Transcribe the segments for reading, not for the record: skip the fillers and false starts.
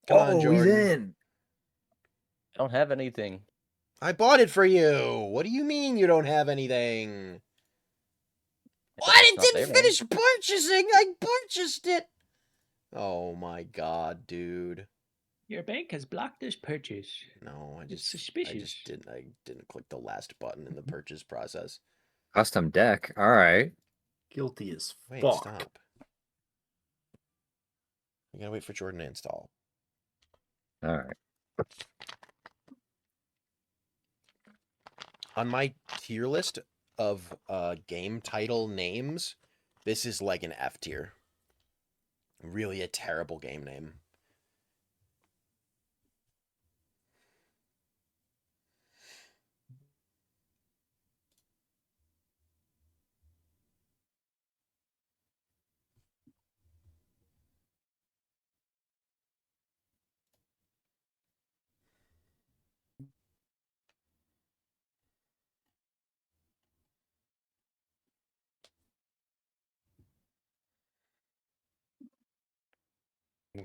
Come on, Oh, he's Jordan. in. I don't have anything. I bought it for you. What do you mean you don't have anything? What? It's It not didn't there, man. finish purchasing. I purchased it. Oh my god, dude. Your bank has blocked this purchase. No, I It's just suspicious. didn't click the last button in the purchase process. Custom deck. All right. Guilty as Wait, fuck. stop. I gotta wait for Jordan to install. All right. On my tier list of game title names, this is like an F tier. Really a terrible game name.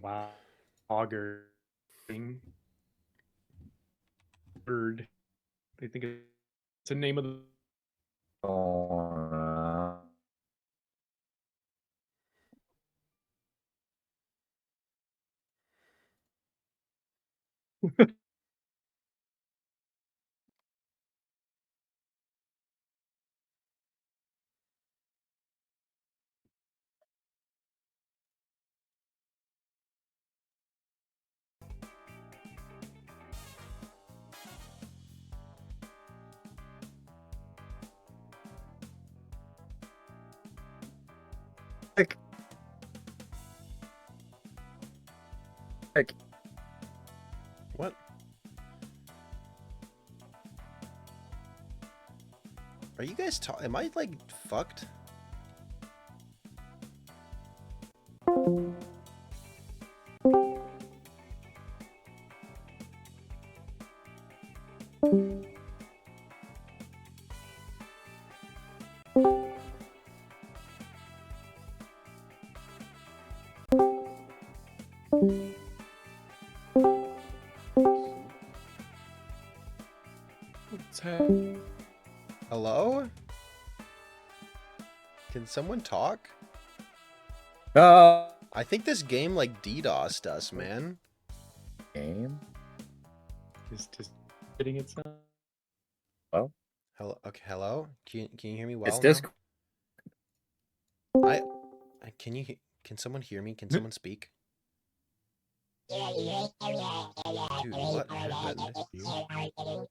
Wow. Auger thing. Bird. They think it's the name of the. Oh, Heck. Heck. What? Are you guys talking? Am I like fucked? What's happening? Hello? Can someone talk? I think this game like DDoSed us, man. Game. Just hitting itself. Well, Hello. Okay. Hello. Can you hear me well? it's now? disc. Can you? Can someone hear me? Can someone speak? Dude, what happened?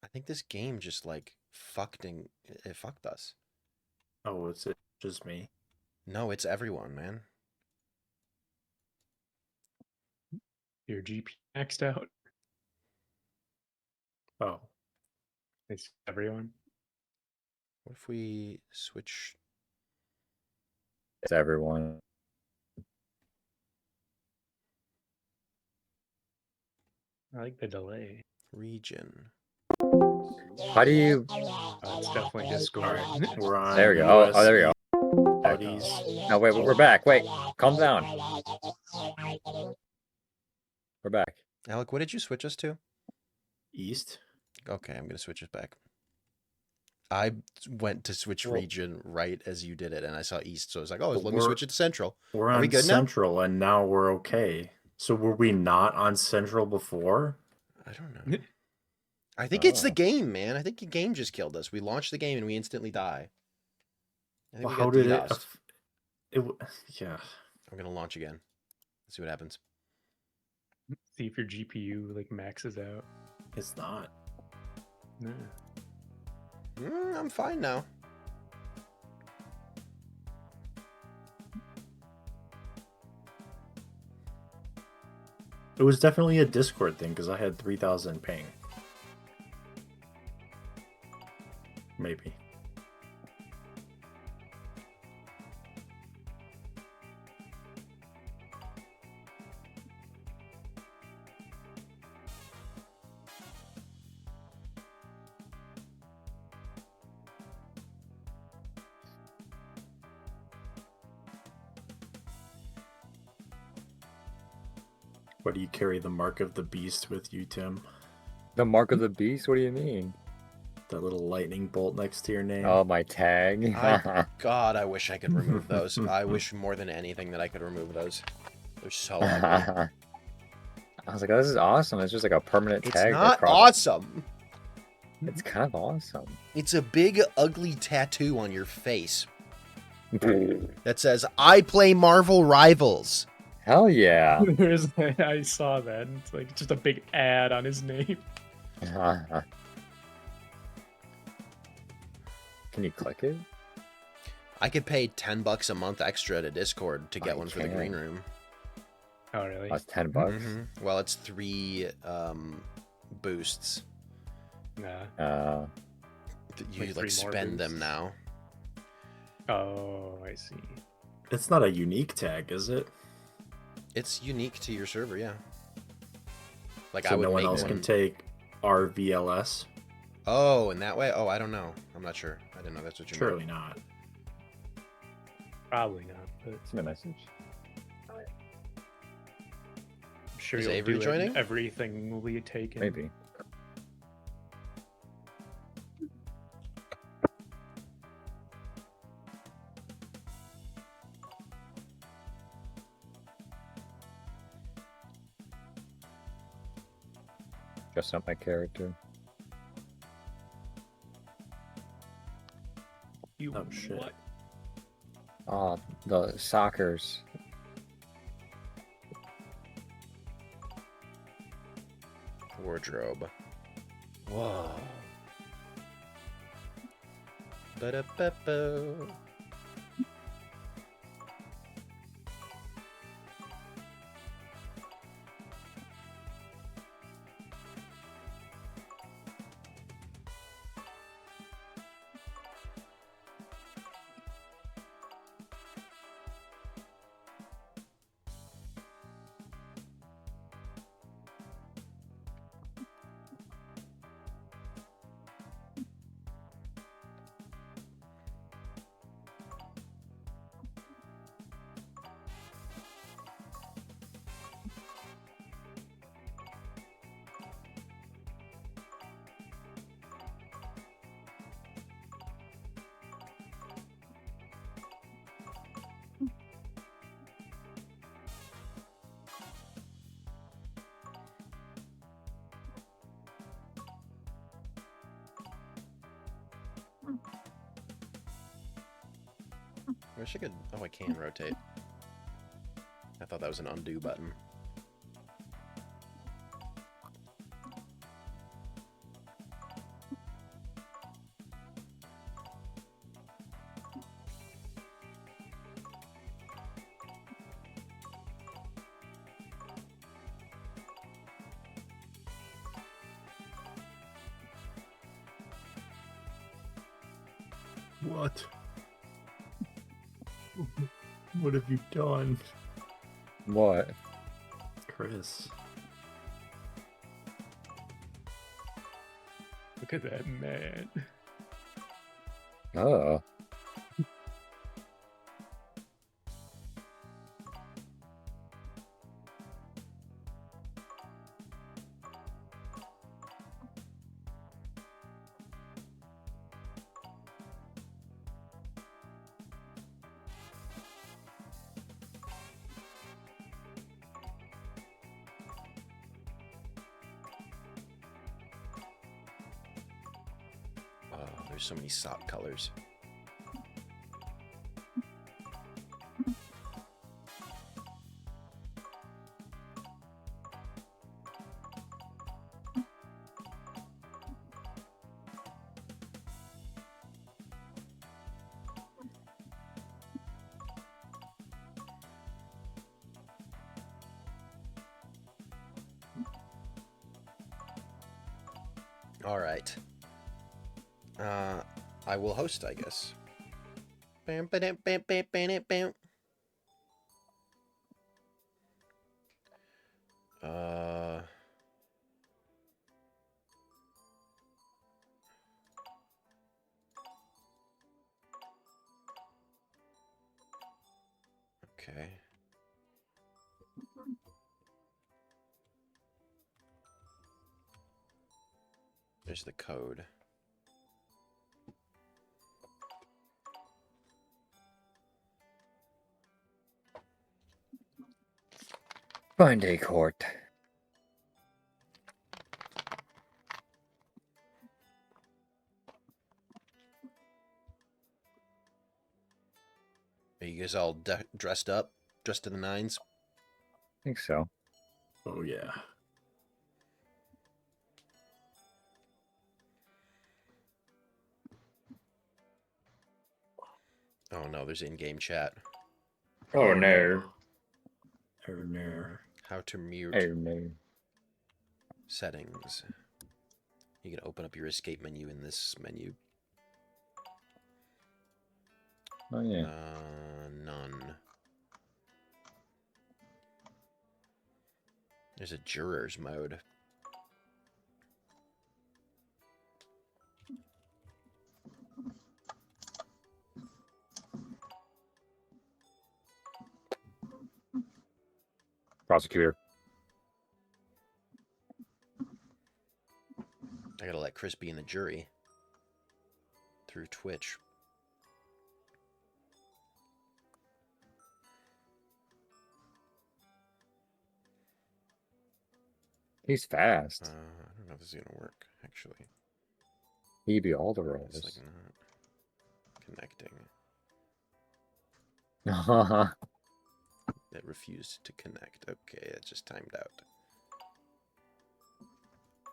I think this game just like it fucked us. Oh, it's just me. No, it's everyone, man. Your GP maxed out. Oh, It's everyone. What if we switch? it's everyone. I like the delay. Region. How do you? It's definitely Discord. We're on There we go. US Oh, there we go. buddies. No, wait, we're back. Wait, calm down. We're back. Alec, what did you switch us to? East. Okay, I'm gonna switch it back. I went to switch region right as you did it, and I saw East, so I was like, "Oh, let me switch it to Central." We're Are on we good now? Central, and now we're okay. So were we not on Central before? I don't know. I think it's the game, man. I think the game just killed us. We launched the game and we instantly die. I think Well, we how got did DDoSed. yeah. I'm gonna launch again. Let's see what happens. See if your GPU like maxes out. It's not. No. I'm fine now. It was definitely a Discord thing because I had 3,000 ping. Maybe. Why do you carry the mark of the beast with you, Tim? The mark of the beast? What do you mean? That little lightning bolt next to your name. Oh, my tag. God, I wish I could remove those. I wish more than anything that I could remove those. They're so ugly. I was like, oh, this is awesome. It's just like a permanent It's tag not across. awesome. It's kind of awesome. It's a big, ugly tattoo on your face that says, I play Marvel Rivals. Hell yeah. I saw that. It's like just a big ad on his name. Can you click it? I could pay $10 a month extra to Discord to get one for the green room. Oh, really? That's $10. Well, it's 3 boosts. Nah. You Like 3 like more spend them boosts. now. Oh, I see. It's not a unique tag, is it? It's unique to your server, yeah. Like So I would no one make else one. can take RVLS? Oh, in that way? Oh, I don't know. I'm not sure. I didn't know that's what you Surely not. Probably not, but Send me a message. I'm sure Is you'll Avery do it joining? and everything will be taken. Maybe. Just not my character. You Oh, shit. what? Oh, the soccers. Wardrobe. Whoa. Ba-da-ba-ba. I wish I could. Oh, I can rotate. I thought that was an undo button. What? What have you done? What? Chris. Look at that man. Oh. Oh, there's so many sock colors. All right. I will host, I guess. Bam, ba-dam, bam, bam, bam, bam. Okay. There's the code. Find a court. Are you guys all dressed up? Dressed to the nines? I think so. Oh yeah. Oh no, there's in-game chat. Oh no. Oh no. How to mute Oh no. settings. You can open up your escape menu in this menu. Oh yeah. None. There's a jurors mode. Prosecutor. I gotta let Chris be in the jury through Twitch. He's fast. I don't know if this is gonna work, actually. He be all the It's roles. like not connecting. It refused to connect. Okay, it just timed out.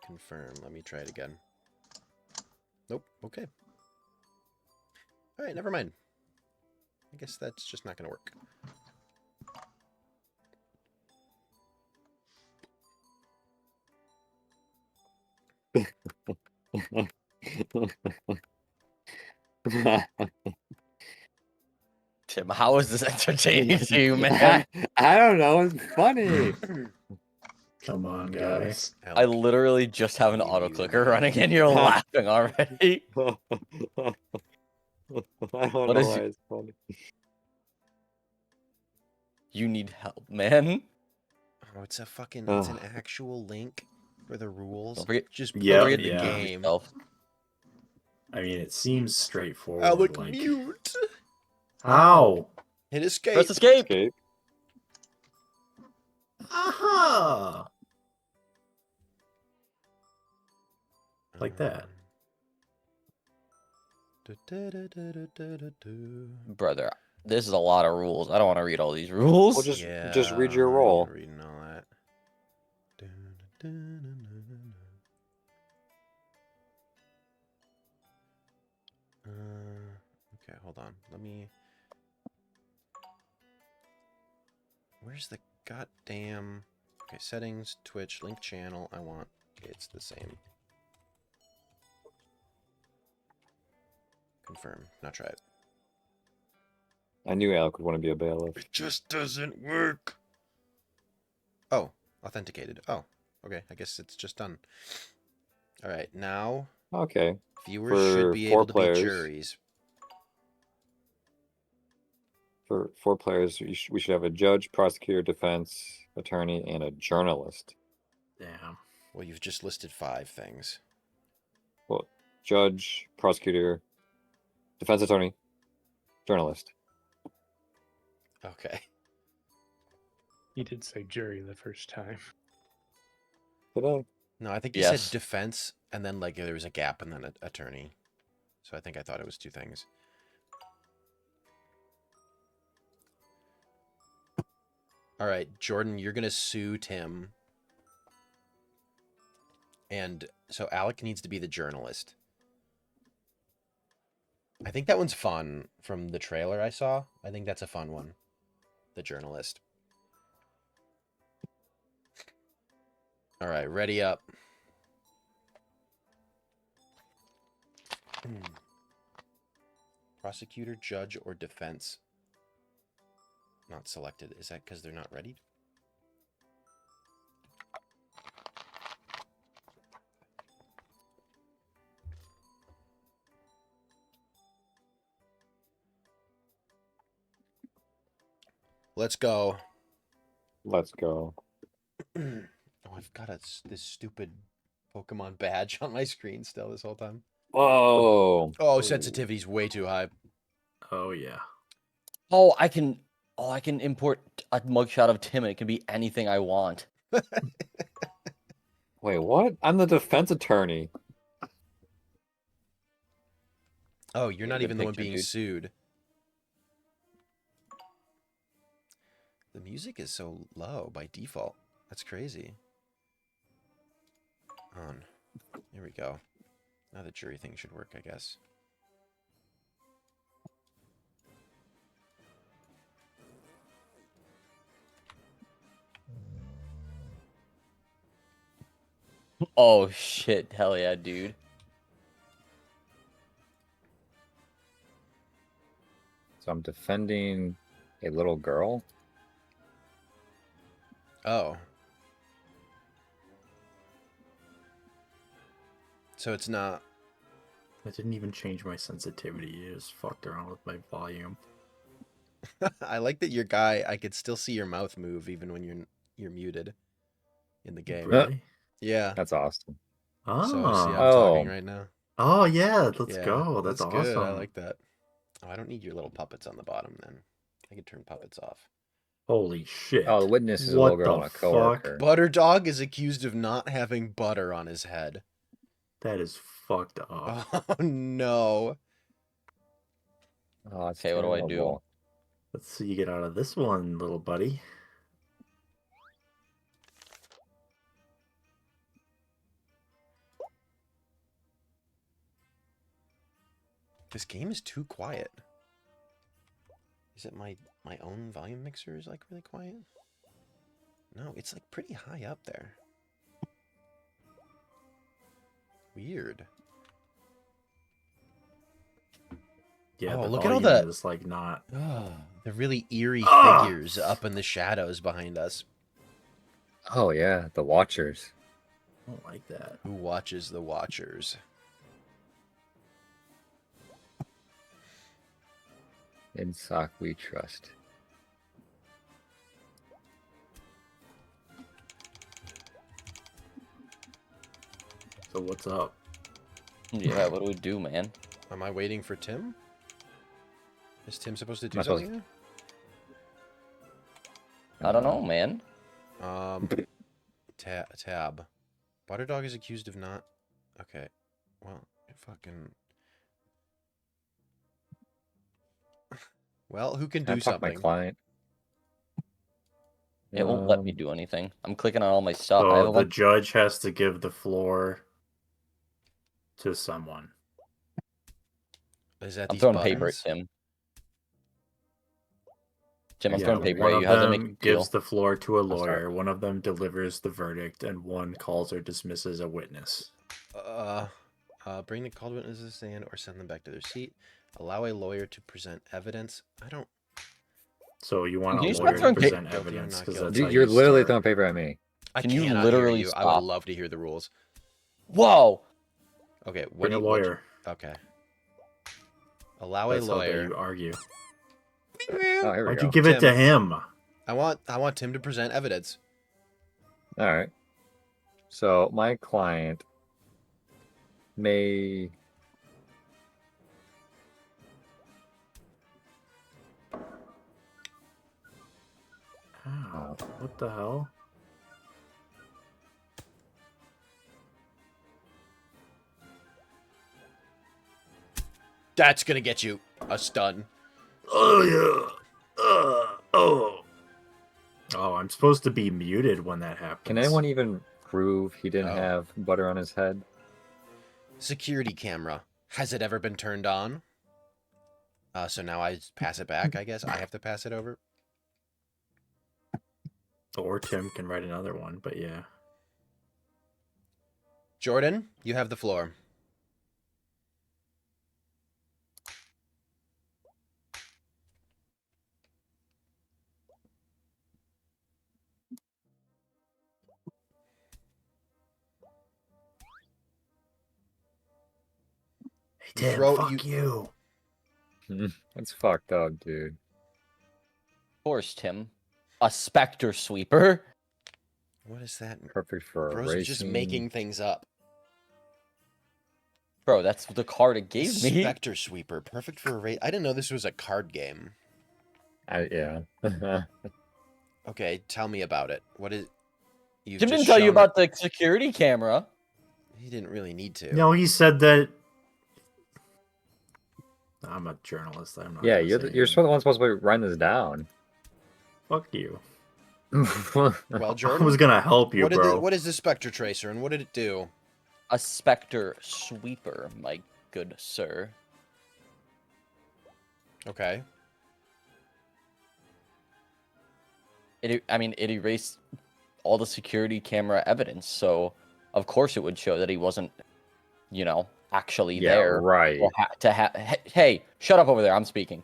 Confirm. Let me try it again. Nope. Okay. Alright, never mind. I guess that's just not gonna work. Tim, how is this entertaining to you, man? I don't know. It's funny. Come on, guys. I literally just have an You auto muted clicker me. running and you're laughing already. I don't What know is why it? it's funny. You need help, man. Oh, it's a fucking, it's an Ugh. actual link for the rules. Don't forget, Just Yeah, play the yeah. game. yourself. I mean, it seems straightforward. Alec, like mute. how? Hit escape. Press escape. Escape. Aha! Like that. Brother, this is a lot of rules. I don't want to read all these rules. Well, just read your role. Reading all that. Okay, hold on. Let me. Where's the goddamn? Okay, settings, Twitch, link channel. I want. Okay, it's the same. Confirm. Now try it. I knew Alec would want to be a bailiff. It just doesn't work. Oh, authenticated. Oh, okay. I guess it's just done. All right, now Okay. viewers For should be 4 able to players. be juries. For 4 players, we should have a judge, prosecutor, defense, attorney, and a journalist. Damn. Well, you've just listed 5 things. Well, judge, prosecutor, defense attorney, journalist. Okay. He did say jury the first time. Did I? No, I think you Yes. said defense, and then like there was a gap, and then attorney. So I think I thought it was 2 things. All right, Jordan, you're gonna sue Tim, and so Alec needs to be the journalist. I think that one's fun from the trailer I saw. I think that's a fun one. The journalist. All right, ready up. Prosecutor, judge, or defense? Not selected. Is that because they're not ready? Let's go. Let's go. Oh, I've got this stupid Pokemon badge on my screen still this whole time. Whoa. Oh, sensitivity's way too high. Oh yeah. Oh, I can import a mugshot of Tim and it can be anything I want. Wait, what? I'm the defense attorney. Oh, you're Get a not good even the one picture, being dude. sued. The music is so low by default. That's crazy. On. Here we go. Now the jury thing should work, I guess. Oh shit, hell yeah, dude. So I'm defending a little girl. Oh. So it's not... I didn't even change my sensitivity. I just fucked around with my volume. I like that your guy, I could still see your mouth move even when you're muted in the game. Really? Yeah. That's awesome. So see, Ah. I'm talking Oh. right now. Oh yeah, let's Yeah, go. That's awesome. good. I like that. Oh, I don't need your little puppets on the bottom then. I can turn puppets off. Holy shit. Oh, the witness is a What little girl the and a coworker. Butterdog is accused of not having butter on his head. That is fucked up. Oh no. Oh, that's Okay, what do I do? terrible. Let's see you get out of this one, little buddy. This game is too quiet. Is it my own volume mixer is like really quiet? No, it's like pretty high up there. Weird. Yeah, Oh, the look at all volume the- is like not. Oh, the really eerie Ah! figures up in the shadows behind us. Oh, yeah, the Watchers. I don't like that. Who watches the Watchers? In Sock we trust. So what's up? Yeah, what do we do, man? Am I waiting for Tim? Is Tim supposed to do Am I supposed- something? I don't know, man. Tab. Butterdog is accused of not... Okay. Well, fucking... Well, who can Can I do talk to my something? client? It won't let me do anything. I'm clicking on all my stuff. I have So a the bunch... judge has to give the floor to someone. Is that I'm these throwing paper at buttons? Tim. Tim, I'm Yeah, throwing paper one at of you. How does that make them you feel? gives the floor to a sorry. lawyer, one of them delivers the verdict, and one calls or dismisses a witness. Bring the called witnesses to the stand or send them back to their seat. Allow a lawyer to present evidence. I don't... So you want Can a you stop lawyer to throwing present Guilty or evidence not because guilty? that's Dude, how you're you literally start. throwing paper at me. I Can you cannot literally hear you. I would stop? love to hear the rules. Whoa! Okay, what Bring do a you... what lawyer. Okay. Allow That's a how lawyer... you argue. Oh, here we Why'd go. you give it to Tim. him? I want Tim to present evidence. All right. So my client may... Ow, what the hell? That's gonna get you a stun. Oh yeah. Oh. Oh, I'm supposed to be muted when that happens. Can anyone even prove he didn't Oh. have butter on his head? Security camera. Has it ever been turned on? So now I pass it back, I guess. I have to pass it over. Or Tim can write another one, but yeah. Jordan, you have the floor. Hey Tim, throw- fuck you. That's fucked up, dude. Of course, Tim. A specter sweeper. What is that? Perfect for Bros are just racing. making things up. Bro, that's the card it gave me. Spectre Sweeper, perfect for a raid. I didn't know this was a card game. Yeah. Okay, tell me about it. What is? You've Jim just didn't tell you shown about the security camera. He didn't really need to. No, he said that. I'm a journalist. I'm not. Yeah, gonna you're say you're anything. the one supposed to be writing this down. Fuck you. Well, I Jordan, was gonna help you, what did bro. what is the Spectre Tracer and what did it do? A Spectre Sweeper, my good sir. Okay. It erased all the security camera evidence, so of course it would show that he wasn't, actually Yeah, there. right. Or hey, shut up over there. I'm speaking.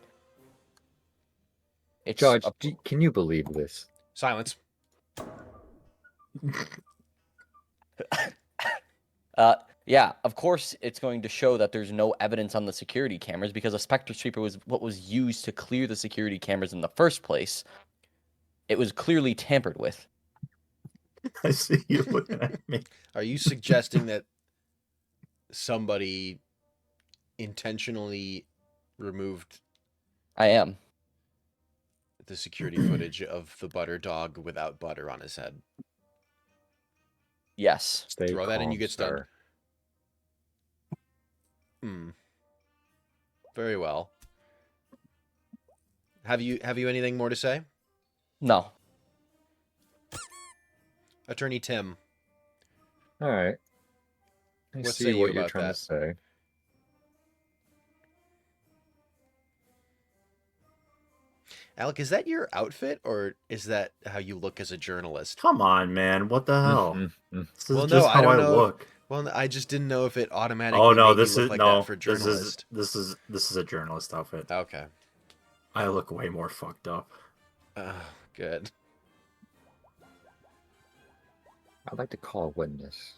It's Judge, can you believe this? Silence. Yeah, of course it's going to show that there's no evidence on the security cameras because a Spectre Sweeper was what was used to clear the security cameras in the first place. It was clearly tampered with. I see you looking at me. Are you suggesting that somebody intentionally removed I am. the security footage of the butter dog without butter on his head? Yes. Stay Throw that and you calm, get stunned. sir. Very well. Have you anything more to say? No. Attorney Tim. All right. I What see say you what you're about trying that? to say. Alec, is that your outfit or is that how you look as a journalist? Come on, man. What the hell? This is Well, no, just I how don't I know. look. Well, I just didn't know if it automatically Oh no, made this you look is like no. that for journalist. This is a journalist outfit. Okay. I look way more fucked up. Good. I'd like to call a witness.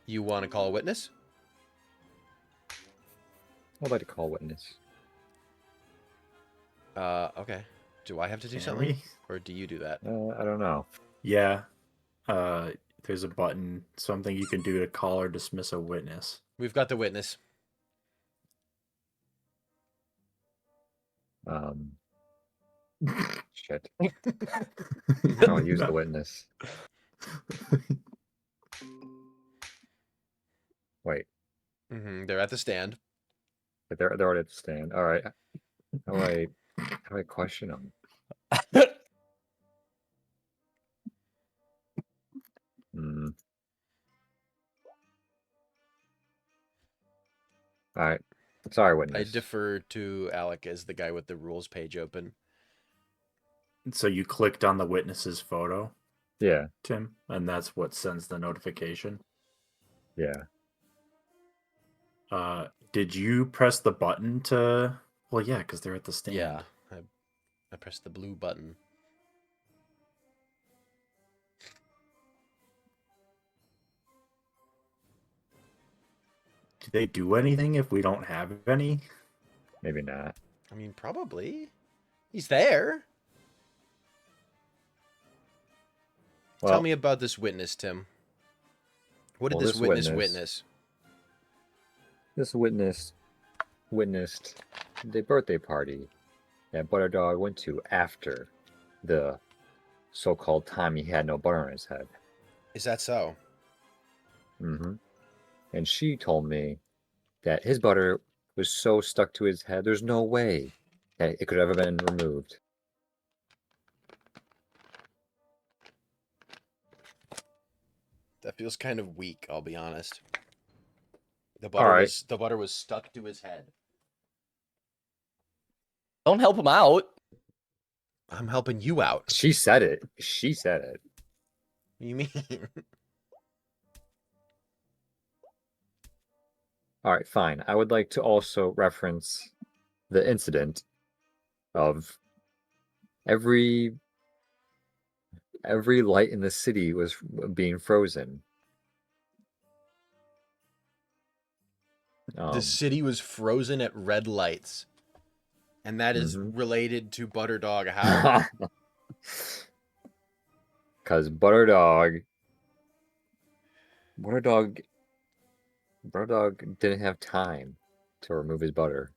You want to call a witness? I'd like to call a witness. Okay. Do I have to do Can something? we? Or do you do that? I don't know. Yeah. There's a button, something you can do to call or dismiss a witness. We've got the witness. Shit. I'll use the witness. Wait, They're at the stand. but they're already at the stand. All right. How do I question them? All right. Sorry, I witness. defer to Alec as the guy with the rules page open. So you clicked on the witness's photo, Yeah. Tim, and that's what sends the notification. Yeah. Did you press the button to? Well, yeah, because they're at the stand. Yeah. I pressed the blue button. Do they do anything if we don't have any? Maybe not. I mean, probably. He's there. Well, Tell me about this witness, Tim. What did Well, this this witness witness- witness? this witness witnessed the birthday party that Butter Dog went to after the so-called time he had no butter on his head. Is that so? And she told me that his butter was so stuck to his head, there's no way that it could have ever been removed. That feels kind of weak, I'll be honest. The right. butter was stuck to his head. Don't help him out. I'm helping you out. She said it. She said it. What do you mean? All right, fine. I would like to also reference the incident of every light in the city was being frozen. The city was frozen at red lights. And that is related to Butter Dog how? Because Butter Dog Buterdog didn't have time to remove his butter.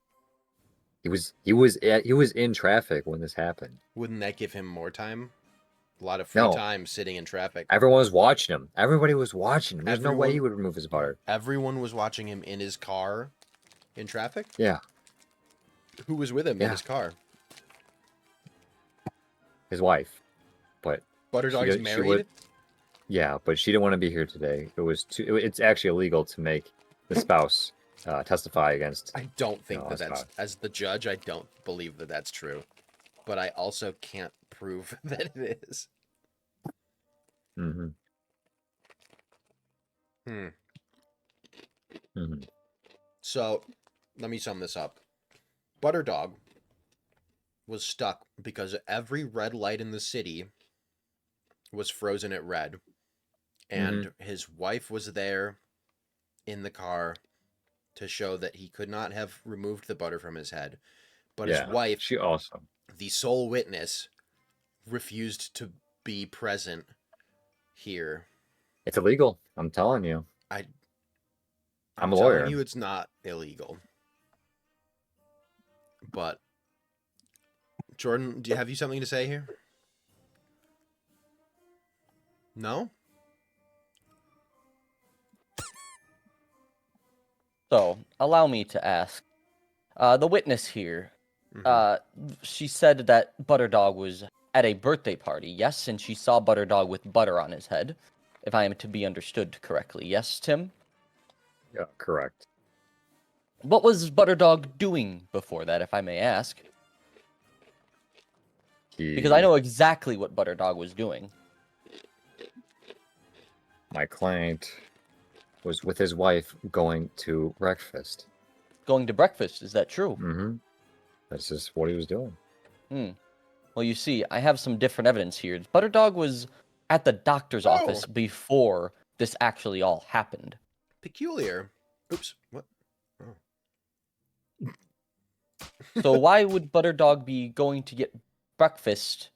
He was in traffic when this happened. Wouldn't that give him more time? A lot of free No. time sitting in traffic. Everyone was watching him. Everybody was watching him. There's no way he Everyone- would remove his butter. Everyone was watching him in his car in traffic? Yeah, Who was with him in Yeah. his car? his wife. But Butterdog's she married? would- yeah, but she didn't want to be here today. It's actually illegal to make the spouse testify against. I don't think No, that that's that's, not. as the judge, I don't believe that that's true. But I also can't prove that it is. Mm-hmm. Hmm. Mm-hmm. So, let me sum this up. Butterdog was stuck because every red light in the city was frozen at red. And his wife was there in the car to show that he could not have removed the butter from his head. But Yeah, his wife, she also. the sole witness, refused to be present here. It's illegal. I'm telling you. I'm a telling lawyer. you it's not illegal. But Jordan, have you something to say here? No? So, allow me to ask. The witness here, Mhm. she said that Butterdog was at a birthday party, yes, and she saw Butterdog with butter on his head, if I am to be understood correctly. Yes, Tim? Yeah, correct. What was Butterdog doing before that, if I may ask? Because I know exactly what Butterdog was doing. My client was with his wife going to breakfast. Going to breakfast, is that true? Mm-hmm. That's just what he was doing. Well, you see, I have some different evidence here. Butterdog was at the doctor's office before this actually all happened. Peculiar. Oops. What? Oh. So why would Butterdog be going to get breakfast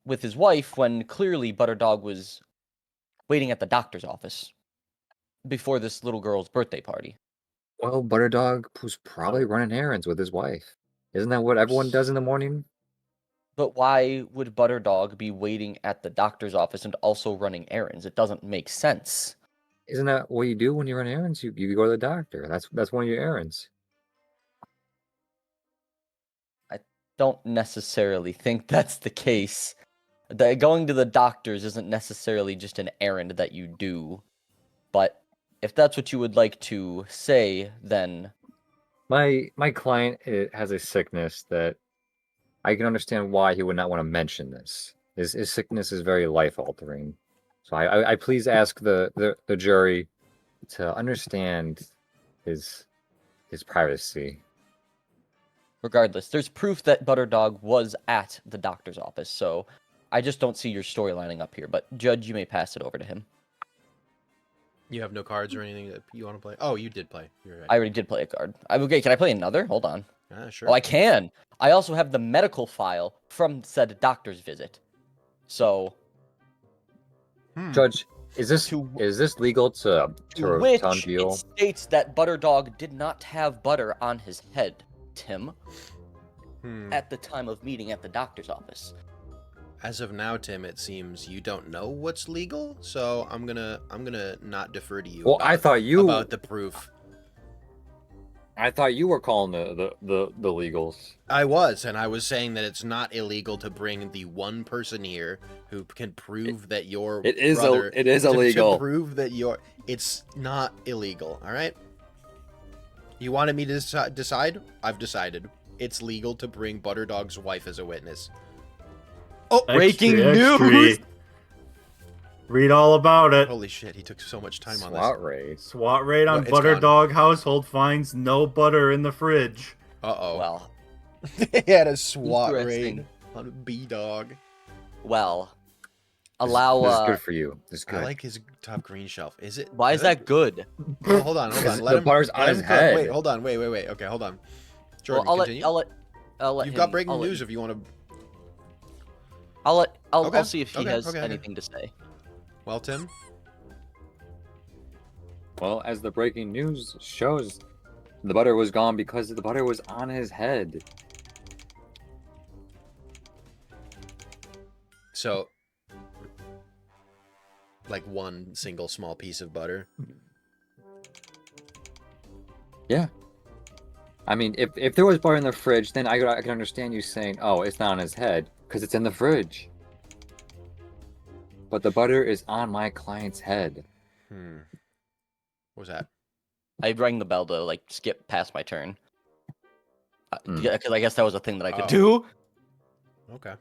with his wife when clearly Butterdog was waiting at the doctor's office before this little girl's birthday party? Well, Butterdog was probably running errands with his wife. Isn't that what everyone does in the morning? But why would Butterdog be waiting at the doctor's office and also running errands? It doesn't make sense. Isn't that what you do when you run errands? You go to the doctor. That's one of your errands. Don't necessarily think that's the case. Going to the doctor's isn't necessarily just an errand that you do. But if that's what you would like to say, then My client has a sickness that I can understand why he would not want to mention this. His sickness is very life altering. So I please ask the jury to understand his privacy. regardless, there's proof that Butterdog was at the doctor's office. So I just don't see your story lining up here. But Judge, you may pass it over to him. You have no cards or anything that you want to play? Oh, you did play. You're right. I already did play a card. Okay, can I play another? Hold on. Sure. Oh, I can. I also have the medical file from said doctor's visit. So, Judge, is this legal to which unveil? it states that Butterdog did not have butter on his head, Tim, at the time of meeting at the doctor's office. As of now, Tim, it seems you don't know what's legal, so I'm gonna not defer to you. Well, I thought you about the proof. I thought you were calling the legals. I was, and I was saying that it's not illegal to bring the one person here who can prove that your It is brother, it is to illegal. prove that it's not illegal. All right. You wanted me to decide? I've decided. It's legal to bring Butterdog's wife as a witness. Oh, breaking news! Read all about it. Holy shit! He took so much time on this. SWAT raid. SWAT raid on It's Butterdog household finds no butter in the fridge. Uh-oh. Well, They had a SWAT Interesting. raid on B-Dog. well, This allow. is good for you. This is good. I like his top green shelf. Is it? Why is that good? Oh, hold on. Because Let the him, butter's on let his him cook. head. Wait, hold on. Wait. Okay, hold on. Well, Jordan, continue. I'll let You've him, got breaking I'll let- news if you want to. I'll Okay, see if he okay, has okay. anything to say. Well, Tim, Well, as the breaking news shows, the butter was gone because the butter was on his head. So, like one single small piece of butter. Yeah. I mean, if there was butter in the fridge, then I can understand you saying, "Oh, it's not on his head because it's in the fridge." But the butter is on my client's head. What was that? I rang the bell to like skip past my turn. Hmm. Yeah, because I guess that was a thing that I could Oh. do. Okay.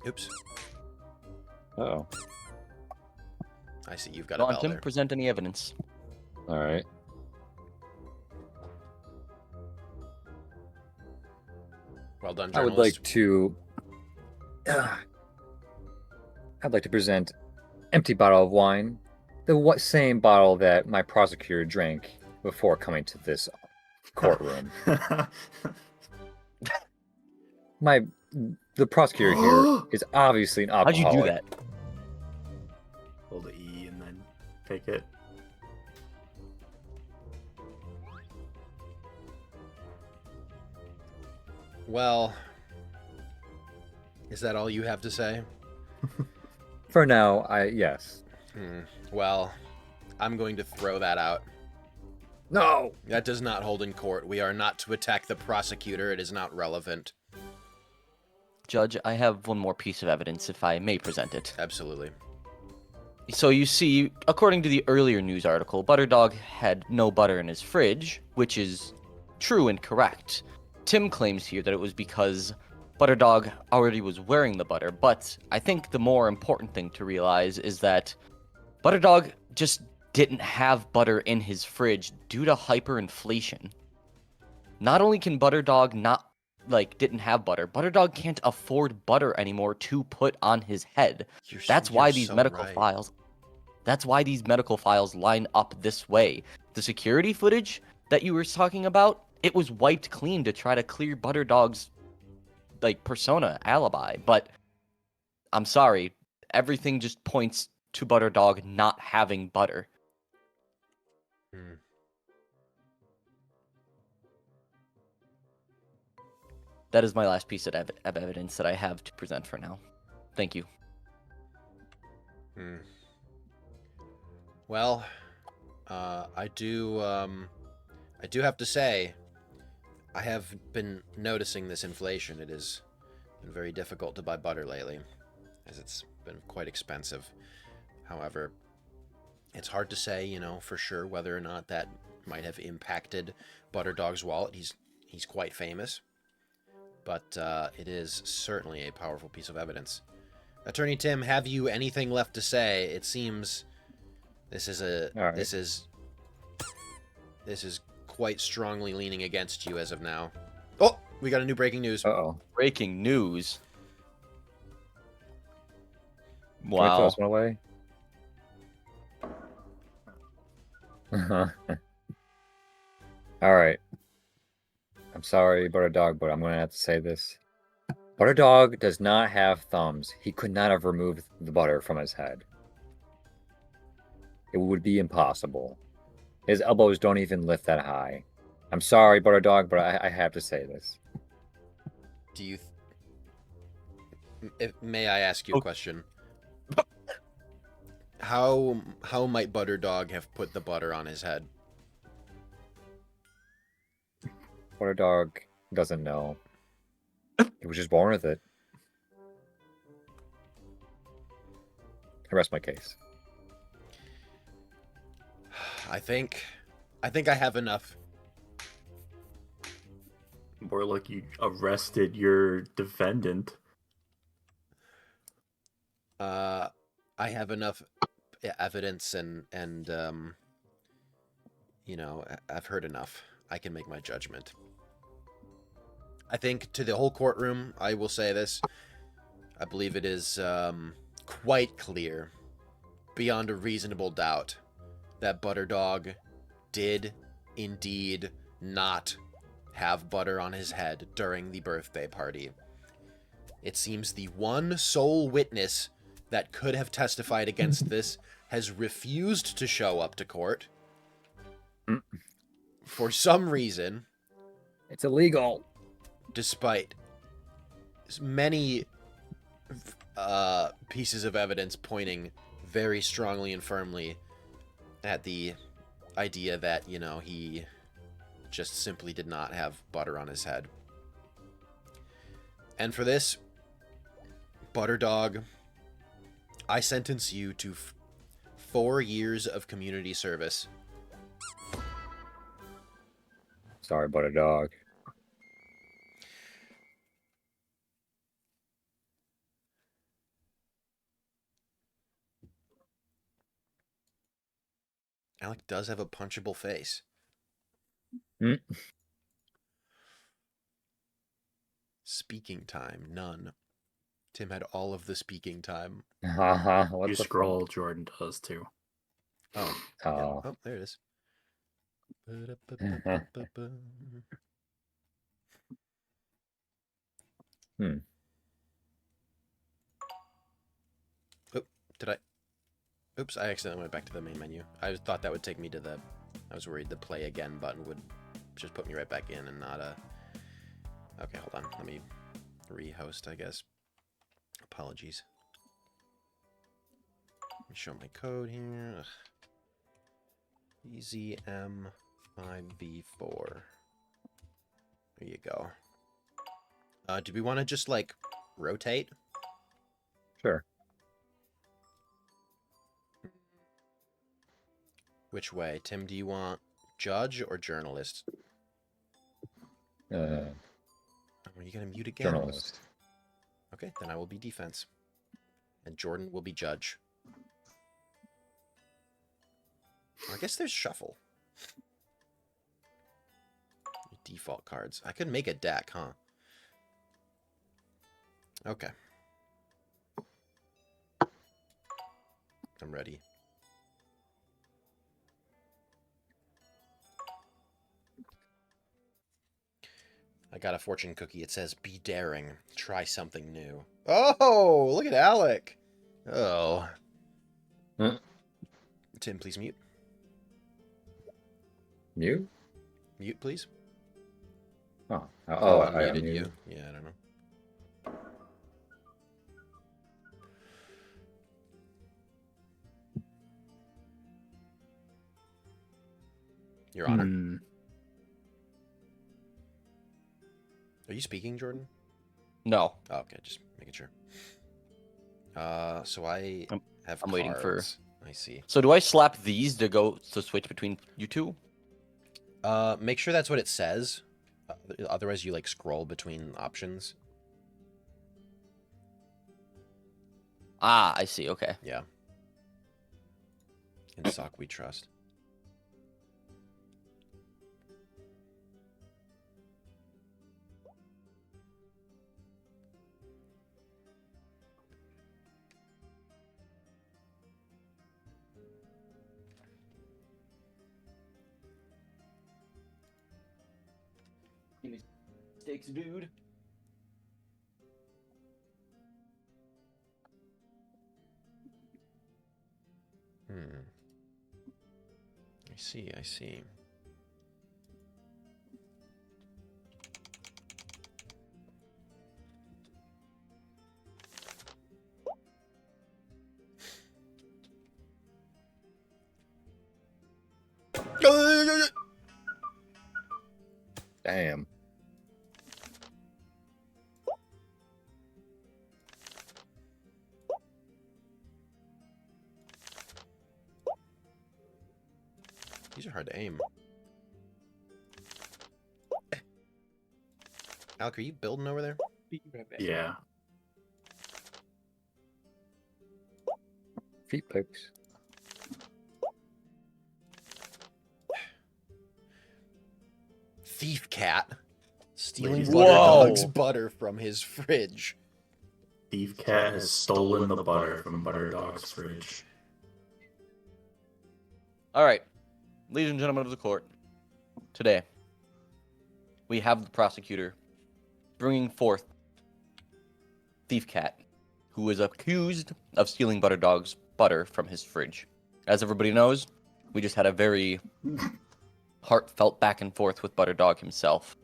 Oops. Uh-oh. I see you've got Go a on, bell Tim. there. Present any evidence. All right. Well done, I would journalist. like to. I'd like to present empty bottle of wine, the same bottle that my prosecutor drank before coming to this courtroom. The prosecutor here is obviously an How'd alcoholic. you do that? Hold E and then pick it. Well, is that all you have to say? For now, yes. Well, I'm going to throw that out. No. That does not hold in court. We are not to attack the prosecutor. It is not relevant. Judge, I have one more piece of evidence, if I may present it. Absolutely. So you see, according to the earlier news article, Butterdog had no butter in his fridge, which is true and correct. Tim claims here that it was because Butterdog already was wearing the butter, but I think the more important thing to realize is that Butterdog just didn't have butter in his fridge due to hyperinflation. Not only can Butterdog didn't have butter, Butterdog can't afford butter anymore to put on his head. That's why these medical files. That's why these medical files line up this way. The security footage that you were talking about, it was wiped clean to try to clear Butterdog's persona alibi, but I'm sorry, everything just points to Butterdog not having butter. That is my last piece of evidence that I have to present for now. Thank you. Well, I do have to say, I have been noticing this inflation. It has been very difficult to buy butter lately, as it's been quite expensive. However, it's hard to say, for sure whether or not that might have impacted Butterdog's wallet. He's quite famous, but it is certainly a powerful piece of evidence. Attorney Tim, have you anything left to say? It seems this is quite strongly leaning against you as of now. Oh, we got a new breaking news. Uh-oh. Breaking news. Can we throw Wow. this one away? All right. I'm sorry, Butterdog, but I'm going to have to say this. Butterdog does not have thumbs. He could not have removed the butter from his head. It would be impossible. His elbows don't even lift that high. I'm sorry, Butterdog, but I have to say this. Do you... may I ask you a question? How might Butterdog have put the butter on his head? Butterdog doesn't know. He was just born with it. I rest my case. I think I have enough. More like you arrested your defendant. I have enough evidence and I've heard enough. I can make my judgment. I think to the whole courtroom, I will say this. I believe it is quite clear, beyond a reasonable doubt, that Butterdog did indeed not have butter on his head during the birthday party. It seems the one sole witness that could have testified against this has refused to show up to court Mm. for some reason, It's illegal. despite many pieces of evidence pointing very strongly and firmly at the idea that, you know, he just simply did not have butter on his head. And for this, Butterdog, I sentence you to 4 years of community service. Sorry, Butterdog. Alec does have a punchable face. Mm. Speaking time, none. Tim had all of the speaking time. Haha, what You the scroll, Jordan does too. Oh, fuck? yeah. Oh. Oh, there it is. Hmm. Oh, did I? Oops, I accidentally went back to the main menu. I thought that would take me to the... I was worried the play again button would just put me right back in and not Okay, hold on. Let me rehost, I guess. Apologies. Let me show my code here. Ugh. EZM5V4. There you go. Do we want to just, like, rotate? Sure. Which way? Tim, do you want judge or journalist? Uh, Are you going to mute again? journalist. Okay, then I will be defense. And Jordan will be judge. I guess there's shuffle. Default cards. I could make a deck, huh? Okay. I'm ready. I got a fortune cookie. It says, be daring. Try something new. Oh, look at Alec. Oh. Huh? Tim, please mute. You? Mute, please. Oh. Oh, I I muted unmuted. you. Yeah, I don't know. Your Honor. Hmm. Are you speaking, Jordan? No. Oh, okay, just making sure. So I have I'm cards. waiting for- I see. So do I slap these to go to switch between you two? Make sure that's what it says. Otherwise, you like scroll between options. Ah, I see. Okay. Yeah. In Sock we trust. Give me stakes, dude. I see, I see. Damn. These are hard to aim. Alec, are you building over there? Be right back. Yeah. Feet picks. Thief cat. Stealing Ladies and Butterdog's gentlemen. butter from his fridge. Thief Cat has stolen the butter from Butterdog's fridge. All right, ladies and gentlemen of the court, today we have the prosecutor bringing forth Thief Cat, who is accused of stealing Butterdog's butter from his fridge. As everybody knows, we just had a very heartfelt back and forth with Butterdog himself.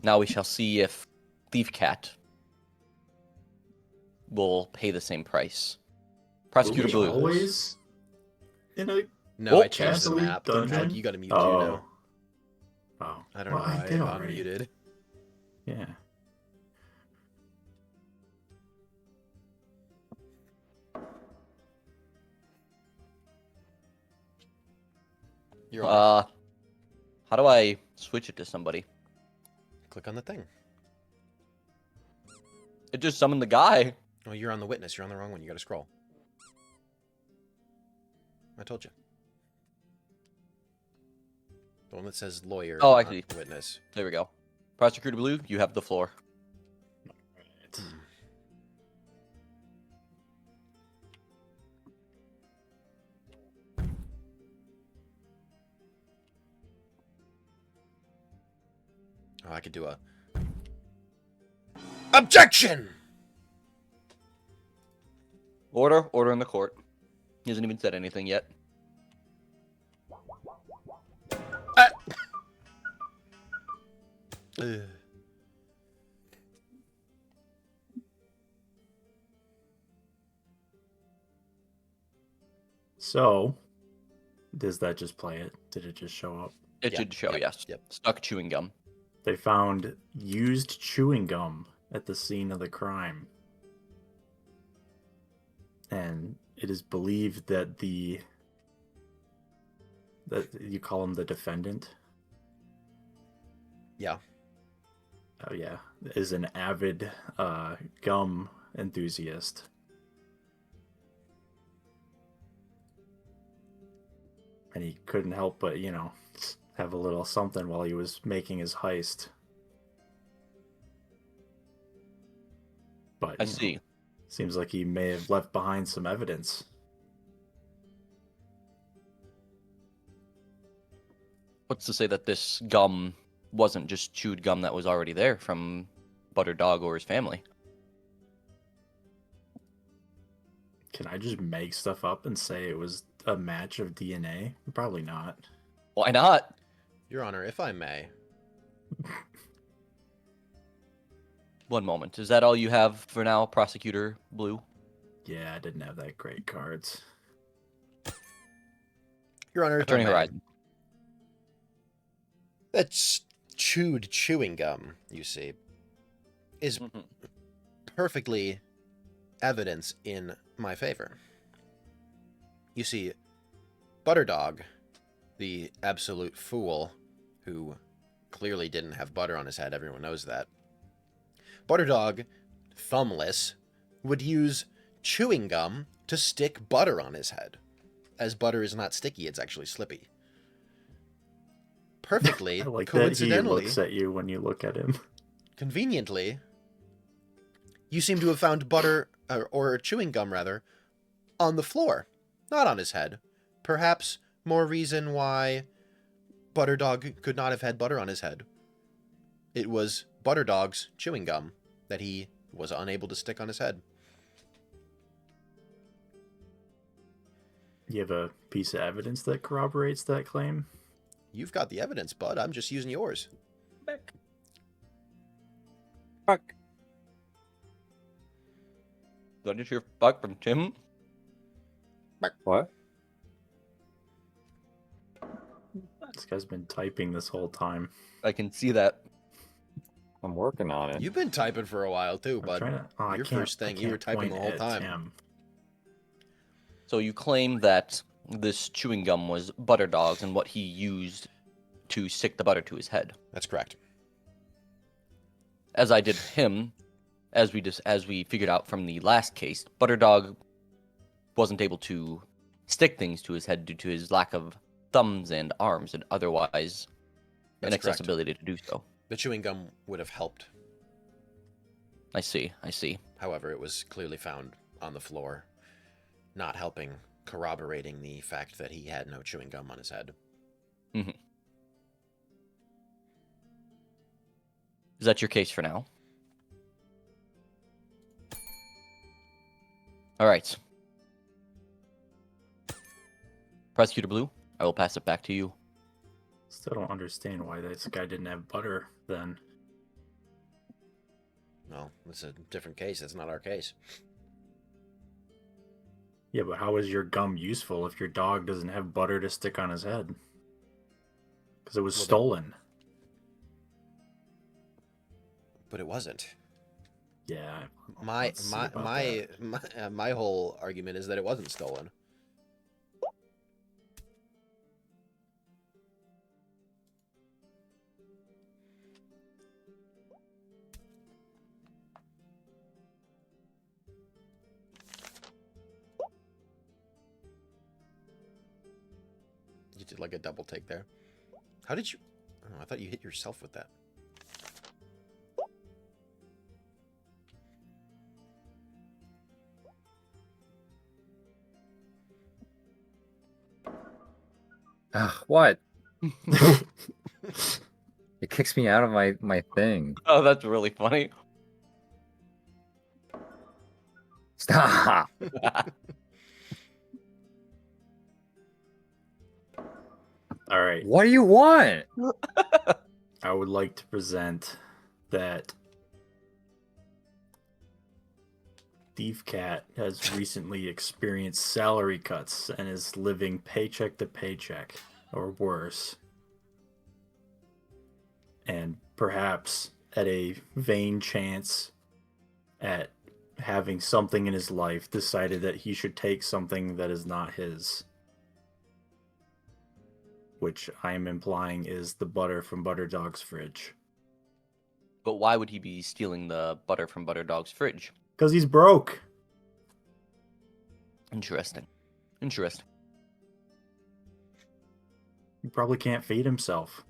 Now we shall see if Thief Cat will pay the same price. Prosecutor We Blue. always in a No, Oh, I changed the Castle map. dungeon? You got to mute too now. Oh. I don't Well, know I why did I'm already. muted. Yeah. Your Honor, How do I switch it to somebody? click on the thing. It just summoned the guy. Oh, you're on the witness. You're on the wrong one. You got to scroll. I told you. The one that says lawyer. Oh, I not see. Witness. There we go. Prosecutor Blue, you have the floor. Right. Oh, I could do a objection. Order in the court. He hasn't even said anything yet. Ugh. So, does that just play it? Did it just show up? It Yep, should show, yep, yes. yep. Stuck chewing gum. They found used chewing gum at the scene of the crime. And it is believed that that you call him the defendant. Yeah. Oh yeah, is an avid gum enthusiast. And he couldn't help but, have a little something while he was making his heist. But I see. Seems like he may have left behind some evidence. What's to say that this gum wasn't just chewed gum that was already there from Butterdog or his family? Can I just make stuff up and say it was a match of DNA? Probably not. Why not? Your Honor, if I may. One moment. Is that all you have for now, Prosecutor Blue? Yeah, I didn't have that great cards. Your Honor, if Attorney I may. Horizon. That's chewed chewing gum, you see, is Mhm. perfectly evidence in my favor. You see, Butterdog, the absolute fool who clearly didn't have butter on his head, everyone knows that. Butterdog, thumbless, would use chewing gum to stick butter on his head. As butter is not sticky, it's actually slippy. Perfectly, I like that he coincidentally, looks at you when you look at him. conveniently, you seem to have found butter, or chewing gum rather, on the floor, not on his head. Perhaps more reason why Butterdog could not have had butter on his head. It was Butterdog's chewing gum that he was unable to stick on his head. You have a piece of evidence that corroborates that claim? You've got the evidence, bud. I'm just using yours. Fuck. Did I just hear fuck from Tim? What? This guy's been typing this whole time. I can see that. I'm working on it. You've been typing for a while too, I'm bud. trying to. Oh, I Your can't- first thing, I you were can't typing the point whole at time. him. So you claim that this chewing gum was Butterdog's and what he used to stick the butter to his head. That's correct. As I did him, as we figured out from the last case, Butterdog wasn't able to stick things to his head due to his lack of thumbs and arms and otherwise That's inaccessibility to do so. The chewing gum would have helped. I see. However, it was clearly found on the floor, not helping, corroborating the fact that he had no chewing gum on his head. Is that your case for now? All right. Prosecutor Blue, I will pass it back to you. Still don't understand why this guy didn't have butter then. Well, it's a different case. That's not our case. Yeah, but how is your gum useful if your dog doesn't have butter to stick on his head? Because it was Well, stolen. But it wasn't. Yeah. My let's see about that. my whole argument is that it wasn't stolen. You did like a double take there. How did you? Oh, I thought you hit yourself with that. What? It kicks me out of my thing. Oh, that's really funny. Stop. All right. What do you want? I would like to present that Thief Cat has recently experienced salary cuts and is living paycheck to paycheck, or worse. And perhaps at a vain chance at having something in his life, decided that he should take something that is not his. Which I am implying is the butter from Butterdog's fridge. But why would he be stealing the butter from Butterdog's fridge? Because he's broke. Interesting. Interesting. He probably can't feed himself.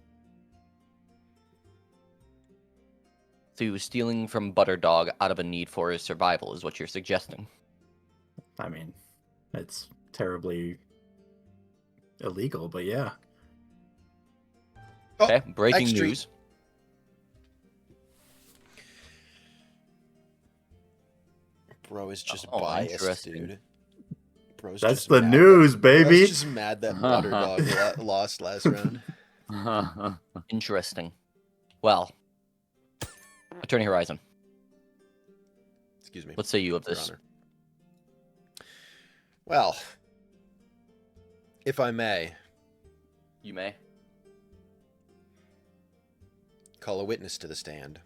So he was stealing from Butterdog out of a need for his survival, is what you're suggesting. I mean, it's terribly illegal, but yeah. Oh, Okay, breaking extra- news. Bro is just Oh, biased, interesting. dude. Bro's That's just the mad news, that, baby. Bro's just mad that Butterdog lost last round. Interesting. Well, Attorney Horizon, Excuse me. what say you of Your this? Honor. Well, if I may, You may. call a witness to the stand.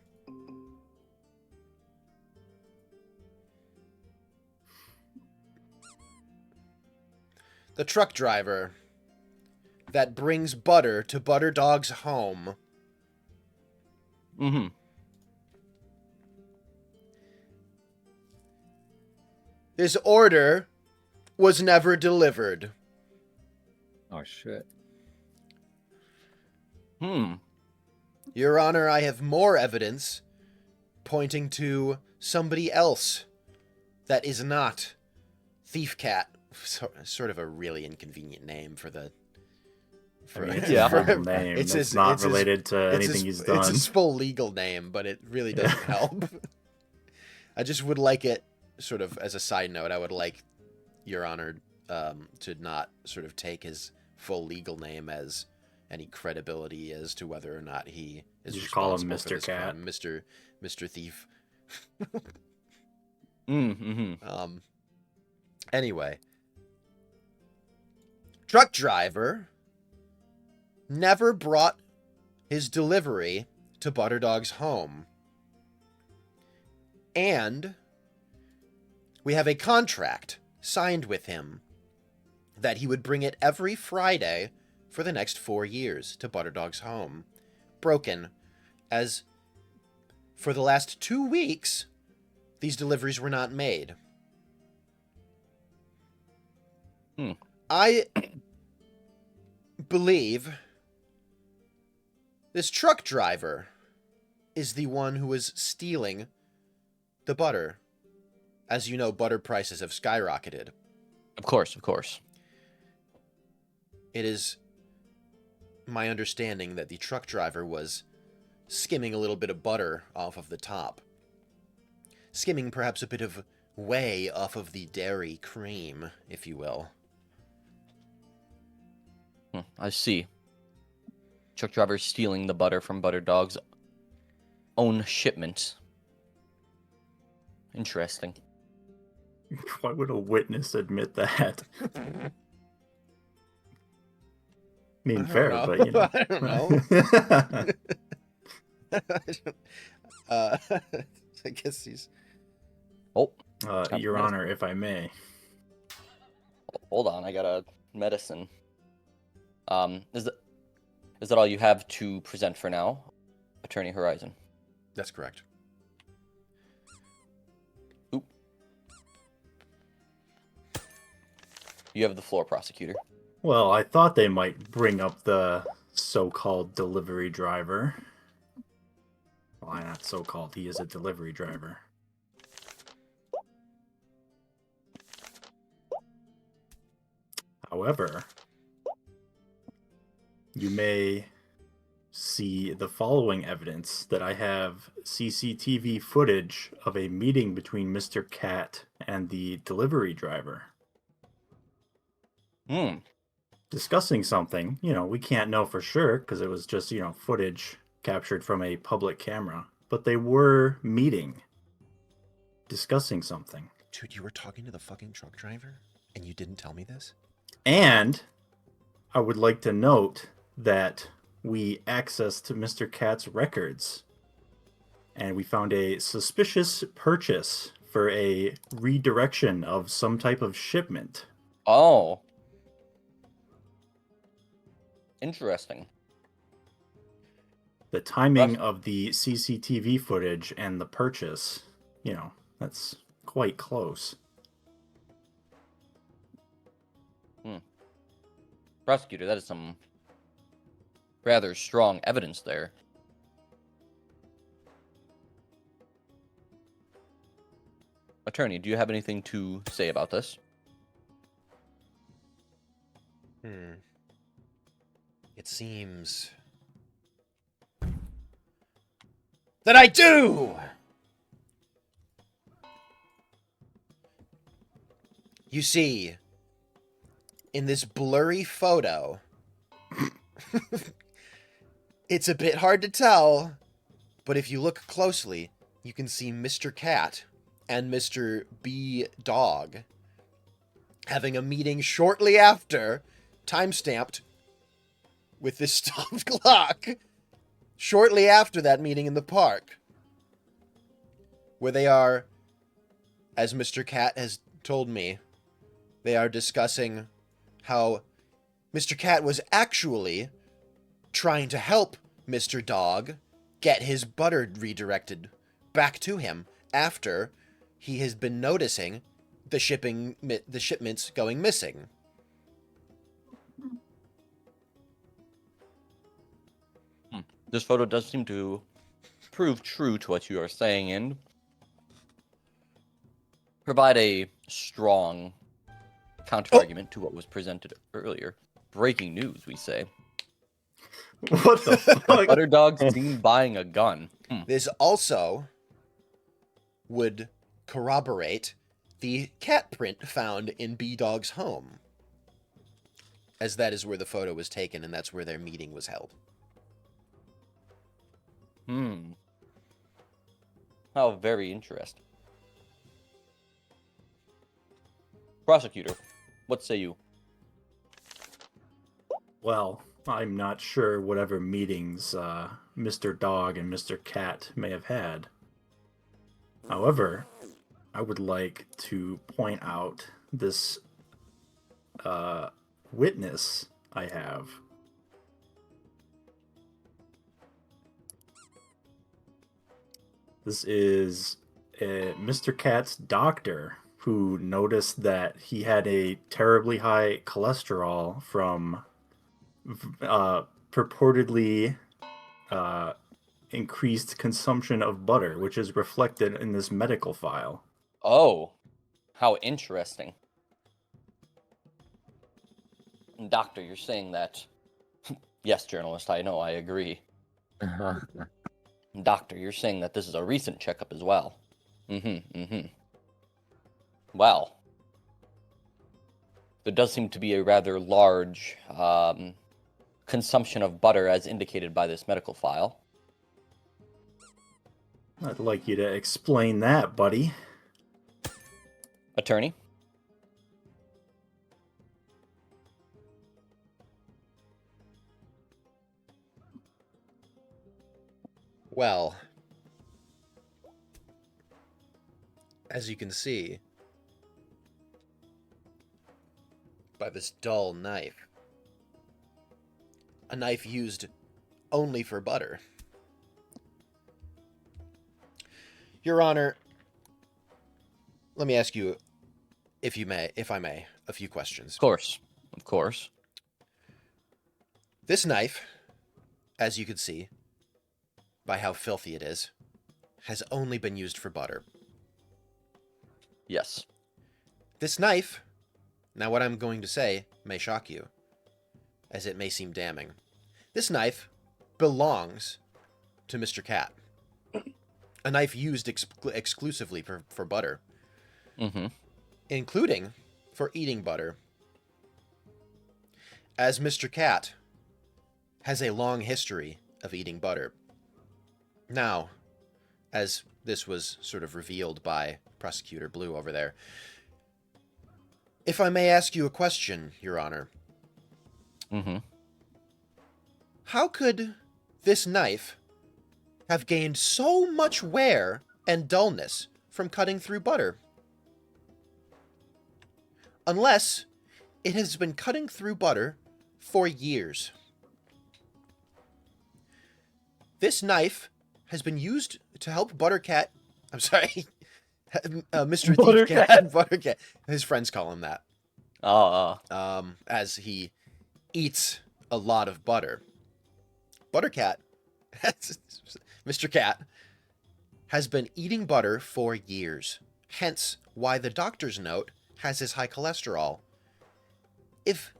The truck driver that brings butter to Butterdog's home Mm-hmm. his order was never delivered. Oh shit. Your Honor, I have more evidence pointing to somebody else that is not Thief Cat. Sort of a really inconvenient name for the... I mean, it's Yeah. a normal name. It's not related to anything he's done. It's his full legal name, but it really doesn't help. I just would like it, sort of as a side note, I would like Your Honor to not sort of take his full legal name as any credibility as to whether or not he is You just call him responsible for Mr. this Cat. crime. Mr. Thief. Mm-hmm. Anyway. Truck driver never brought his delivery to Butterdog's home. And we have a contract signed with him that he would bring it every Friday for the next 4 years to Butterdog's home. Broken, as for the last 2 weeks, these deliveries were not made. I believe this truck driver is the one who was stealing the butter. As you know, butter prices have skyrocketed. Of course, of course. It is my understanding that the truck driver was skimming a little bit of butter off of the top. Skimming perhaps a bit of whey off of the dairy cream, if you will. I see. Truck driver stealing the butter from Butter Dog's own shipment. Interesting. Why would a witness admit that? I mean, I don't fair, know. but you know. I don't know. I guess he's. Oh, Your medicine. Honor, if I may. Hold on, I got a medicine. Is that all you have to present for now, Attorney Horizon? That's correct. Oop. You have the floor, prosecutor. Well, I thought they might bring up the so-called delivery driver. Why not so-called? He is a delivery driver. However, you may see the following evidence that I have CCTV footage of a meeting between Mr. Cat and the delivery driver. Discussing something, we can't know for sure because it was just, footage captured from a public camera. But they were meeting, discussing something. Dude, you were talking to the fucking truck driver and you didn't tell me this? And I would like to note that we accessed Mr. Cat's records and we found a suspicious purchase for a redirection of some type of shipment. Oh. Interesting. The timing of the CCTV footage and the purchase, that's quite close. Prosecutor, that is some rather strong evidence there. Attorney, do you have anything to say about this? It seems that I do! You see, in this blurry photo, it's a bit hard to tell, but if you look closely, you can see Mr. Cat and Mr. B Dog having a meeting shortly after, time-stamped with this stopped clock, shortly after that meeting in the park, where they are, as Mr. Cat has told me, they are discussing how Mr. Cat was actually trying to help Mr. Dog get his butter redirected back to him after he has been noticing the shipments going missing. This photo does seem to prove true to what you are saying and provide a strong counter-argument to what was presented earlier. Breaking news, we say. What the fuck? Butter Dog seen buying a gun. This also would corroborate the cat print found in B Dog's home, as that is where the photo was taken and that's where their meeting was held. How very interesting. Prosecutor, what say you? Well, I'm not sure whatever meetings Mr. Dog and Mr. Cat may have had. However, I would like to point out this witness I have. This is Mr. Cat's doctor who noticed that he had a terribly high cholesterol from purportedly increased consumption of butter, which is reflected in this medical file. Oh, how interesting. Doctor, you're saying that... Yes, journalist, I know, I agree. Doctor, you're saying that this is a recent checkup as well. Well, there does seem to be a rather large consumption of butter as indicated by this medical file. I'd like you to explain that, buddy. Attorney? Well, as you can see by this dull knife, a knife used only for butter. Your Honor, let me ask you, if I may, a few questions. Of course. Of course. This knife, as you can see, by how filthy it is, has only been used for butter. Yes. This knife, now what I'm going to say may shock you, as it may seem damning. This knife belongs to Mr. Cat. A knife used exclusively for butter, Mm-hmm. including for eating butter. As Mr. Cat has a long history of eating butter. Now, as this was sort of revealed by Prosecutor Blue over there, if I may ask you a question, Your Honor, Mm-hmm. how could this knife have gained so much wear and dullness from cutting through butter? Unless it has been cutting through butter for years. This knife has been used to help Buttercat. I'm sorry, Mr. Thief Cat. Buttercat. His friends call him that. As he eats a lot of butter. Buttercat, Mr. Cat, has been eating butter for years. Hence, why the doctor's note has his high cholesterol. If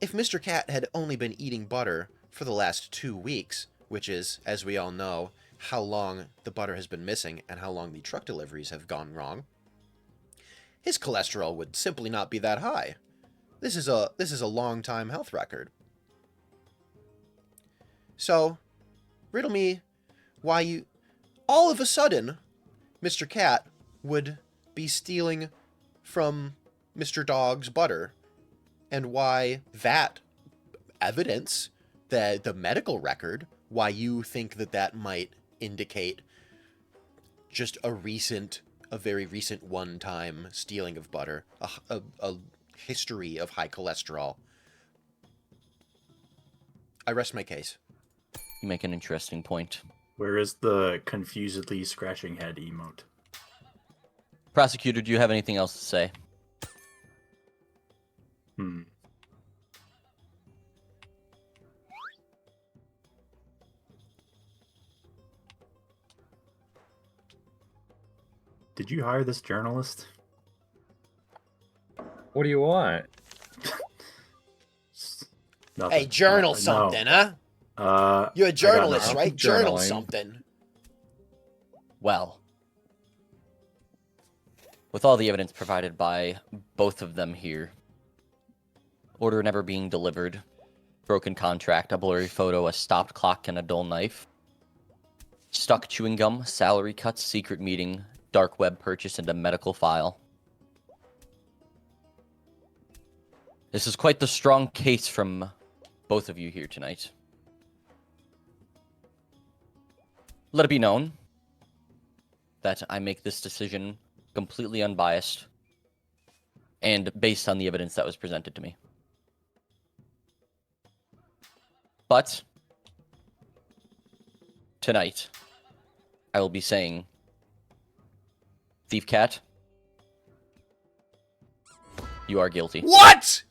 Mr. Cat had only been eating butter for the last 2 weeks, which is, as we all know, how long the butter has been missing and how long the truck deliveries have gone wrong, his cholesterol would simply not be that high. This is a long-time health record. So, riddle me why you, all of a sudden, Mr. Cat would be stealing from Mr. Dog's butter, and why that evidence, the medical record, why you think that might indicate just a very recent one-time stealing of butter, a history of high cholesterol. I rest my case. You make an interesting point. Where is the confusedly scratching head emote? Prosecutor, do you have anything else to say? Did you hire this journalist? What do you want? Nothing. Hey, journal No. something, huh? You're a I got journalist, nothing. right? Journal Journaling. something. Well, with all the evidence provided by both of them here, order never being delivered, broken contract, a blurry photo, a stopped clock, and a dull knife, stuck chewing gum, salary cuts, secret meeting, dark web purchase, and a medical file. This is quite the strong case from both of you here tonight. Let it be known that I make this decision completely unbiased and based on the evidence that was presented to me. But tonight, I will be saying, Thief Cat, you are guilty. What?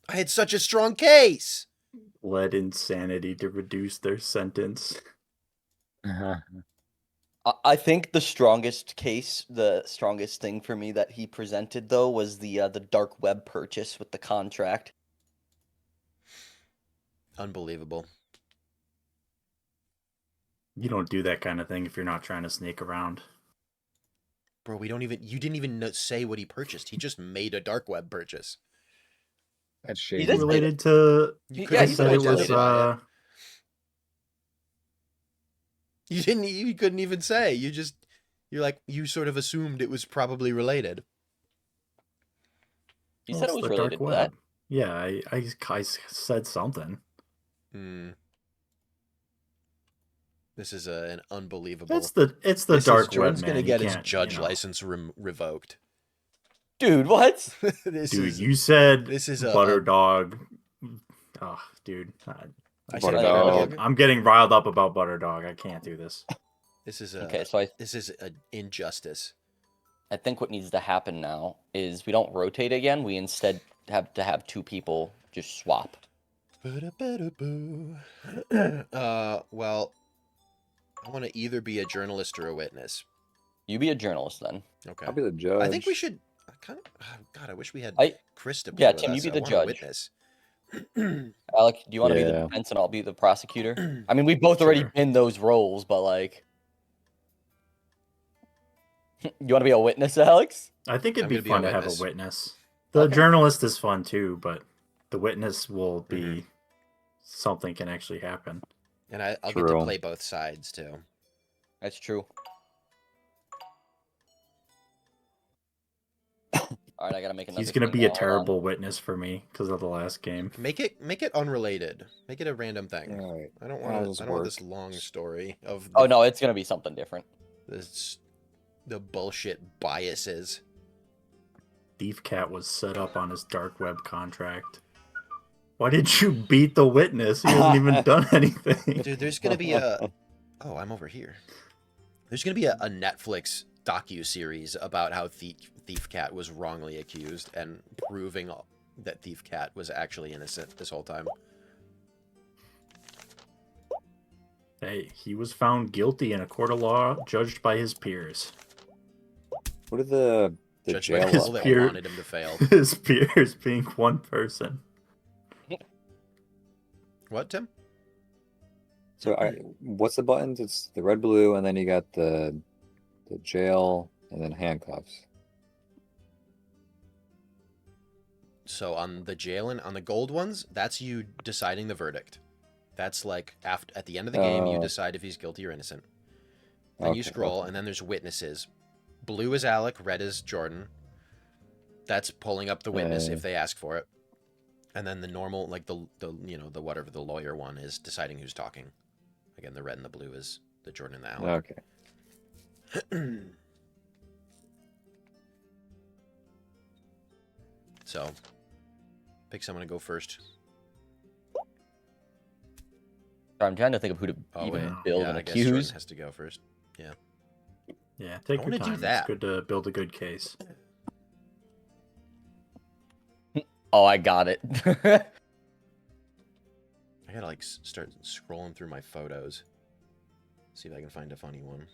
I had such a strong case. Led insanity to reduce their sentence. Uh-huh. I think the strongest case, the strongest thing for me that he presented, though, was the dark web purchase with the contract. Unbelievable. You don't do that kind of thing if you're not trying to sneak around. Bro, we don't even. You didn't even say what he purchased. He just made a dark web purchase. That's He shady. did say Related to. You Yeah, couldn't he I said said it it's was. related. You didn't. You couldn't even say. You're like you sort of assumed it was probably related. You Well, said it it's was the related dark to that. web. Yeah, I said something. Hmm. This is an unbelievable. It's the This dark is, web, Jordan's man. gonna You get his can't, judge license revoked. Dude, what? This Dude, is. you said This is butter dog. Oh, dude. I said Butter butter dog. dog. I'm getting riled up about butter dog. I can't do this. This is Okay, so this is an injustice. I think what needs to happen now is we don't rotate again. We instead have to have two people just swap. Well, I want to either be a journalist or a witness. You be a journalist then. Okay. I'll be the judge. I think we should. Kind of. God, I wish we had Chris to play Yeah, with Tim, you us. be I the want judge. A witness. Alec, do you want to be the Yeah. defense and I'll be the prosecutor? I mean, we've both already Sure. been those roles, but like, you want to be a witness, Alex? I think it'd I'm be gonna be a fun to have a witness. witness. The Okay. journalist is fun too, but the witness will be Mm-hmm. something can actually happen. And I'll get to True. play both sides too. That's true. All right, I gotta make another. He's gonna thing be a now, hold on. terrible witness for me because of the last game. Make it unrelated. Make it a random thing. All right. I don't How want does I don't want work? this long story of Oh no, it's gonna be something different. the bullshit biases. Thief Cat was set up on his dark web contract. Why did you beat the witness? He hasn't even done anything. Dude, there's gonna be a. Oh, I'm over here. There's gonna be a Netflix docu-series about how Thief Cat was wrongly accused and proving that Thief Cat was actually innocent this whole time. Hey, he was found guilty in a court of law, judged by his peers. What are the Judged by jail people laws? that peer- wanted him to fail. His peers being one person. What, Tim? So what's the buttons? It's the red, blue, and then you got the jail, and then handcuffs. So on the jail and on the gold ones, that's you deciding the verdict. That's like at the end of the game, you Oh. decide if he's guilty or innocent. Then you Okay, scroll, okay. and then there's witnesses. Blue is Alec, red is Jordan. That's pulling up the witness if they ask for it. And then the normal, like the the whatever the lawyer one is deciding who's talking. Again, the red and the blue is the Jordan and the Alec. Okay. So, pick someone to go first. I'm trying to think of who to Oh even wait, build yeah, and I guess Jordan accuse. has to go first. Yeah, take I your wanna do time. that. It's good to build a good case. Oh, I got it. I gotta like start scrolling through my photos. See if I can find a funny one.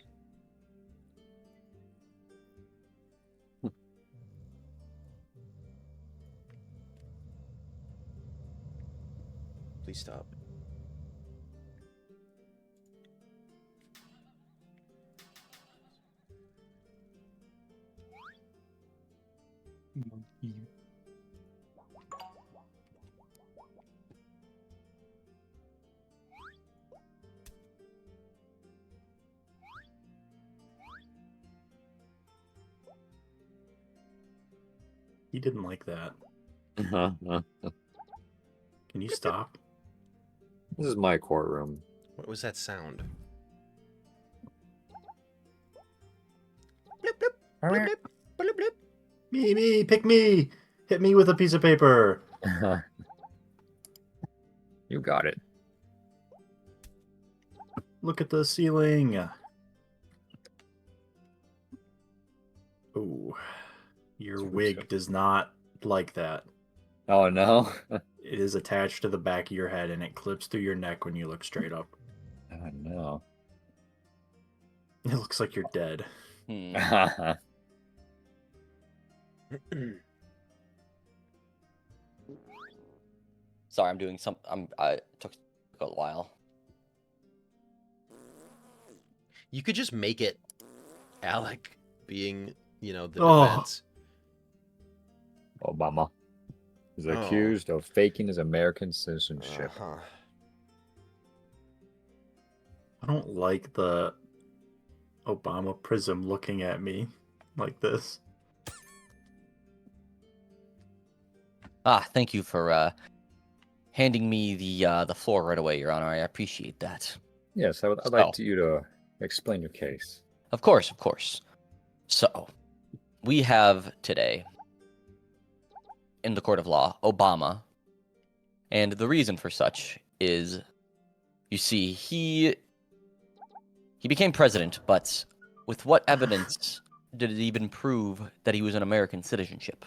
Please stop. He didn't like that. This Can you stop? is my courtroom. What was that sound? Blip, blip, blip, blip, blip, blip. Me, pick me! Hit me with a piece of paper! You got it. Look at the ceiling! Ooh. Your Looks wig good. does not like that. Oh no. It is attached to the back of your head and it clips through your neck when you look straight up. Oh no. It looks like you're dead. Hmm. Sorry, I'm doing some. I took a while. You could just make it Alec being, the Oh. defense. Obama is Oh. accused of faking his American citizenship. Uh-huh. I don't like the Obama prism looking at me like this. Thank you for handing me the floor right away, Your Honor. I appreciate that. Yes, I'd So- like you to explain your case. Of course, of course. So, we have today, in the court of law, Obama. And the reason for such is, you see, he became president, but with what evidence did it even prove that he was an American citizenship?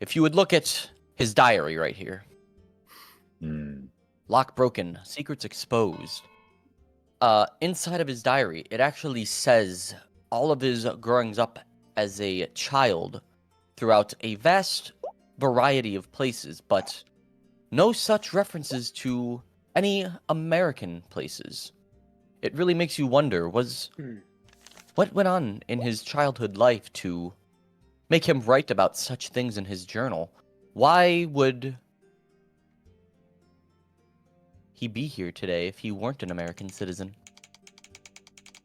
If you would look at his diary right here, Hmm. lock broken, secrets exposed. Inside of his diary, it actually says all of his growings up as a child throughout a vast variety of places, but no such references to any American places. It really makes you wonder, what went on in his childhood life to make him write about such things in his journal? Why would he be here today if he weren't an American citizen?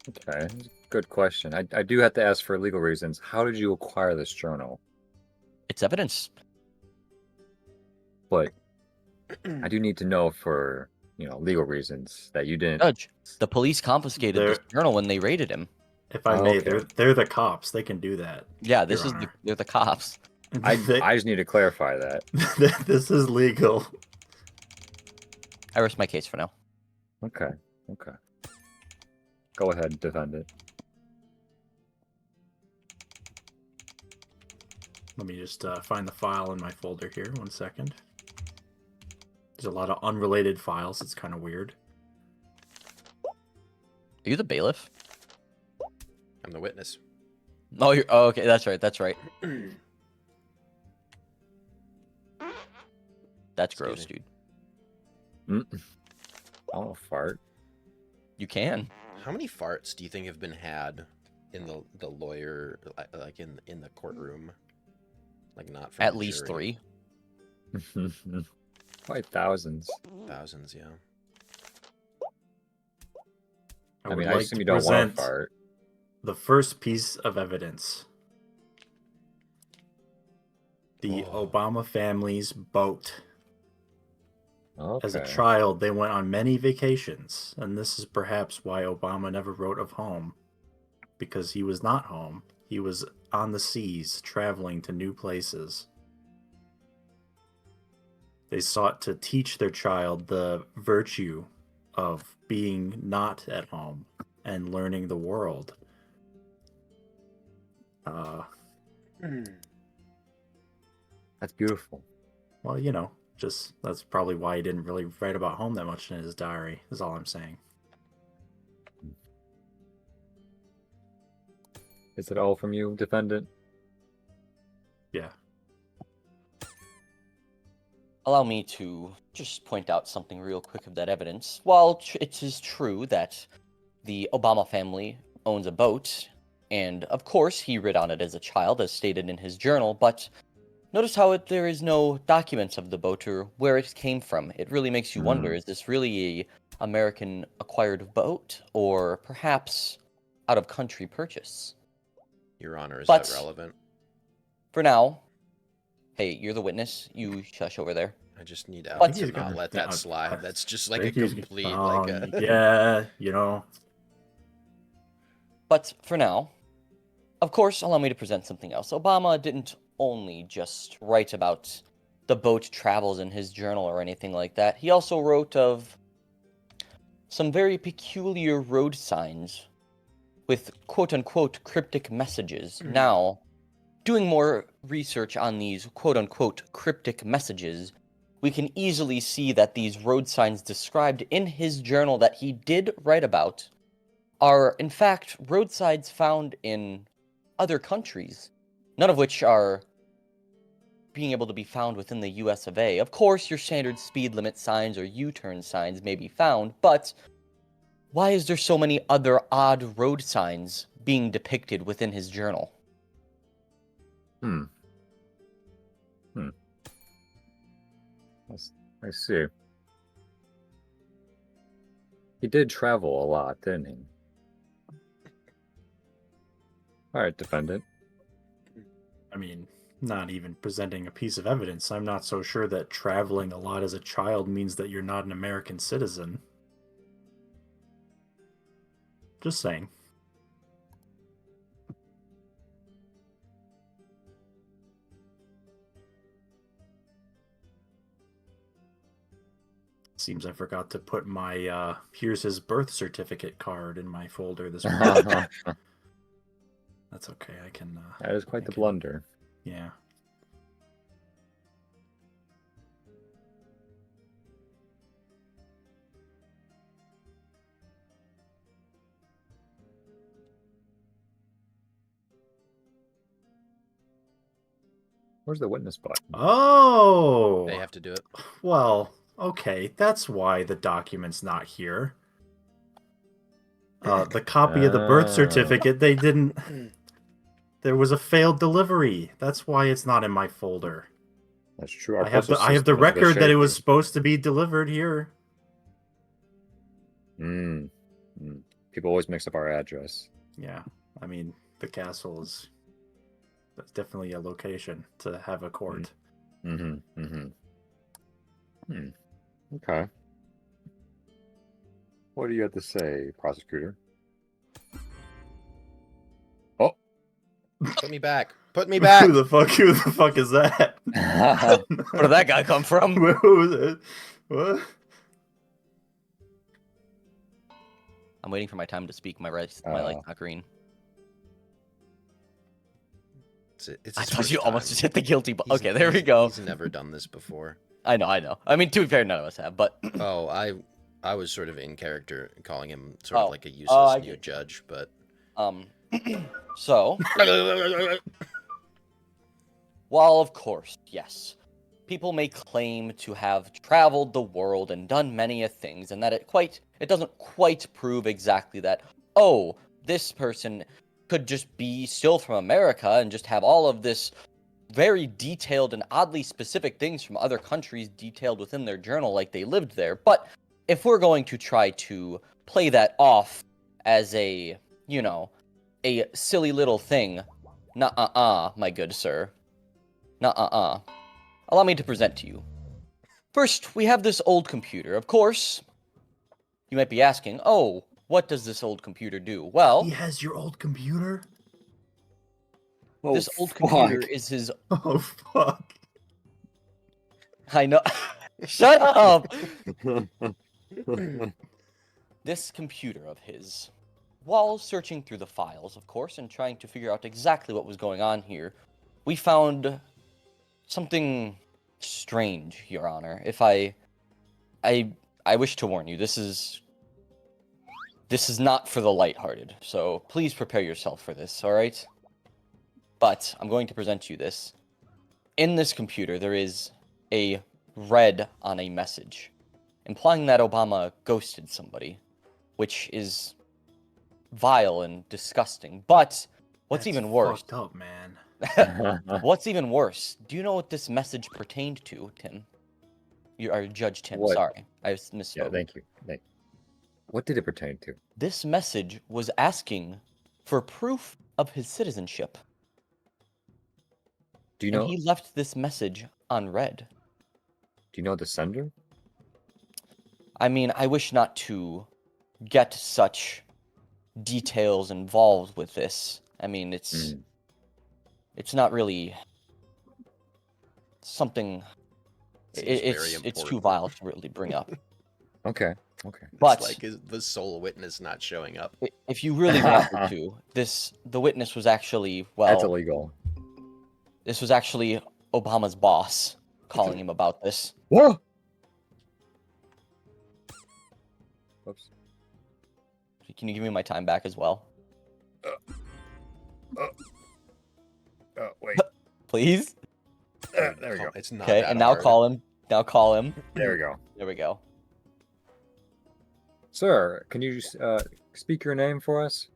Okay, good question. I do have to ask for legal reasons. How did you acquire this journal? It's evidence. But I do need to know for, legal reasons that you didn't. Judge, the police confiscated this There- journal when they raided him. If I Oh, may, okay. they're the cops. They can do that. Yeah, Your they're the cops. I They- just need to clarify that. this is legal. I rest my case for now. Okay. Go ahead, defend it. Let me just find the file in my folder here. 1 second. There's a lot of unrelated files. It's kind of weird. Are you the bailiff? I'm the witness. Oh, okay. That's right. That's Excuse gross, me. I don't fart. You can. How many farts do you think have been had in the lawyer, like in the courtroom? Like not from At the least jury. 3. Probably thousands. Thousands, yeah. I would mean, I like assume to you don't want present to fart. the first piece of evidence. The Oh. Obama family's boat. Okay. As a child, they went on many vacations, and this is perhaps why Obama never wrote of home. Because he was not home. He was on the seas, traveling to new places. They sought to teach their child the virtue of being not at home and learning the world. That's beautiful. Well, just that's probably why he didn't really write about home that much in his diary, is all I'm saying. Is it all from you, defendant? Yeah. Allow me to just point out something real quick of that evidence. While it is true that the Obama family owns a boat, and of course he writ on it as a child, as stated in his journal, but notice how there is no documents of the boat or where it came from. It really makes you wonder, is this really a American acquired boat, or perhaps out of country purchase? Your Honor, is But- that relevant? For now, hey, you're the witness. You shush over there. I just need But- Alex to He's not gonna- let yeah, that slide. That's just like a think he's- complete, yeah, But for now, of course, allow me to present something else. Obama didn't only just write about the boat travels in his journal or anything like that. He also wrote of some very peculiar road signs with quote-unquote cryptic messages. Now, doing more research on these quote-unquote cryptic messages, we can easily see that these road signs described in his journal that he did write about are, in fact, road signs found in other countries, none of which are being able to be found within the US of A. Of course, your standard speed limit signs or U-turn signs may be found, but why is there so many other odd road signs being depicted within his journal? Hmm. I see. He did travel a lot, didn't he? All right, defendant. I mean, not even presenting a piece of evidence. I'm not so sure that traveling a lot as a child means that you're not an American citizen. Just saying. Seems I forgot to put my here's his birth certificate card in my folder this morning. That That's okay. I can. is quite the I can- blunder. Yeah. Where's the witness button? Oh. They have to do it. Well, okay. That's why the document's not here. The copy of the birth Ah. certificate, they didn't. There was a failed delivery. That's why it's not in my folder. That's true. Our I have postal the system is a bit record that it was shaky. supposed to be delivered here. People always mix up our address. Yeah, I mean the castle is. That's definitely a location to have a court. Okay. What do you have to say, prosecutor? Oh. Put me back. Put me back. Who the fuck is that? Where did that guy come from? Who was it? What? I'm waiting for my time to speak. My light's not green. It's I his thought first you almost time. just hit the guilty button. He's- Okay, there we he's- go. He's never done this before. I know. I mean, to be fair, none of us have, but Oh, I was sort of in character calling him sort of like a I useless new get judge, but so while of course, yes, people may claim to have traveled the world and done many a things, and that it doesn't quite prove exactly that, oh, this person could just be still from America and just have all of this very detailed and oddly specific things from other countries detailed within their journal like they lived there. But if we're going to try to play that off as a silly little thing, my good sir. Allow me to present to you. First, we have this old computer. Of course, you might be asking, oh, what does this old computer do? Well, He has your old computer? this old computer is his... Oh, fuck. I know. Shut up! This computer of his, while searching through the files, of course, and trying to figure out exactly what was going on here, we found something strange, Your Honor. If I wish to warn you, this is not for the lighthearted, so please prepare yourself for this, alright? But I'm going to present you this. In this computer, there is a red on a message, implying that Obama ghosted somebody, which is vile and disgusting. But what's That's even worse... fucked up, man. What's even worse? Do you know what this message pertained to, Tim? Judge Tim, What? sorry. I misspoke. Yeah, thank you. What did it pertain to? This message was asking for proof of his citizenship. Do you And know? he left this message unread. Do you know the sender? I mean, I wish not to get such details involved with this. I mean, it's not really something. Seems very It's too important. vile to really bring up. Okay. But it's like the sole witness not showing up. if you really wanted to, the witness was actually That's illegal. This was actually Obama's boss calling him about this. Whoa! Whoops. Can you give me my time back as well, Wait. please? There we go. It's not Okay, that and now hard. call him. Now call him. There we go. There we go. Sir, can you speak your name for us?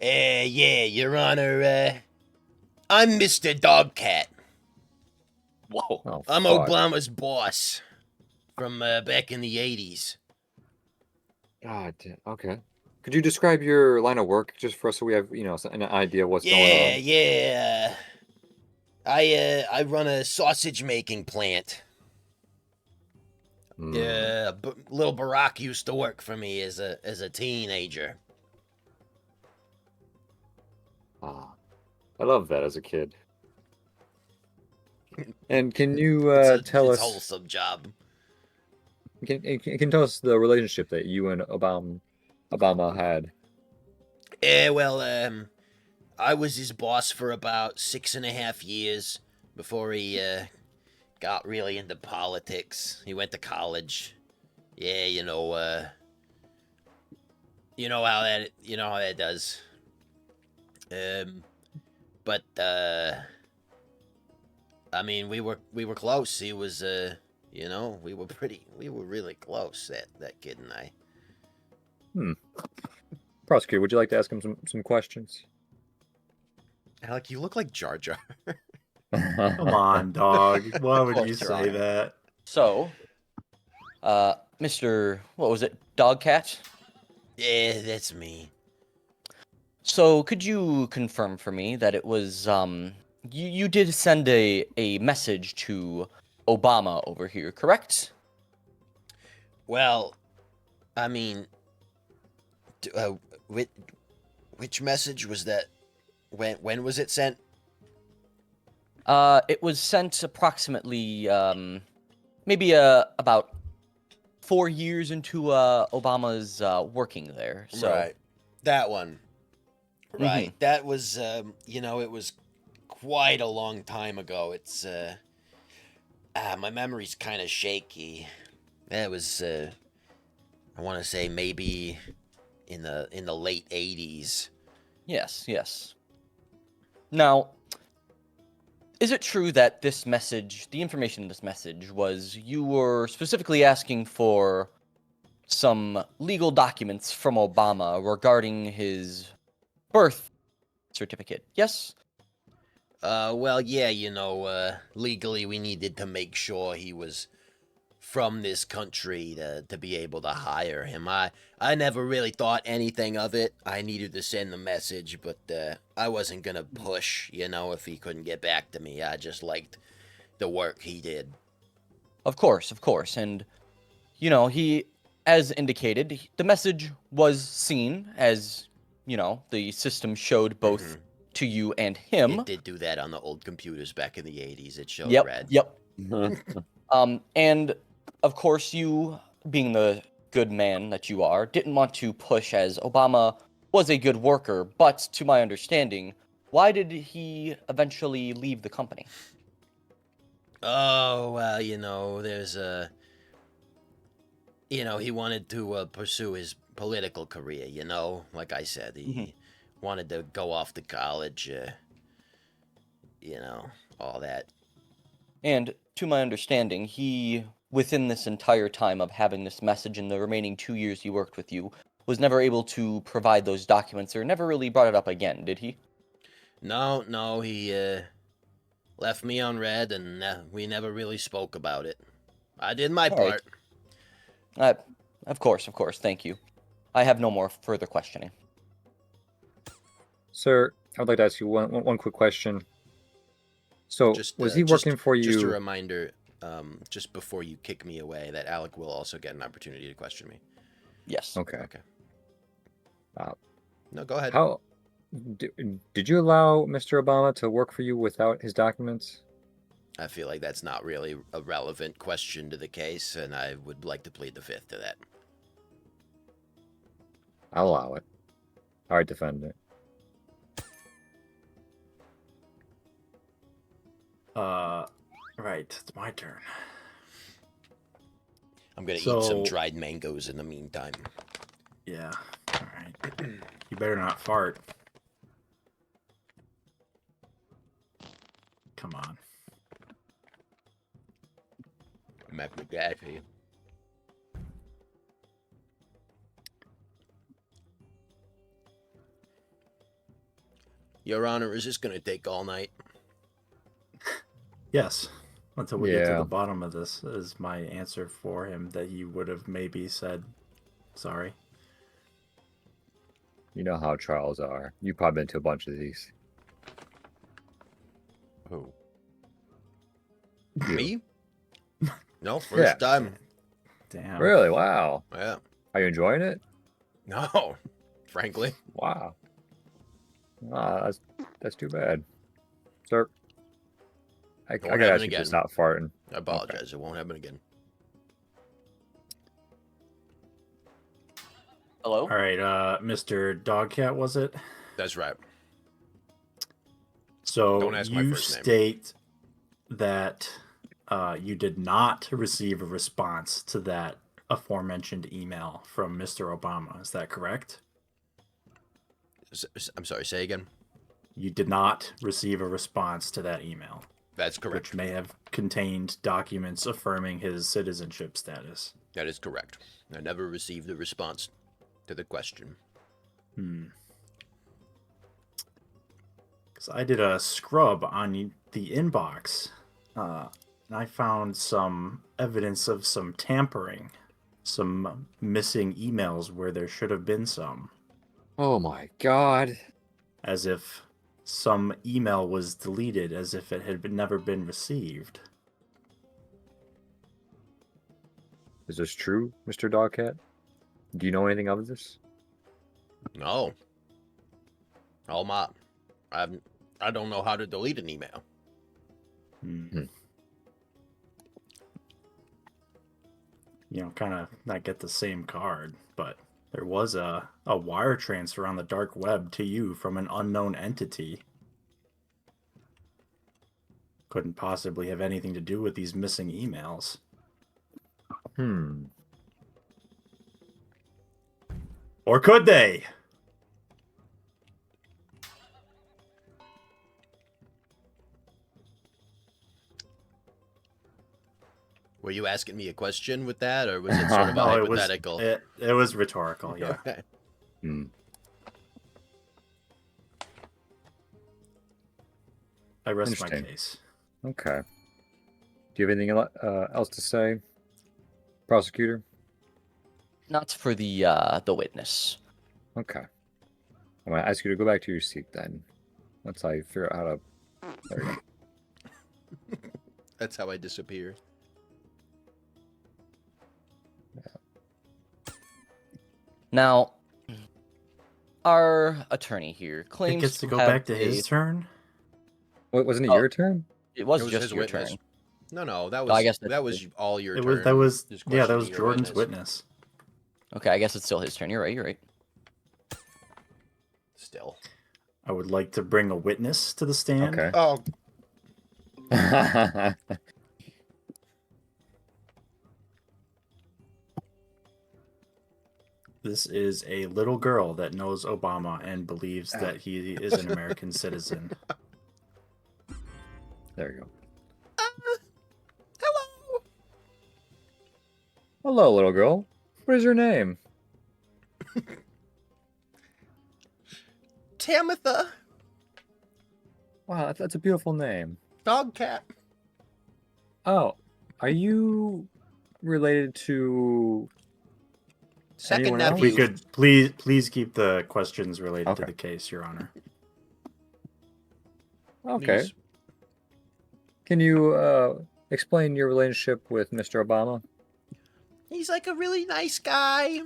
Yeah, Your Honor, I'm Mr. Dogcat. Whoa. Oh, I'm fuck. Obama's boss from back in the 80s. God, okay. Could you describe your line of work just for us so we have, an idea of what's going on? Yeah. I run a sausage making plant. Hmm. Little Barack used to work for me as a teenager. Ah, I love that as a kid. And can you tell It's a us? wholesome job. Can tell us the relationship that you and Obama had? Well, I was his boss for about 6.5 years before he got really into politics. He went to college. Yeah, you know how that does. But I mean, we were close. He was we were really close. That kid and I. Hmm. Prosecutor, would you like to ask him some questions? Alec, you look like Jar Jar. Come on, dog. Why would course, you Your say Honor. that? So, Mr. What was it? Dogcat? Yeah, that's me. So, could you confirm for me that it was you did send a message to Obama over here, correct? Well, I mean, which message was that? When was it sent? It was sent approximately maybe about 4 years into Obama's working there. So, Right, that one. Mhm. Right, that was it was quite a long time ago. It's my memory's kind of shaky. That was I want to say maybe in the late 80s. yes. Now, is it true that this message, the information in this message, was you were specifically asking for some legal documents from Obama regarding his birth certificate? Yes? Well, yeah, legally we needed to make sure he was from this country to be able to hire him. I never really thought anything of it. I needed to send the message, but I wasn't gonna push, if he couldn't get back to me. I just liked the work he did. Of course. And, he, as indicated, the message was seen as, the system showed both Mhm. to you and him. It did do that on the old computers back in the 80s. It showed Yep, red. yep. And of course, you, being the good man that you are, didn't want to push as Obama was a good worker, but to my understanding, why did he eventually leave the company? Oh, well, there's he wanted to pursue his political career, like I said, Mhm. he wanted to go off to college, all that. And to my understanding, he, within this entire time of having this message in the remaining 2 years he worked with you, was never able to provide those documents or never really brought it up again, did he? No, he left me on red, and we never really spoke about it. I did my All right. part. Of course, thank you. I have no more further questioning. Sir, I would like to ask you one quick question. So, was he working for Just a you? reminder, just before you kick me away, that Alec will also get an opportunity to question me. Yes. Okay. Okay. Uh, No, go ahead. How did you allow Mr. Obama to work for you without his documents? I feel like that's not really a relevant question to the case, and I would like to plead the fifth to that. I'll allow it. All right, defendant. Right, it's my turn. I'm gonna eat some So- dried mangoes in the meantime. Yeah. All right. You better not fart. Come on. Mac McGaffey. Your Honor, is this going to take all night? Yes. Until we get to Yeah. the bottom of this is my answer for him that he would have maybe said sorry. You know how trials are. You've probably been to a bunch of these. Who? You. Me? No, first time. Damn. Really? Wow. Yeah. Are you enjoying it? No, frankly. Wow. Ah, that's too bad. Sir, I Won't gotta happen ask you to again. stop farting. I apologize. It won't happen again. Hello? All right, Mr. Dogcat, was it? That's right. So Don't ask my you first name. state that you did not receive a response to that aforementioned email from Mr. Obama. Is that correct? I'm sorry, say again. You did not receive a response to that email, That's correct. which may have contained documents affirming his citizenship status. That is correct. I never received a response to the question. Because I did a scrub on the inbox, and I found some evidence of some tampering, some missing emails where there should have been some, Oh my god. as if some email was deleted, as if it had never been received. Is this true, Mr. Dogcat? Do you know anything of this? No. Oh my. I don't know how to delete an email. You know, kind of not get the same card, but there was a wire transfer on the dark web to you from an unknown entity. Couldn't possibly have anything to do with these missing emails. Or could they? Were you asking me a question with that, or was it sort of a No, it was hypothetical? it was rhetorical, yeah. Okay. I rest my Interesting. case. Okay. Do you have anything else to say, prosecutor? Not for the witness. Okay. I'm gonna ask you to go back to your seat then. Once I figure out how to. There we go. That's how I disappear. Now, our attorney here It claims gets to go have back to a- his turn. Wait, wasn't it Oh. your turn? It was It was just his your witness. turn. No, that Oh, was I guess that's that was all your It turn. was that was just yeah, that was questioning your Jordan's witness. Okay, I guess it's still his turn. You're right. You're right. Still. I would like to bring a witness to the stand. Okay. Oh, This is a little girl that knows Obama and believes that he is an American citizen. There you go. hello. Hello, little girl. What is your name? Tamitha, Wow, that's a beautiful name. dog cat. Oh, are you related to Second Anyone else? If we nephew. could please keep the questions related to Okay. the case, Your Honor. Okay. Please. Can you explain your relationship with Mr. Obama? He's like a really nice guy.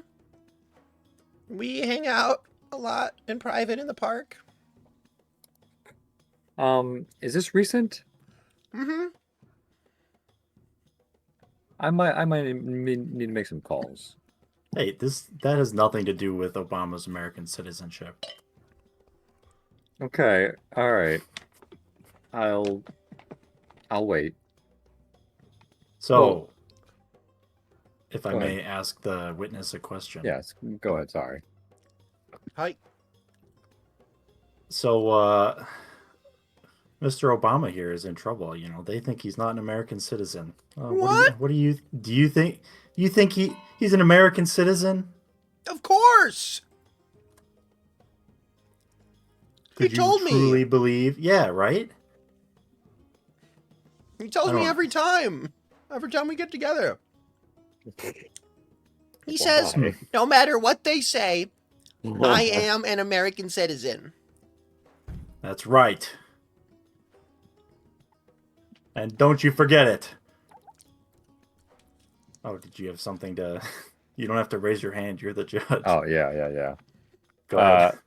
We hang out a lot in private in the park. Is this recent? Mm-hmm. I might need to make some calls. Hey, that has nothing to do with Obama's American citizenship. Okay, all right. I'll wait. So, Well, if I go may ask the witness a question. Yes, go ahead. Sorry. Hi. So, Mr. Obama here is in trouble. You know, they think he's not an American citizen. What? What do you think? You think he's an American citizen? Of course. Could you told me. truly believe? Yeah, right? He tells I me don't- every time. Every time we get together. He says, Why? no matter what they say, I am an American citizen. That's right. And don't you forget it. Oh, did you have something to... You don't have to raise your hand. You're the judge. Oh, yeah. Go ahead.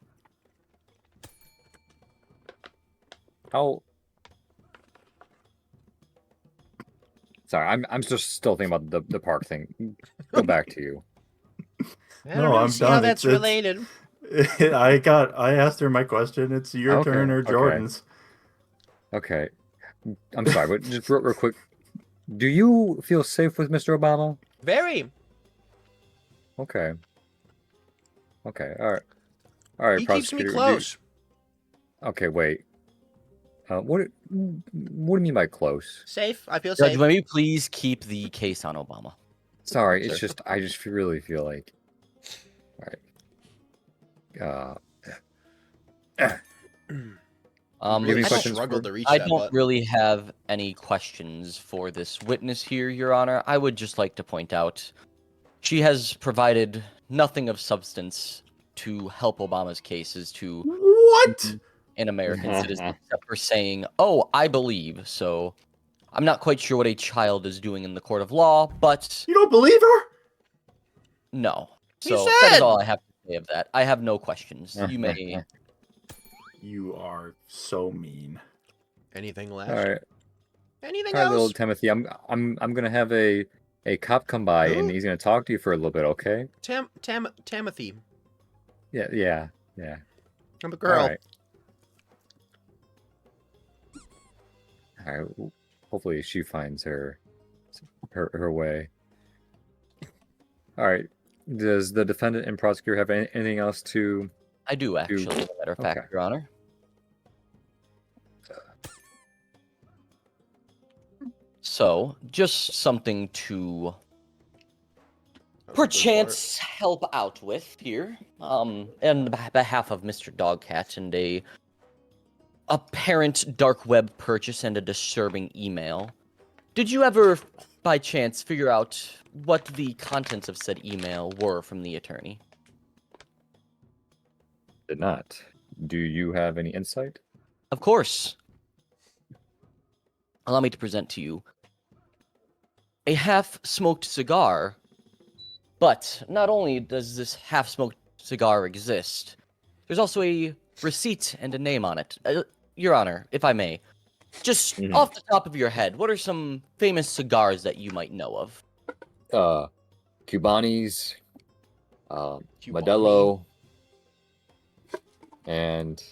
How? Sorry, I'm just still thinking about the park thing. Go back to you. I No, don't really I'm see how done. that's It's- related. I asked her my question. It's your Okay, turn or okay. Jordan's. Okay. I'm sorry, but just real quick. Do you feel safe with Mr. Obama? Very. Okay. Okay. All right. He keeps me prosecutor. close. Okay, wait. What do you mean by close? Safe. I feel Judge, safe. may we please keep the case on Obama? Sorry, it's Sure. just I just really feel like. All right. Um, Give me I questions struggled for- to reach I that don't button. really have any questions for this witness here, Your Honor. I would just like to point out she has provided nothing of substance to help Obama's cases to What? an American citizen, except for saying, "Oh, I believe." So I'm not quite sure what a child is doing in the court of law, but You don't believe her? no. He So that is said- all I have to say of that. I have no questions. You may. You are so mean. Anything left? All right. Anything All right, little else? Timothy. I'm gonna have a cop come by and Who? he's gonna talk to you for a little bit. Okay? Timothy. Yeah. I'm a girl. All right. All right. Hopefully she finds her way. All right. Does the defendant and prosecutor have anything else to? I do actually, as a matter of fact, Okay. Your Honor. So, just something to perchance help out with here. On behalf of Mr. Dogcat and a apparent dark web purchase and a disturbing email. Did you ever, by chance, figure out what the contents of said email were from the attorney? Did not. Do you have any insight? Of course. Allow me to present to you a half-smoked cigar. But not only does this half-smoked cigar exist, there's also a receipt and a name on it. Your Honor, if I may, just Mhm. off the top of your head, what are some famous cigars that you might know of? Cubanis, Cubani? Modelo, and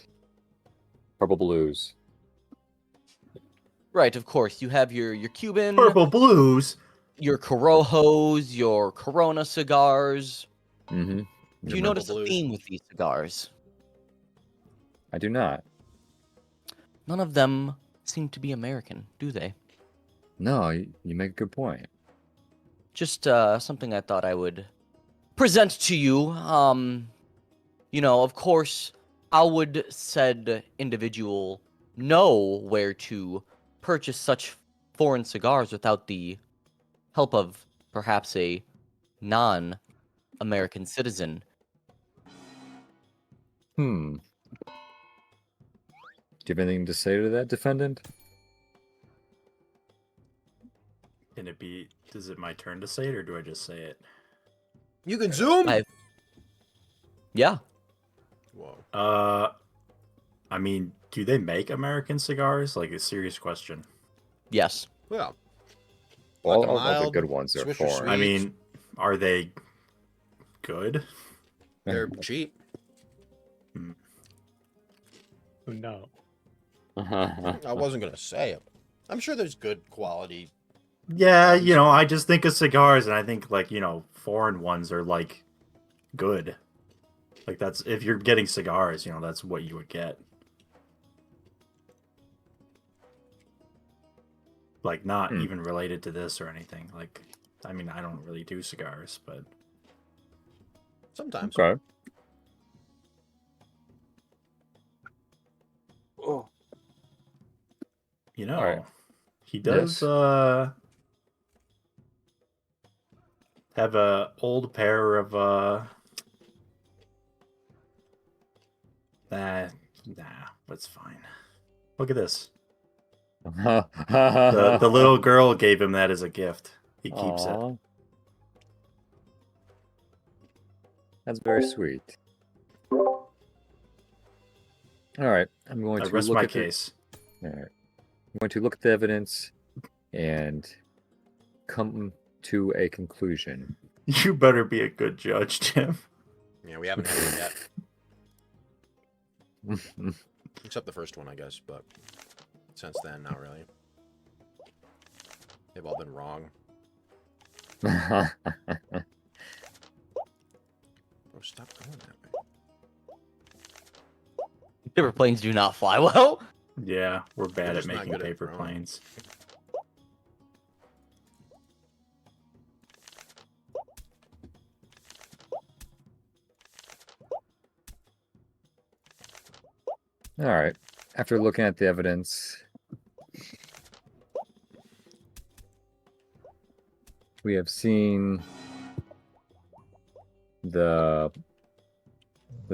Purple Blues. Right, of course. You have your Cuban, Purple Blues? your Corojos, your Corona cigars. Mm-hmm. Do you notice a Blues. theme with these cigars? I do not. None of them seem to be American, do they? No, you make a good point. Just something I thought I would present to you. Of course, how would said individual know where to purchase such foreign cigars without the help of perhaps a non-American citizen? Do you have anything to say to that, defendant? Is it my turn to say it, or do I just say it? You can zoom. Yeah. Whoa. I mean, do they make American cigars? Like, a serious question. Yes. Well, Well, Like a all the mild good ones are Swisher foreign. I Sweet. mean, are they good? they're cheap. No. I wasn't gonna say it. I'm sure there's good quality. Yeah, I just think of cigars, and I think, like, foreign ones are, like, good. Like, that's, if you're getting cigars, that's what you would get. Like, not even related to this or anything. Like, I mean, I don't really do cigars, but... Sometimes. Okay. You know, Alright. he does Yes. have a old pair of nah, that's fine. Look at this. The little girl gave him that as a gift. He keeps it. Aw. That's very sweet. All right, I'm going I to rest look my at case. All right. I'm going to look at the evidence and come to a conclusion. You better be a good judge, Tim. Yeah, we haven't had it yet. Except the first one, I guess, but since then, not really. They've all been wrong. Oh, stop going that way. Paper planes do not fly well. Yeah, we're bad at just not making good at paper throwing. planes. All right. After looking at the evidence, we have seen the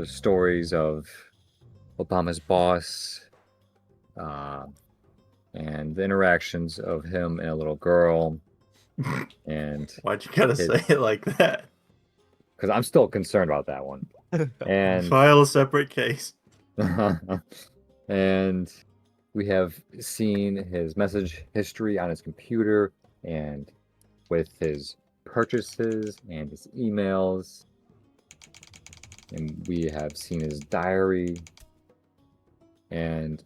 stories of Obama's boss and the interactions of him and a little girl, and Why'd you gotta His- say it like that? because I'm still concerned about that one. And File a separate case. and we have seen his message history on his computer and with his purchases and his emails. And we have seen his diary. And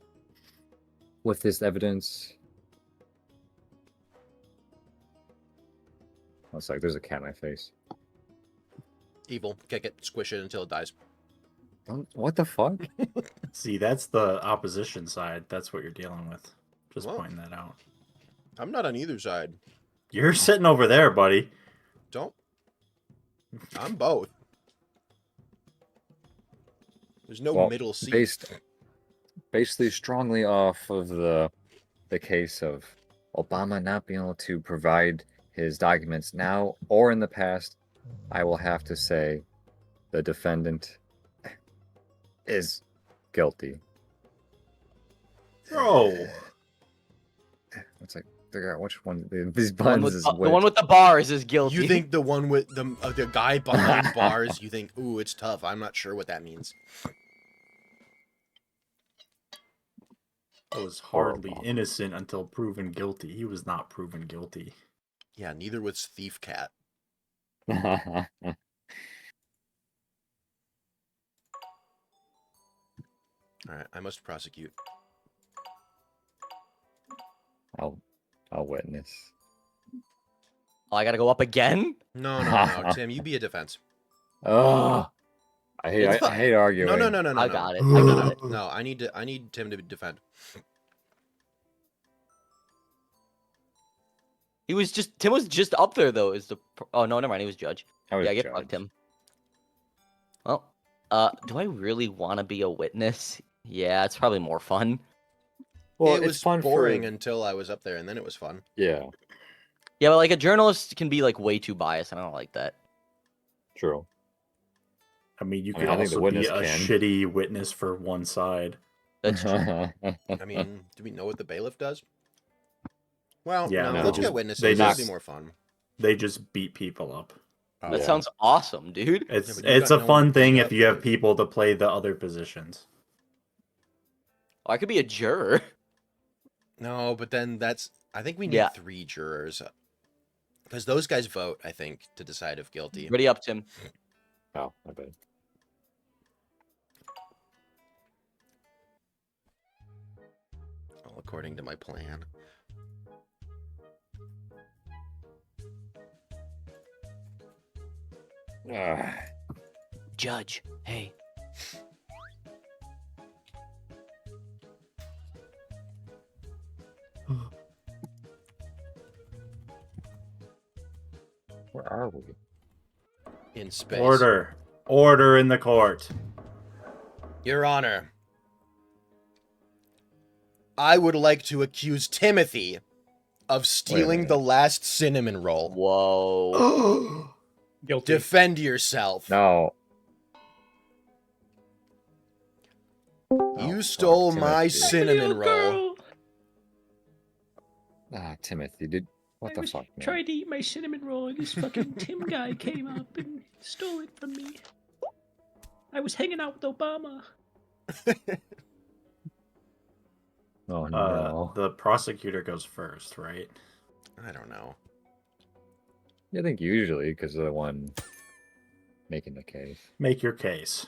with this evidence, I was like, there's a cat in my face. Evil. Kick it. Squish it until it dies. What the fuck? See, that's the opposition side. That's what you're dealing with. Just Well. pointing that out. I'm not on either side. You're sitting over there, buddy. Don't. I'm both. There's no Well, middle seat. basically strongly off of the case of Obama not being able to provide his documents now or in the past, I will have to say the defendant is guilty. Bro. It's like figure out which one these The one buns with is the which. one with the bars is guilty. You think the one with the guy behind bars, you think, ooh, it's tough. I'm not sure what that means. I was hardly Horrible. innocent until proven guilty. He was not proven guilty. Yeah, neither was Thief Cat. Alright, I must prosecute. I'll witness. Oh, I gotta go up again? No, Tim, you be a defense. Oh, I hate It's I hate arguing. No. I got it. I No, got it. No, I need Tim to defend. Tim was just up there though. Oh no, never mind. He was judge. I was Yeah, get judge. fucked, Tim. Well, do I really want to be a witness? Yeah, it's probably more fun. Well, It it's was fun boring for until I was up there, and then it was fun. yeah, Yeah, but like a journalist can be like way too biased, and I don't like that. true. I mean, you I could mean, I think the also be witness a can. shitty witness for one side. That's true. I mean, do we know what the bailiff does? Well, Yeah, no, no. let's They get witnesses. they It'll just- be more fun. They just beat people up. That Yeah. sounds awesome, dude. It's but you it's got a no one fun to thing beat if up you have with. people to play the other positions. Oh, I could be a juror. No, but then I think we need Yeah. 3 jurors. Because those guys vote, I think, to decide if guilty. Ready up, Tim. Oh, my bad. All according to my plan. Ah, Judge, hey. where are we? In space. Order in the court. Your Honor. I would like to accuse Timothy of stealing the minute. last cinnamon roll. Whoa. Guilty. Defend yourself. No. You Oh, stole fuck, my Timothy. cinnamon roll. Ah, Timothy, dude. What the fuck, man? Tried to eat my cinnamon roll, and this fucking Tim guy came up and stole it from me. I was hanging out with Obama. Oh no. The prosecutor goes first, right? I don't know. I think usually because they're the one making the case. Make your case.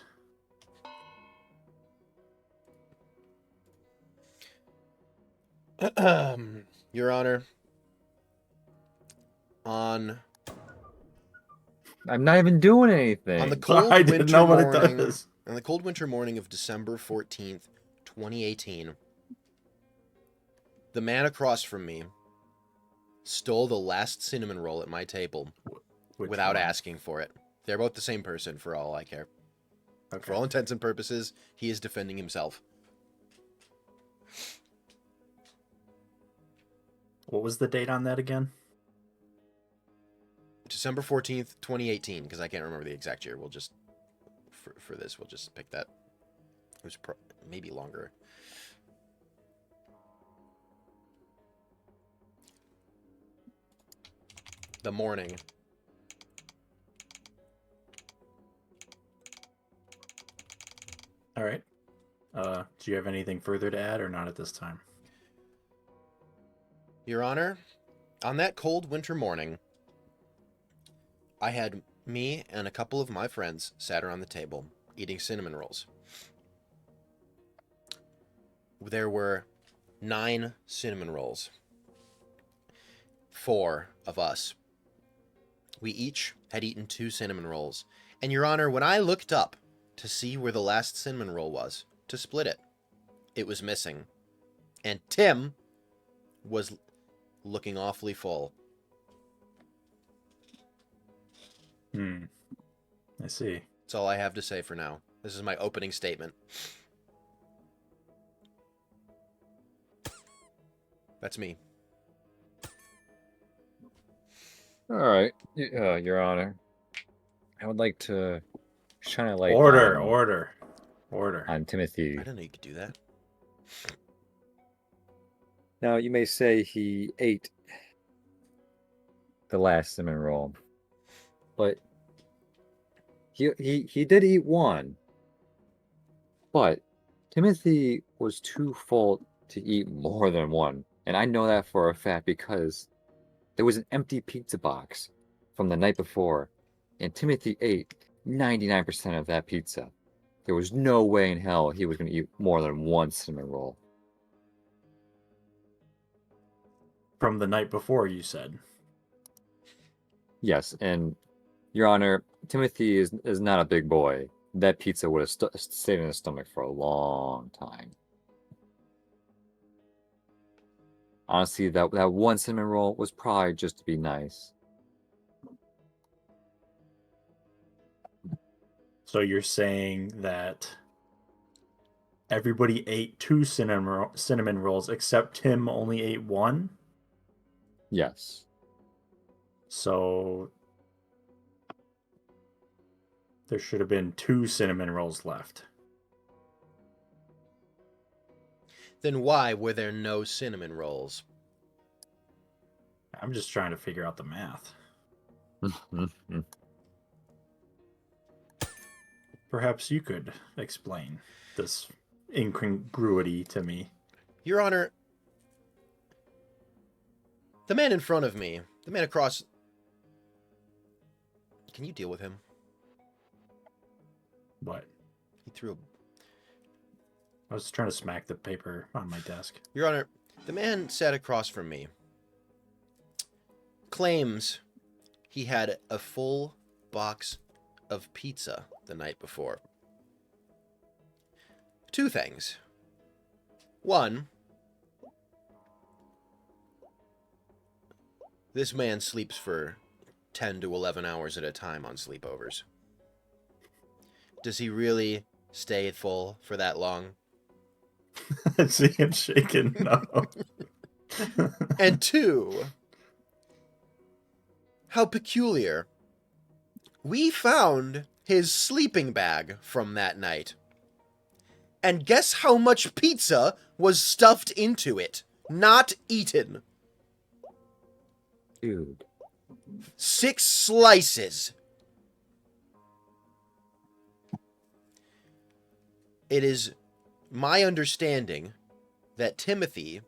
Your Honor, on I'm not even doing anything. the cold I didn't winter know what it morning, does. on the cold winter morning of December 14th, 2018, the man across from me stole the last cinnamon roll at my table Which without one? asking for it. They're both the same person for all I care. Okay. For all intents and purposes, he is defending himself. What was the date on that again? December 14th, 2018, because I can't remember the exact year. We'll just, for this, we'll just pick that. It was maybe longer. The morning. All right. Do you have anything further to add or not at this time? Your Honor, on that cold winter morning, I had me and a couple of my friends sat around the table eating cinnamon rolls. There were 9 cinnamon rolls. 4 of us. We each had eaten 2 cinnamon rolls. And Your Honor, when I looked up to see where the last cinnamon roll was, to split it, it was missing. And Tim was looking awfully full. I see. That's all I have to say for now. This is my opening statement. That's me. All right, Your Honor. I would like to shine a light Order. on Timothy. I didn't know you could do that. Now, you may say he ate the last cinnamon roll, but he did eat one. But Timothy was too full to eat more than one, and I know that for a fact because there was an empty pizza box from the night before, and Timothy ate 99% of that pizza. There was no way in hell he was going to eat more than one cinnamon roll. From the night before, you said. Yes, and Your Honor, Timothy is not a big boy. That pizza would have stayed in his stomach for a long time. Honestly, that one cinnamon roll was probably just to be nice. So you're saying that everybody ate 2 cinnamon rolls except Tim only ate 1? Yes. So there should have been 2 cinnamon rolls left. Then why were there no cinnamon rolls? I'm just trying to figure out the math. Perhaps you could explain this incongruity to me. Your Honor, the man in front of me, the man across... Can you deal with him? What? He threw a... I was trying to smack the paper on my desk. Your Honor, the man sat across from me claims he had a full box of pizza the night before. 2 things. 1, this man sleeps for 10 to 11 hours at a time on sleepovers. Does he really stay full for that long? I see him shaking. No. And 2, how peculiar. We found his sleeping bag from that night. And guess how much pizza was stuffed into it? Not eaten. Dude. 6 slices. It is my understanding that Timothy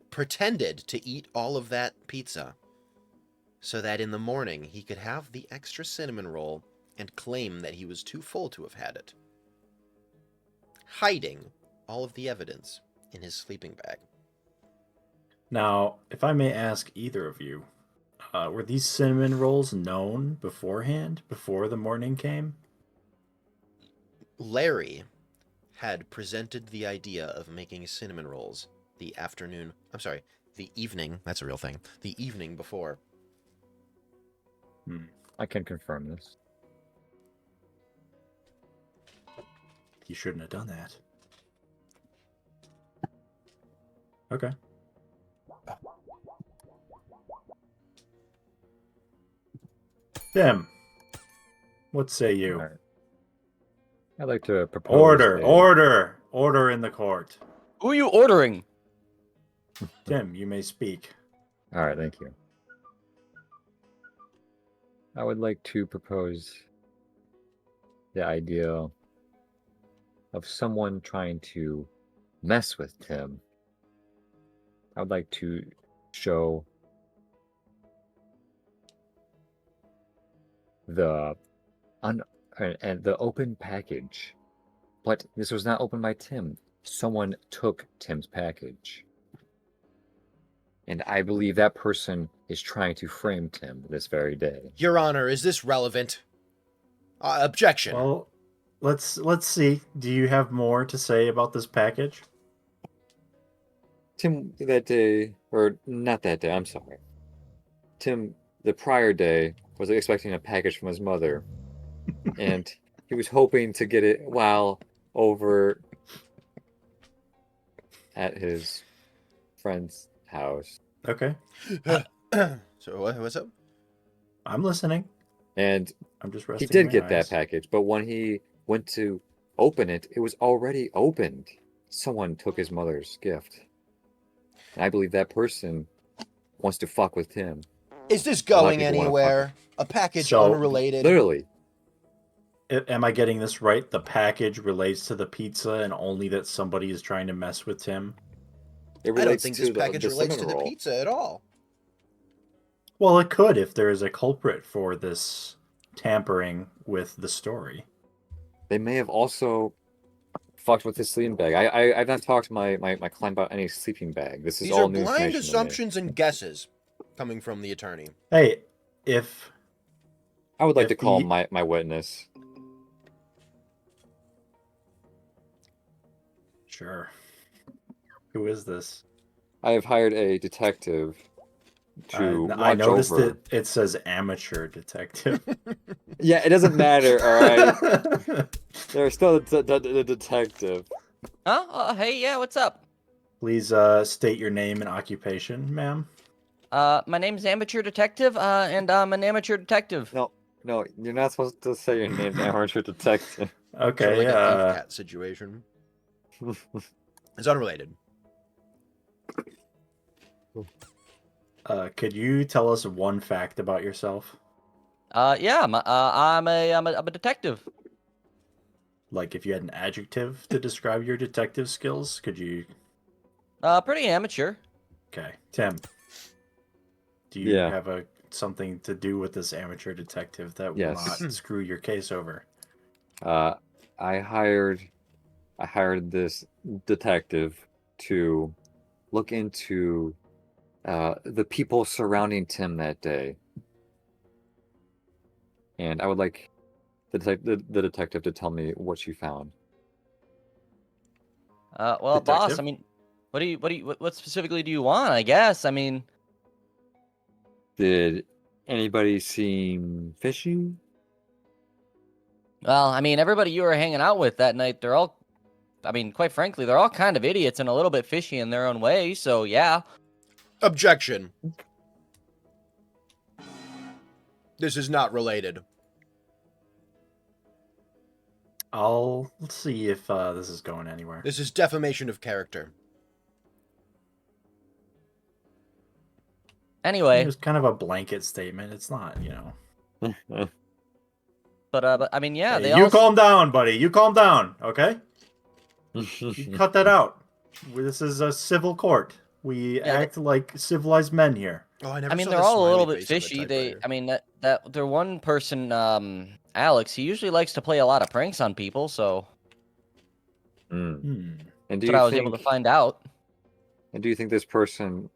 pretended to eat all of that pizza so that in the morning he could have the extra cinnamon roll and claim that he was too full to have had it, hiding all of the evidence in his sleeping bag. Now, if I may ask either of you, were these cinnamon rolls known beforehand, before the morning came? Larry had presented the idea of making cinnamon rolls the evening, that's a real thing, the evening before. I can confirm this. He shouldn't have done that. Okay. Tim, what say you? All right. I'd like to propose Order in the court. Who are you ordering? Tim, you may speak. All right, thank you. I would like to propose the idea of someone trying to mess with Tim. I would like to show the the open package, but this was not opened by Tim. Someone took Tim's package, and I believe that person is trying to frame Tim this very day. Your Honor, is this relevant? Objection. Well, let's see. Do you have more to say about this package? Tim, that day, or not that day, I'm sorry. Tim, the prior day, was expecting a package from his mother, and he was hoping to get it while over at his friend's house. Okay. So what's up? I'm listening. And I'm just he resting did my get eyes. that package, but when he went to open it, it was already opened. Someone took his mother's gift. And I believe that person wants to fuck with Tim. Is this A lot of going people wanna fuck anywhere? A package So, unrelated? Literally. Am I getting this right? The package relates to the pizza and only that somebody is trying to mess with Tim? It I don't relates think to this package the relates to cinnamon the roll. pizza at all. Well, it could if there is a culprit for this tampering with the story. They may have also fucked with his sleeping bag. I've not talked to my client about any sleeping bag. This is These all are new blind information to me. assumptions and guesses coming from the attorney. Hey, if I would like if to call the- my witness. Sure. Who is this? I have hired a detective to I watch noticed over. it says amateur detective. Yeah, it doesn't matter, all right? There's still the detective. Huh? Hey, yeah, what's up? Please state your name and occupation, ma'am. My name's Amateur Detective, and I'm an amateur detective. No, you're not supposed to say your name's amateur detective. Sort of Okay, like a thief cat situation. It's unrelated. could you tell us one fact about yourself? Yeah, I'm a detective. Like if you had an adjective to describe your detective skills, could you? Pretty amateur. Okay, Tim. Do you Yeah. have something to do with this amateur detective that will Yes. not screw your case over? I hired this detective to look into the people surrounding Tim that day, and I would like the detective to tell me what you found. Well, boss, Detective? I mean, what specifically do you want? I guess. I mean, Did anybody seem fishy? well, I mean, everybody you were hanging out with that night, they're all I mean, quite frankly, they're all kind of idiots and a little bit fishy in their own way. So yeah. Objection. This is not related. I'll see if this is going anywhere. This is defamation of character. Anyway, It was kind of a blanket statement. It's not, but I mean, yeah, Hey, they you all. calm down, buddy. You calm down, okay? You cut that out. This is a civil court. We Yeah, act like civilized men here. Oh, I never I mean, saw they're the all a little smiley bit face of the fishy. They, typewriter. I mean, that their one person, Alex, he usually likes to play a lot of pranks on people. So Mm. Hmm. And that's do what you I was think? able to find out. And do you think this person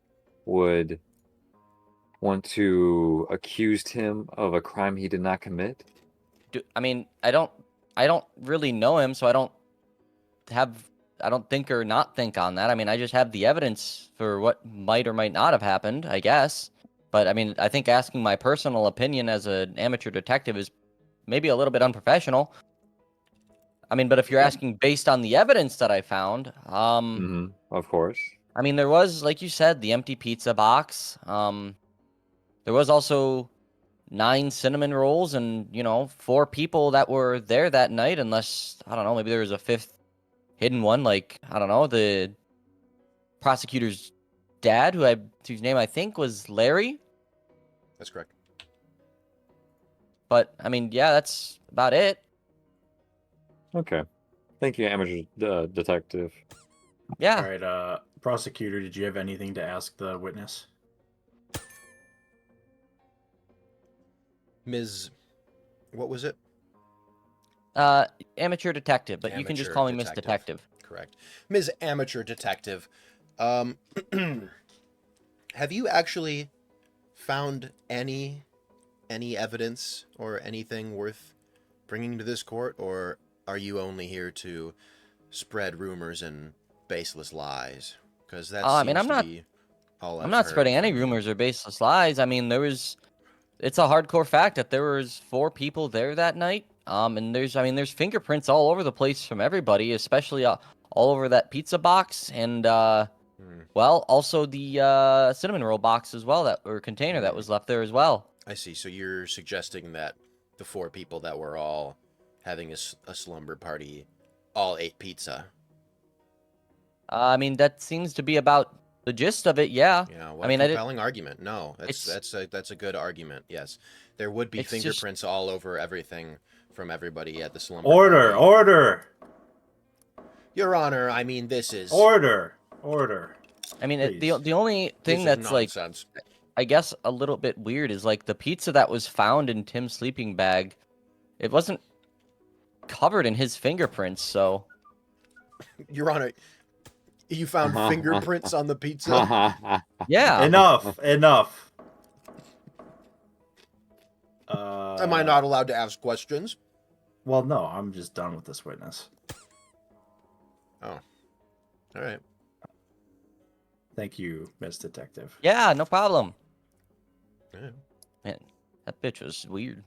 would want to accuse him of a crime he did not commit? I mean, I don't really know him, so I don't think or not think on that. I mean, I just have the evidence for what might or might not have happened, I guess. But I mean, I think asking my personal opinion as an amateur detective is maybe a little bit unprofessional. I mean, but if you're asking based on the evidence that I found, Of course. I mean, there was, like you said, the empty pizza box. There was also 9 cinnamon rolls and, 4 people that were there that night, unless, I don't know, maybe there was a 5th hidden one, like, I don't know, the prosecutor's dad, whose name I think was Larry. That's correct. But, I mean, yeah, that's about it. Okay. Thank you, amateur detective. Yeah. All right, prosecutor, did you have anything to ask the witness? Ms. What was it? Amateur detective, but you can just Amateur call me Miss Detective. Correct. Ms. Amateur Detective, have you actually found any evidence or anything worth bringing to this court, or are you only here to spread rumors and baseless lies? Because that I seems mean, I'm to not- be all I'm not spreading any rumors or baseless lies. I mean, it's a hardcore fact that there was 4 people there that night. And there's fingerprints all over the place from everybody, especially all over that pizza box and well, also the cinnamon roll box as well, or container that was left there as well. I see. So you're suggesting that the 4 people that were all having a slumber party all ate pizza. I mean, that seems to be about the gist of it. Yeah. Yeah. What I mean, a compelling argument. No, It's- that's a good argument. Yes, there would be It's just- fingerprints all over everything from everybody at the slumber Order, party. order, Your Honor, I mean, this is order. I mean, Please. the only thing this is that's like, nonsense. I guess, a little bit weird is like the pizza that was found in Tim's sleeping bag. It wasn't covered in his fingerprints, so Your Honor, you found fingerprints on the pizza. yeah. Enough. Am I not allowed to ask questions? Well, no, I'm just done with this witness. Oh, all right. Thank you, Miss Detective. Yeah, no problem. Yeah. Man, that bitch was weird.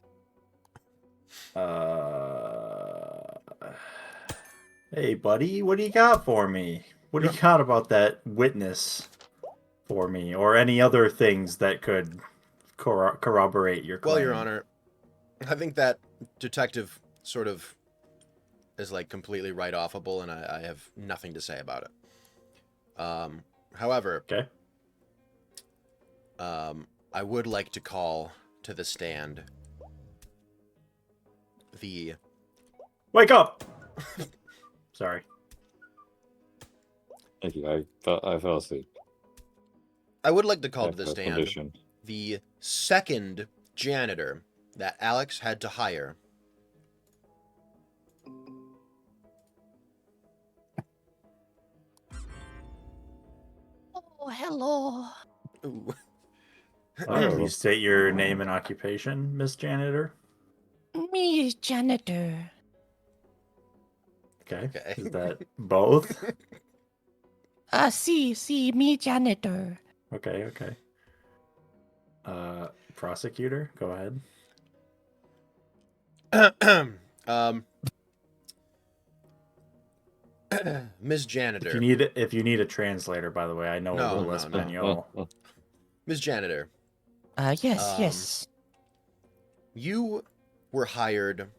Hey, buddy, what do you got for me? What do you got about that witness for me, or any other things that could corroborate your claim? Well, Your Honor, I think that detective sort of is like completely write-offable, and I have nothing to say about it. However, Okay. I would like to call to the stand the Wake up! Sorry. Thank you. I fell asleep. I would like to call to the That's stand condition. the second janitor that Alex had to hire. Oh, hello. Ooh. Can you state your name and occupation, Miss Janitor? Me is janitor. Okay. Okay. Is that both? Me janitor. Okay. Prosecutor, go ahead. Ms. If Janitor. you need a translator, by the way, I know a No, little no, no. Espanol. Ms. Janitor, Yes, Um, yes. you were hired,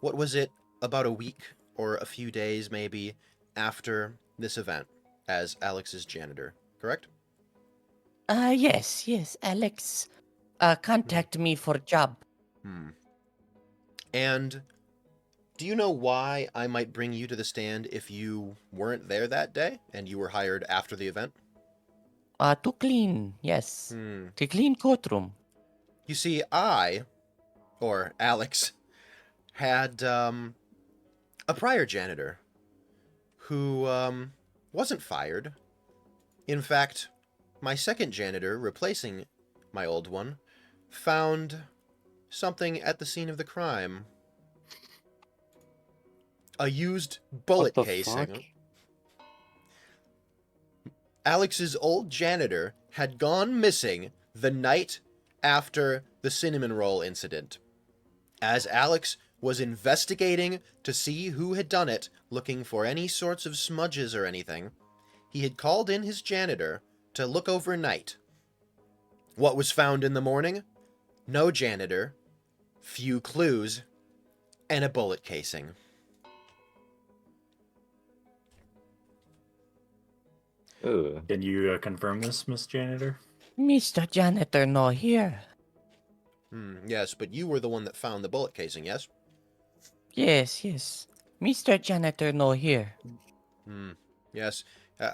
what was it, about a week or a few days maybe after this event as Alex's janitor, correct? Yes, yes. Alex, contact me for job. Hmm. And do you know why I might bring you to the stand if you weren't there that day and you were hired after the event? To clean, yes. Hmm. To clean courtroom. You see, or Alex, had a prior janitor who wasn't fired. In fact, my second janitor, replacing my old one, found something at the scene of the crime. A used bullet What the casing. fuck? Alex's old janitor had gone missing the night after the cinnamon roll incident. As Alex was investigating to see who had done it, looking for any sorts of smudges or anything, he had called in his janitor to look overnight. What was found in the morning? No janitor, few clues, and a bullet casing. Ugh. Can you confirm this, Miss Janitor? Mr. Janitor no here. Yes, but you were the one that found the bullet casing, yes? Yes, yes. Mr. Janitor no here. Yes.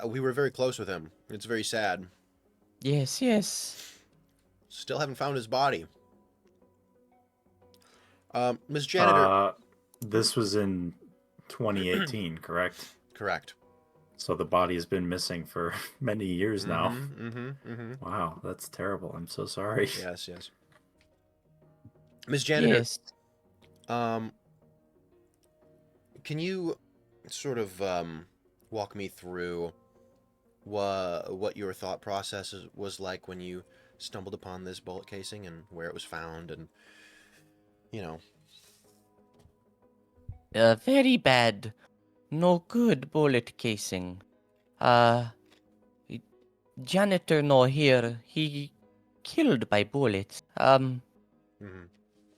We were very close with him. It's very sad. Yes, yes. Still haven't found his body. Ms. Janitor. This was in 2018, correct? Correct. So the body has been missing for many years now. Mm-hmm. Wow, that's terrible. I'm so sorry. Yes, yes. Ms. Janitor, Yes. can you sort of walk me through what your thought process was like when you stumbled upon this bullet casing and where it was found and, you know. Very bad. No good bullet casing. Uh, Janitor no here. He killed by bullet. Mm-hmm.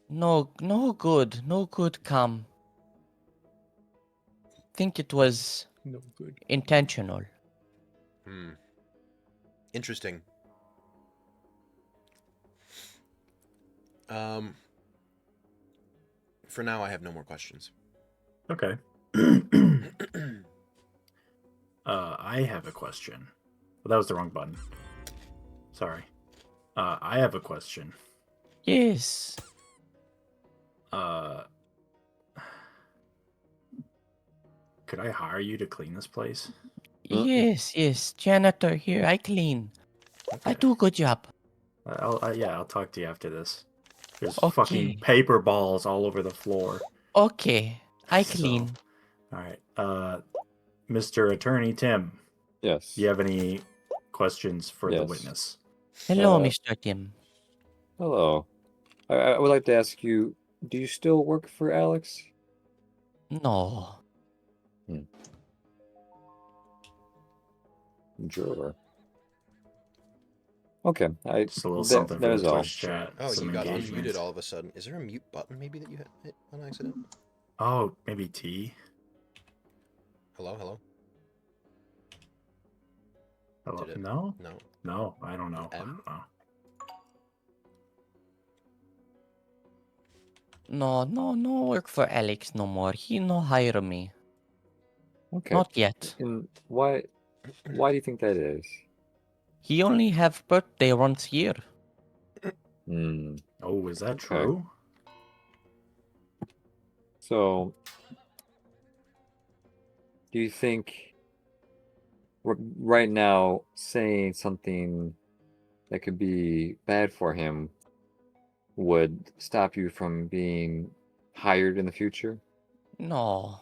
No good. No good come. Think it was No good. intentional. Interesting. For now, I have no more questions. Okay. I have a question. Well, that was the wrong button. Sorry. I have a question. Yes. Could I hire you to clean this place? Yes, yes. Janitor here. I clean. I do good job. I'll talk to you after this. There's Okay. fucking paper balls all over the floor. Okay. I So, clean. all right. Mr. Attorney Tim, Yes. do you have any questions for the Yes. witness? Hello, Uh, Mr. Tim. Hello. I would like to ask you, do you still work for Alex? No. Sure. Okay. Just a little that, something that for is the all. Twitch chat. Oh, some you got engagement. unmuted all of a sudden. Is there a mute button maybe that you hit on accident? Oh, maybe T. Hello, hello. Hello? Did it? No? No. No, I don't know. M? No work for Alex no more. He no hire me. Okay. Not yet. And why do you think that is? He only have birthday once year. Hmm. Oh, is that Okay. true? So, do you think right now saying something that could be bad for him would stop you from being hired in the future? No.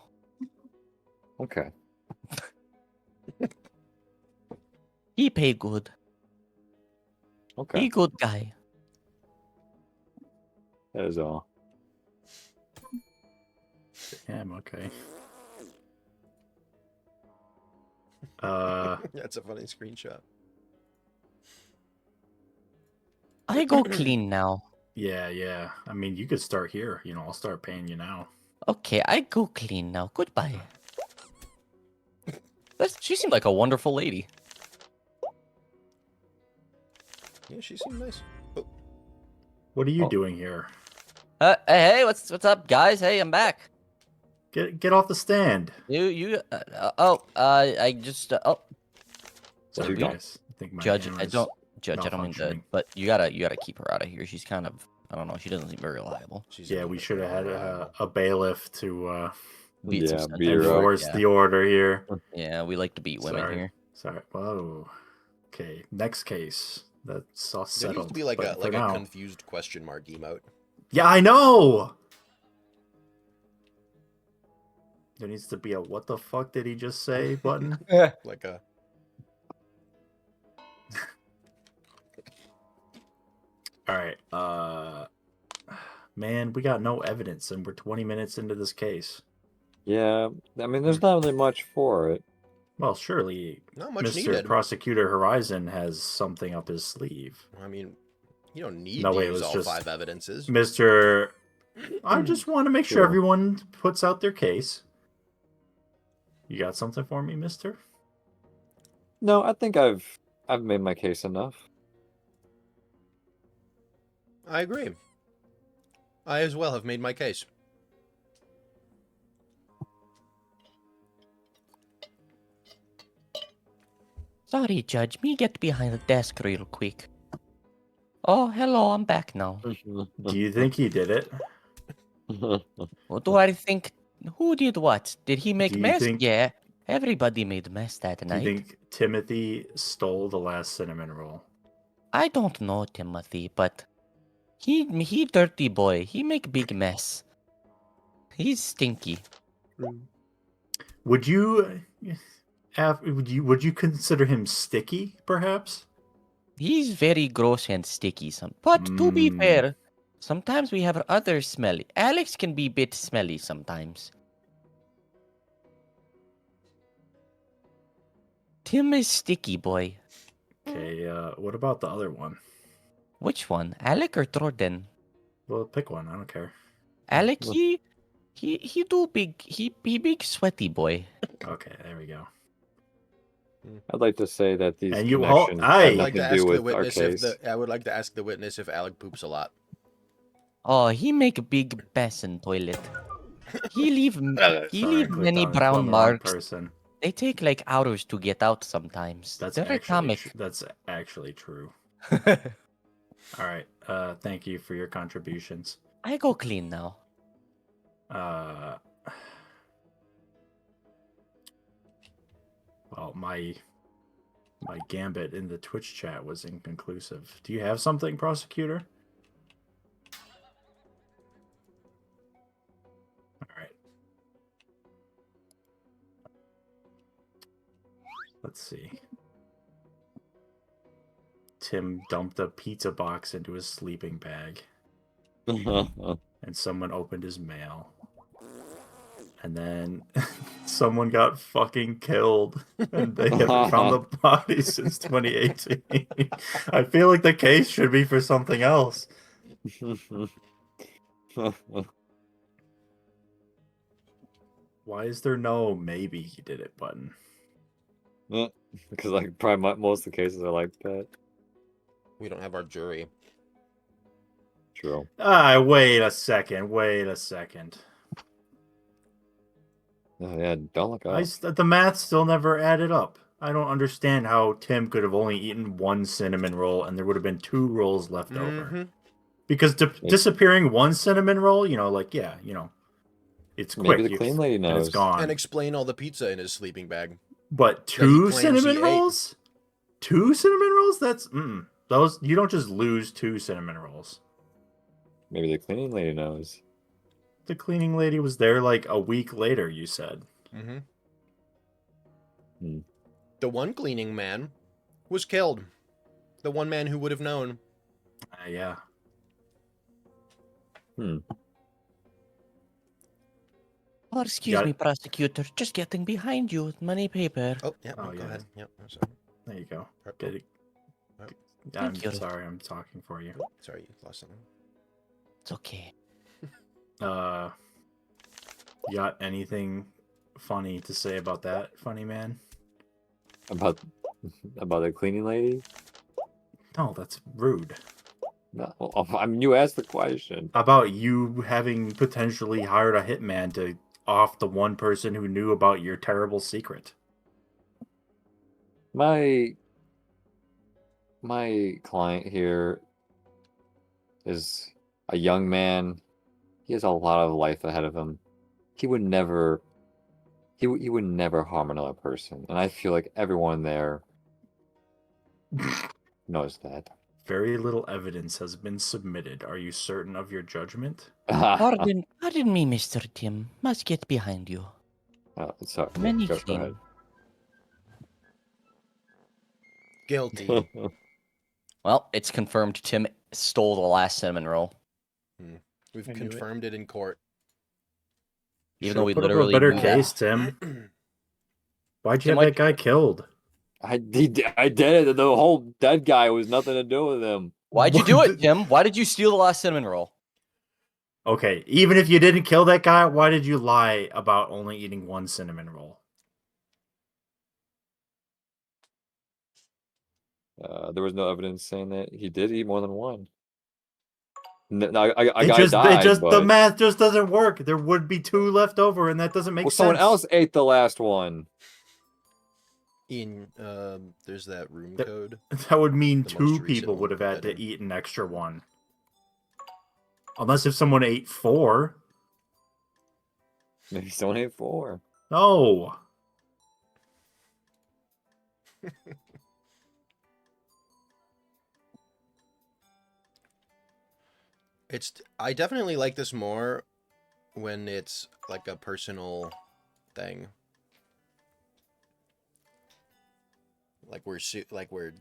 Okay. He pay good. Okay. He good guy. That is all. Damn, okay. That's a funny screenshot. I go clean now. Yeah. I mean, you could start here. I'll start paying you now. Okay, I go clean now. Goodbye. She seemed like a wonderful lady. Yeah, she seemed nice. What are you Oh. doing here? Hey, what's up, guys? Hey, I'm back. Get off the stand. I just Sorry, we- guys. I think my Judge. camera's Judge. I don't mean to, malfunctioning. but you gotta keep her out of here. She's kind of, I don't know. She doesn't seem very reliable. She's Yeah, we should have had a bailiff to Beat some Yeah, sense beat her into up. enforce yeah. the order here. Yeah, we like to beat women Sorry. here. Sorry. Whoa. Okay, next case. That's all There settled. needs to be like but a for now... confused question mark emote. Yeah, I know. There needs to be a "what the fuck did he just say" button. Like a All right. Man, we got no evidence, and we're 20 minutes into this case. Yeah, I mean, there's not really much for it. Well, surely not much Mr. needed. Prosecutor Horizon has something up his sleeve. I mean, you don't need No, to wait, it use was all just 5 evidences. Mr. I just want to make sure Sure. everyone puts out their case. You got something for me, mister? No, I think I've made my case enough. I agree. I as well have made my case. Sorry, Judge. Me get behind the desk real quick. Oh, hello. I'm back now. Do you think he did it? What do I think? Who did what? Did he make Do you mess? think- Yeah, everybody made mess that Do you night. think Timothy stole the last cinnamon roll? I don't know Timothy, but he dirty boy. He make big mess. He's stinky. Would you would you consider him sticky, perhaps? He's very gross and sticky. But to be Mm. fair, sometimes we have other smelly. Alex can be a bit smelly sometimes. Tim is sticky boy. Okay, what about the other one? Which one, Alec or Jordan? Well, pick one. I don't care. Alec, Well- he do big. He big sweaty boy. Okay, there we go. I'd like to say that these And you- connections I- have I'd like nothing to to do ask the with our witness if case. I would like to ask the witness if Alec poops a lot. Oh, he make big mess in toilet. He leave Sorry, I clicked many on brown the wrong marks. person. They take like hours to get out sometimes. That's They're actually atomic. that's actually true. All right. Thank you for your contributions. I go clean now. Well, my gambit in the Twitch chat was inconclusive. Do you have something, prosecutor? All right. Let's see. Tim dumped a pizza box into his sleeping bag, and someone opened his mail. And then someone got fucking killed, and they haven't found the body since 2018. I feel like the case should be for something else. Why is there no maybe he did it button? Because like probably most of the cases are like that. We don't have our jury. True. Wait a second. Oh yeah, don't look up. The math still never added up. I don't understand how Tim could have only eaten one cinnamon roll and there would have been 2 rolls left over. Mhm. Because disappearing one cinnamon roll, it's quick. Maybe the clean lady and knows. it's gone. And explain all the pizza in his sleeping bag. But he 2 claims cinnamon he ate. rolls? 2 cinnamon rolls? That's those. You don't just lose 2 cinnamon rolls. Maybe the cleaning lady knows. The cleaning lady was there like a week later. You said. Mm-hmm. Hmm. The one cleaning man was killed. The one man who would have known. Yeah. Oh, excuse Got me, it. prosecutor. Just getting behind you with money paper. Oh, yeah, Oh, no, go yeah. ahead. Yep. I'm sorry. There you go. Oh, Get it. oh, I'm Thank you. sorry, I'm talking for you. oh, sorry, you lost something. It's okay. You got anything funny to say about that, funny man? About the cleaning lady? No, that's rude. No, I mean you asked the question. About you having potentially hired a hitman to off the one person who knew about your terrible secret. My client here is a young man. He has a lot of life ahead of him. He would never he would never harm another person, and I feel like everyone there knows that. Very little evidence has been submitted. Are you certain of your judgment? Pardon me, Mr. Tim. Must get behind you. Sorry. Yeah, Many go clean. ahead. Guilty. Well, it's confirmed Tim stole the last cinnamon roll. We've I knew it. confirmed it in court. Even Should've though we put up a literally better knew that. case, Tim. Why'd you Tim, have that guy killed? I did it. The whole dead guy was nothing to do with him. Why'd you do it, Tim? Why did you steal the last cinnamon roll? Okay, even if you didn't kill that guy, why did you lie about only eating one cinnamon roll? There was no evidence saying that he did eat more than one. No, a It guy just, died, the but math just doesn't work. There would be 2 left over, and that doesn't make well, sense. someone else ate the last one. Ian, there's that room That- code. That would mean The most 2 recent people one, would have put had that to in. eat an extra one. Unless if someone ate 4. Maybe someone ate 4. No. I definitely like this more when it's like a personal thing. Like we're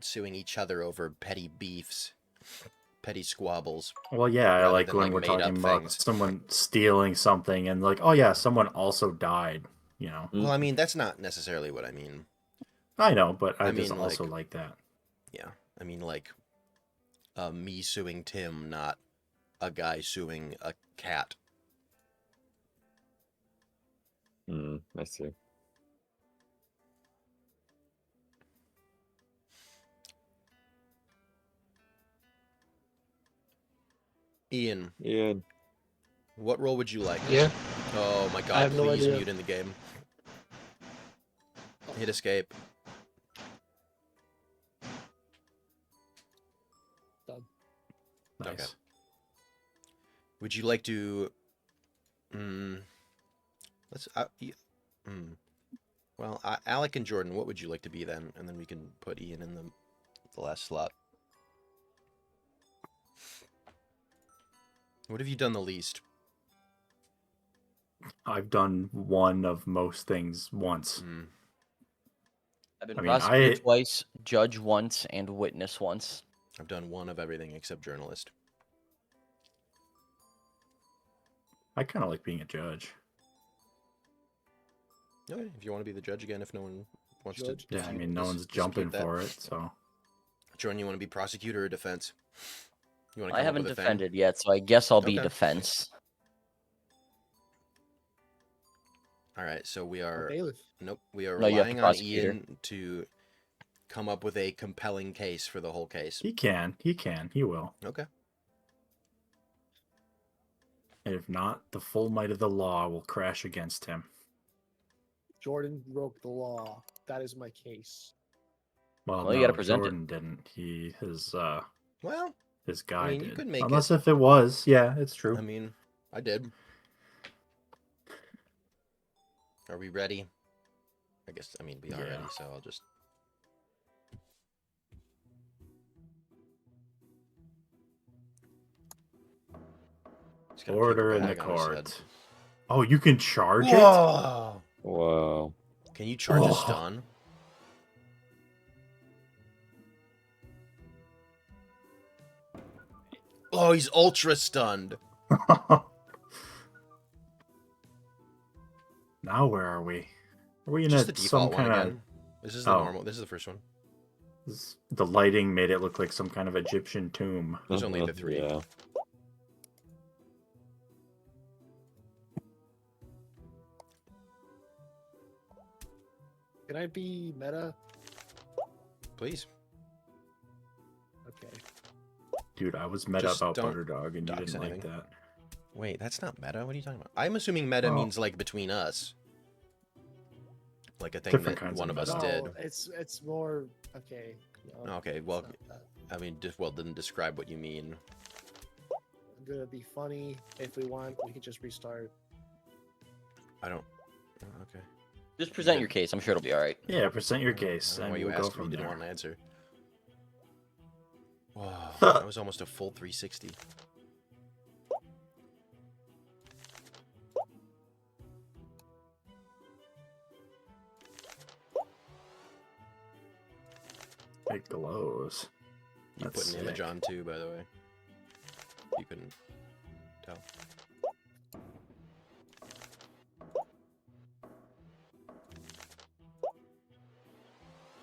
suing each other over petty beefs, petty squabbles. Well, yeah, I Rather like than, when like, we're made-up talking about things. someone stealing something and like, oh yeah, someone also died, you know. Well, I mean, that's not necessarily what I mean. I know, but I I just mean, also like- like that. Yeah, I mean, like, me suing Tim, not a guy suing a cat. I see. Ian, Ian. what role would you like? Yeah. Oh my I god, have no please idea. mute in the game. Hit escape. Nice. Okay. Would you like to... Well, Alec and Jordan, what would you like to be then? And then we can put Ian in the last slot. What have you done the least? I've done one of most things once. I've been I mean, prosecutor twice, judge once, and witness once. I've done one of everything except journalist. I kind of like being a judge. Okay, if you want to be the judge again, if no one wants Judge? to... Yeah, I dispute- mean, no one's dispute jumping that. for it, so. Jordan, you want to be prosecutor or defense? You want to I come up haven't with a thing? defended yet, so I guess I'll be Okay. defense. All right, so we are... Bailiff. Nope, we are No, you have to relying on prosecute her. Ian to come up with a compelling case for the whole case. He can, he will. Okay. And if not, the full might of the law will crash against him. Jordan broke the law. That is my case. Well, Well, you no, gotta present it. Jordan didn't. His Well, guy mean, you did. could make Unless it. if it was, yeah, it's true. I mean, I did. Are we ready? I guess, I mean, we are Yeah. ready, so I'll just... Just gotta keep Order a in the bag on his head. court. Oh, you can charge it? Whoa! Whoa. Can you charge a Oh. stun? Oh, he's ultra stunned. Now where are we? Are we in Just the some default one kind of? again. This is the Oh. normal. This is the first one. The lighting made it look like some kind of Egyptian tomb. There's only the 3. Yeah. Can I be meta? Please. Okay. Dude, I was meta Just about don't Butterdog, and you dox didn't like anything. that. Wait, that's not meta. What are you talking about? I'm assuming meta Well- means like between us. Like a thing Different that kinds one of of us meta. No, did. it's more okay. No, Okay, well, it's not that. I mean, didn't describe what you mean. I'm gonna be funny. If we want, we can just restart. I don't. Oh, okay. Just present your case. I'm sure it'll be all right. Yeah, present your I don't know case, and why you we'll go asked me. from Didn't there. want an answer. Wow, that was almost a full 360. It glows. You That's put an image sick. on too, by the way. You couldn't tell.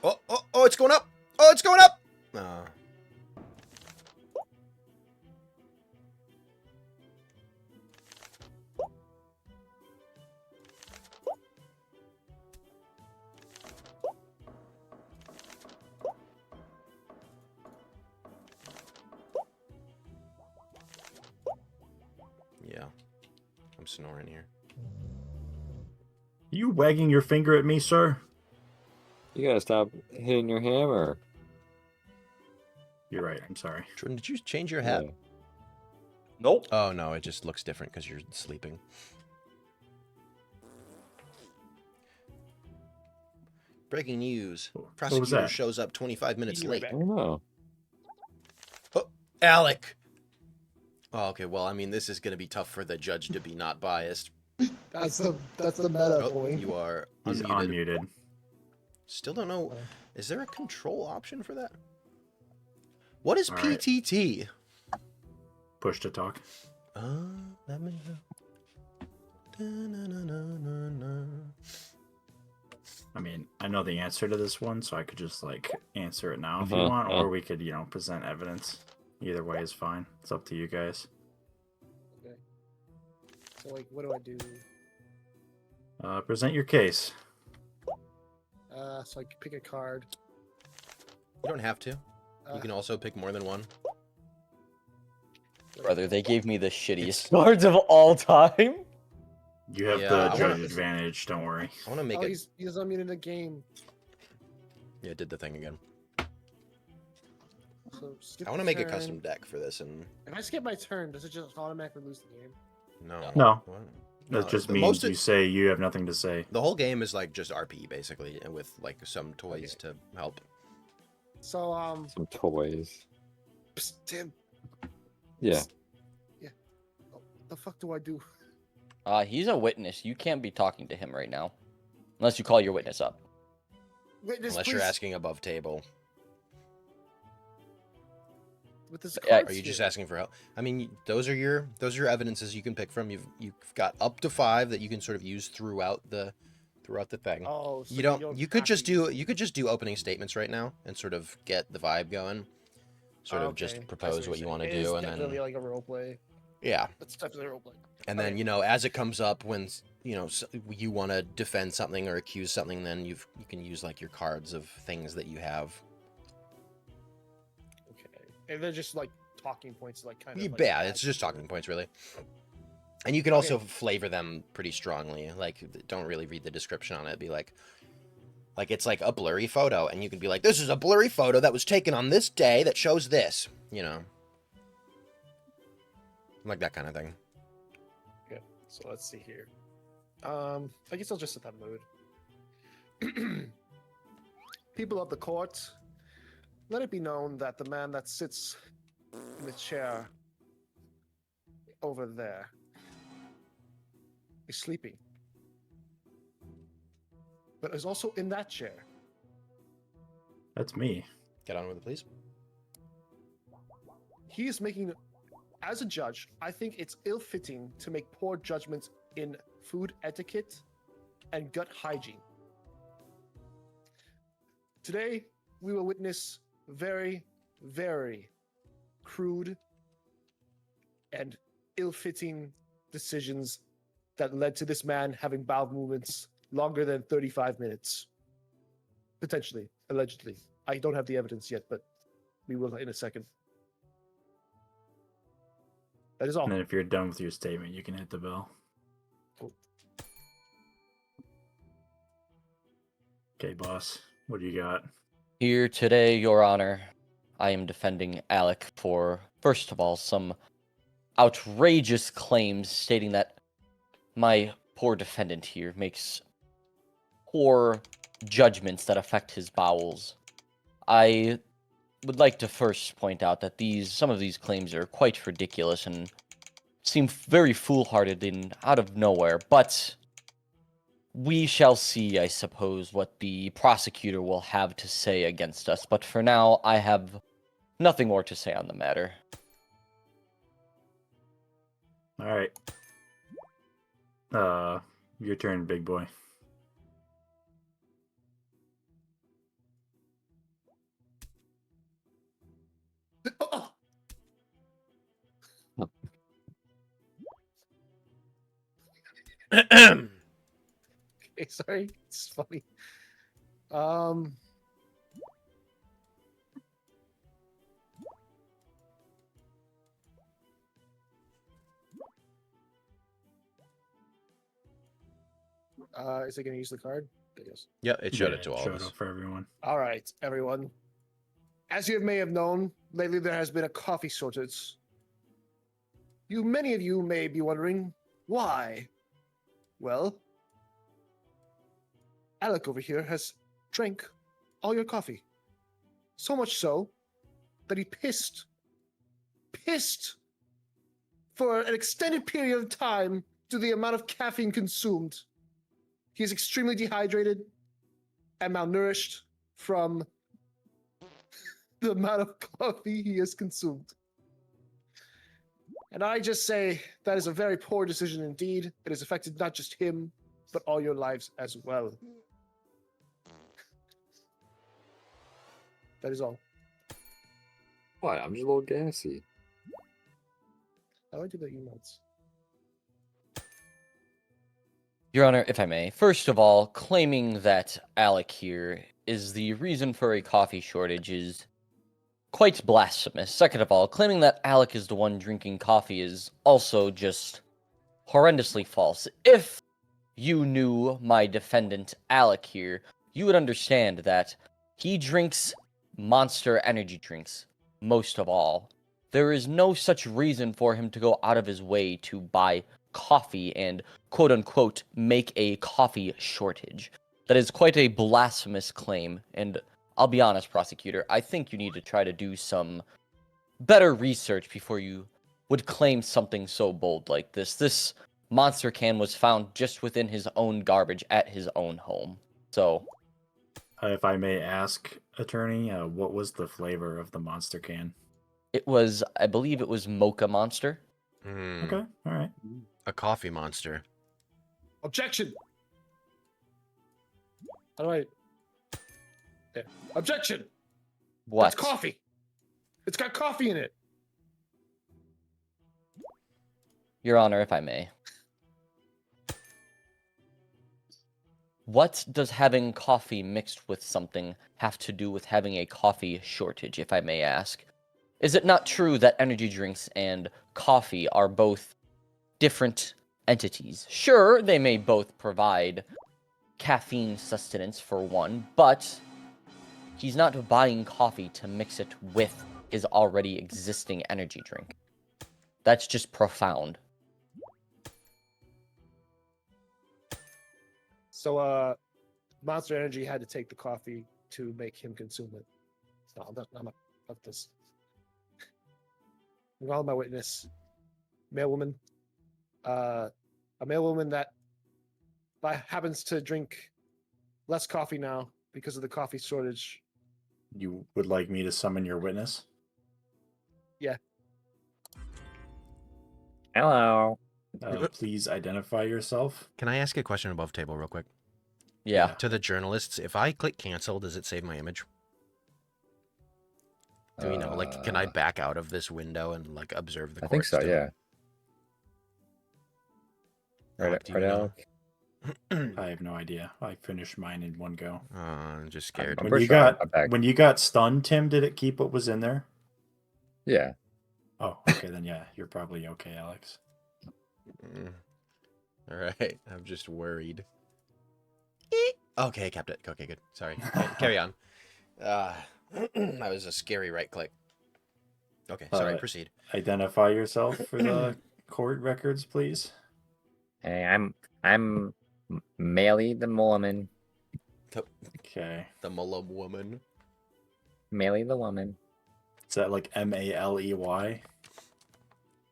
Oh, it's going up! Oh, it's going up! Yeah. I'm snoring here. You wagging your finger at me, sir? You gotta stop hitting your hammer. You're right. I'm sorry. Jordan, did you change your hat? Yeah. Nope. Oh, no, it just looks different because you're sleeping. Breaking news. What was Prosecutor that? shows up 25 minutes Be right late. back. I don't know. Oh, Alec! Oh, okay, well, I mean, this is going to be tough for the judge to be not biased. That's the meta Oh, point. you are He's unmuted. unmuted. Still don't know. Is there a control option for that? What is All right. PTT? Push to talk. Let me know. Da-na-na-na-na-na. I mean, I know the answer to this one, so I could just like answer it now if you Uh-huh, want, uh. or we could, present evidence. Either way is fine. It's up to you guys. Okay. So like, what do I do? Present your case. So I can pick a card. You don't have to. You Uh, can also pick more than one. Brother, they gave me the shittiest cards of all time. You have Yeah, the I wanna- judge advantage. Don't worry. I want to make oh, it. he's unmuted the game. Yeah, it did the thing again. So skip I want to the make a turn. custom deck for this, and If I skip my turn, does it just automatically lose the game? no. No. What? That just the means most you say you have nothing to say. The whole game is like just RP basically, and with like some toys to help. So Some toys. psst, Tim, Yeah. the fuck do I do? He's a witness. You can't be talking to him right now, unless you call your witness up. Witness, Unless please. you're asking above table. With this Yeah, cards Are you just here. asking for help? I mean, those are your evidences you can pick from. You've got up to 5 that you can sort of use throughout the thing. Oh, so You don't. You could have just to use- do opening statements right now and sort of get the vibe going. Sort of Okay, just I see propose what you you're want to saying. It is do, and definitely then like a role play. yeah, It's definitely a role play. and then Okay. as it comes up when you want to defend something or accuse something, then you can use like your cards of things that you have. Okay, and they're just like talking points, like kind of. Yeah, like, it's just add to talking it. points really. And you can also Okay. flavor them pretty strongly. Like, don't really read the description on it. Be like it's like a blurry photo, and you can be like, this is a blurry photo that was taken on this day that shows this. Like that kind of thing. So let's see here. I guess I'll just set that mood. People of the court, let it be known that the man that sits in the chair over there is sleeping, but is also in that chair. That's me. Get on with it, please. He is making, as a judge, I think it's ill-fitting to make poor judgments in food etiquette and gut hygiene. Today, we will witness very, very crude and ill-fitting decisions that led to this man having bowel movements longer than 35 minutes. Potentially, allegedly. I don't have the evidence yet, but we will in a second. That is all. And then if you're done with your statement, you can hit the bell. Cool. Okay, boss. What do you got? Here today, Your Honor, I am defending Alec for, first of all, some outrageous claims stating that my poor defendant here makes poor judgments that affect his bowels. I would like to first point out that some of these claims are quite ridiculous and seem very foolhardy and out of nowhere, but we shall see, I suppose, what the prosecutor will have to say against us. But for now, I have nothing more to say on the matter. All right. Your turn, big boy. Oh! Okay, sorry. It's funny. Is it going to use the card? Yes. Yeah, it showed Yeah, it to all showed of us. it for everyone. All right, everyone. As you may have known, lately there has been a coffee shortage. Many of you may be wondering why. Well, Alec over here has drank all your coffee. So much so that he pissed for an extended period of time due to the amount of caffeine consumed. He is extremely dehydrated and malnourished from the amount of coffee he has consumed. And I just say that is a very poor decision indeed. It has affected not just him, but all your lives as well. That is all. What? I'm just a little gassy. How do I do the emotes? Your Honor, if I may, first of all, claiming that Alec here is the reason for a coffee shortage is quite blasphemous. Second of all, claiming that Alec is the one drinking coffee is also just horrendously false. If you knew my defendant Alec here, you would understand that he drinks Monster energy drinks, most of all. There is no such reason for him to go out of his way to buy coffee and quote-unquote make a coffee shortage. That is quite a blasphemous claim, and I'll be honest, prosecutor, I think you need to try to do some better research before you would claim something so bold like this. This monster can was found just within his own garbage at his own home. So, If I may ask, attorney, what was the flavor of the monster can? it was, I believe it was Mocha Monster. Okay, all right. A coffee monster. Objection! How do I... There. Objection! What? That's coffee! It's got coffee in it! Your Honor, if I may. What does having coffee mixed with something have to do with having a coffee shortage, if I may ask? Is it not true that energy drinks and coffee are both different entities? Sure, they may both provide caffeine sustenance for one, but he's not buying coffee to mix it with his already existing energy drink. That's just profound. So, Monster Energy had to take the coffee to make him consume it. No, I'm not fuck this. I'm calling my witness. Male woman. A male woman that happens to drink less coffee now because of the coffee shortage. You would like me to summon your witness? Yeah. Hello. Please identify yourself. Can I ask a question above table real quick? Yeah. To the journalists, if I click cancel, does it save my image? Do we know? Like, can I back out of this window and like observe the court? I think so, still? yeah. Right, Alec, do you right, know? Alec? I have no idea. I finished mine in one go. I'm just scared. I'm When pretty you sure I got backed. when you got stunned, Tim, did it keep what was in there? Yeah. Oh, okay, then yeah, you're probably okay, Alex. All right, I'm just worried. Okay, kept it. Okay, good. Sorry. Carry on. That was a scary right click. Okay, sorry. Proceed. Identify yourself for the court records, please. Hey, I'm Maley the woman. Okay. The Mullum woman. Maley the woman. Is that like Maley?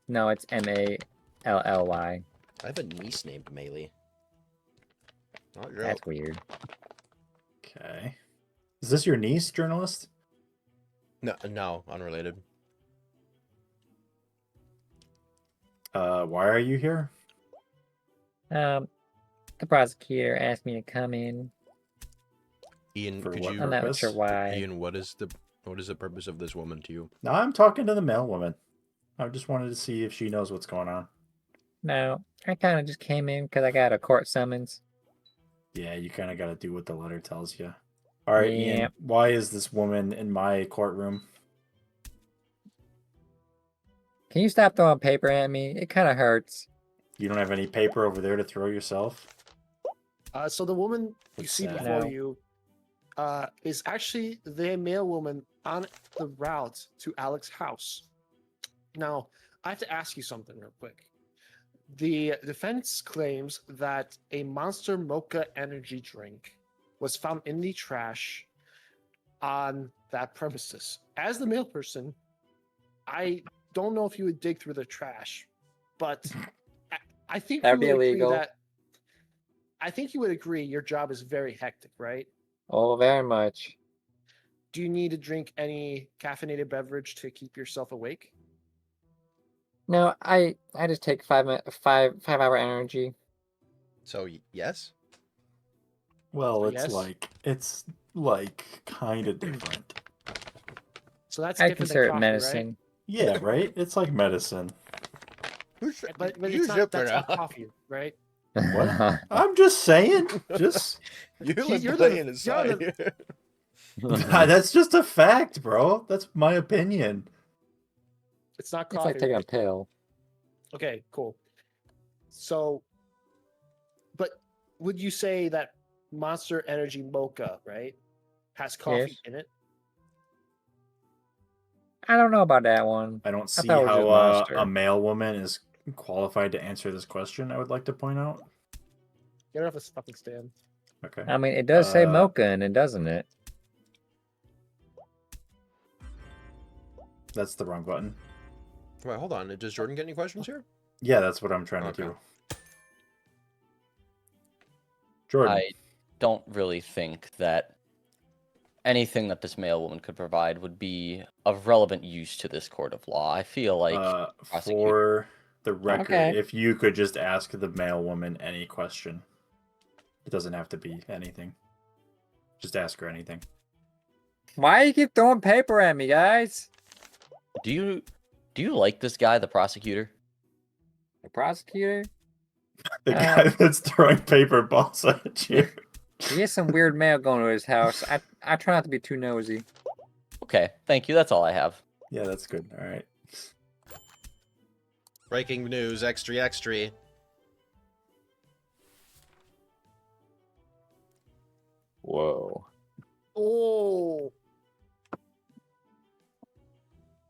No, it's Mally. I have a niece named Maylee. Not real. That's weird. Okay. Is this your niece, journalist? No, unrelated. Why are you here? The prosecutor asked me to come in. Ian, For could what you? I'm not purpose? sure why. Ian, what is the purpose of this woman to you? No, I'm talking to the mail woman. I just wanted to see if she knows what's going on. No, I kind of just came in because I got a court summons. Yeah, you kind of got to do what the letter tells you. All right, Ian, Yep. why is this woman in my courtroom? Can you stop throwing paper at me? It kind of hurts. You don't have any paper over there to throw yourself? So the woman you What's see that? before No. you is actually the male woman on the route to Alex's house. Now, I have to ask you something real quick. The defense claims that a Monster Mocha energy drink was found in the trash on that premises. As the male person, I don't know if you would dig through the trash, but I think That'd you be would illegal. agree that I think you would agree your job is very hectic, right? Oh, very much. Do you need to drink any caffeinated beverage to keep yourself awake? No, I just take 5 hour energy. So yes. Well, Yes. it's like kind of different. So that's I different consider than it coffee, medicine. Yeah, right? It's like medicine. right? But you it's not, that's not now. coffee, right? What? I'm just saying. Just You're You're playing the- his you're side the- here. that's just a fact, bro. That's my opinion. It's not It's coffee. like taking a right? pill. Okay, cool. So, but would you say that Monster Energy Mocha, right, has coffee Yes. in it? I don't know about that one. I don't see thought it was just how Monster. a male woman is qualified to answer this question. I would like to point out. Get it off this fucking stand. Okay. I mean, it does say Uh, mocha in it, doesn't it? That's the wrong button. Wait, hold on. Does Jordan get any questions here? Yeah, that's what I'm trying to Okay. do. Jordan. I don't really think that anything that this male woman could provide would be of relevant use to this court of law. I feel like For the record, Okay. if you could just ask the male woman any question. It doesn't have to be anything. Just ask her anything. Why you keep throwing paper at me, guys? do you like this guy, the prosecutor? The prosecutor? The guy that's throwing paper balls at you. He has some weird mail going to his house. I try not to be too nosy. Okay, thank you. That's all I have. Yeah, that's good. All right. Breaking news, extra. Whoa. Oh,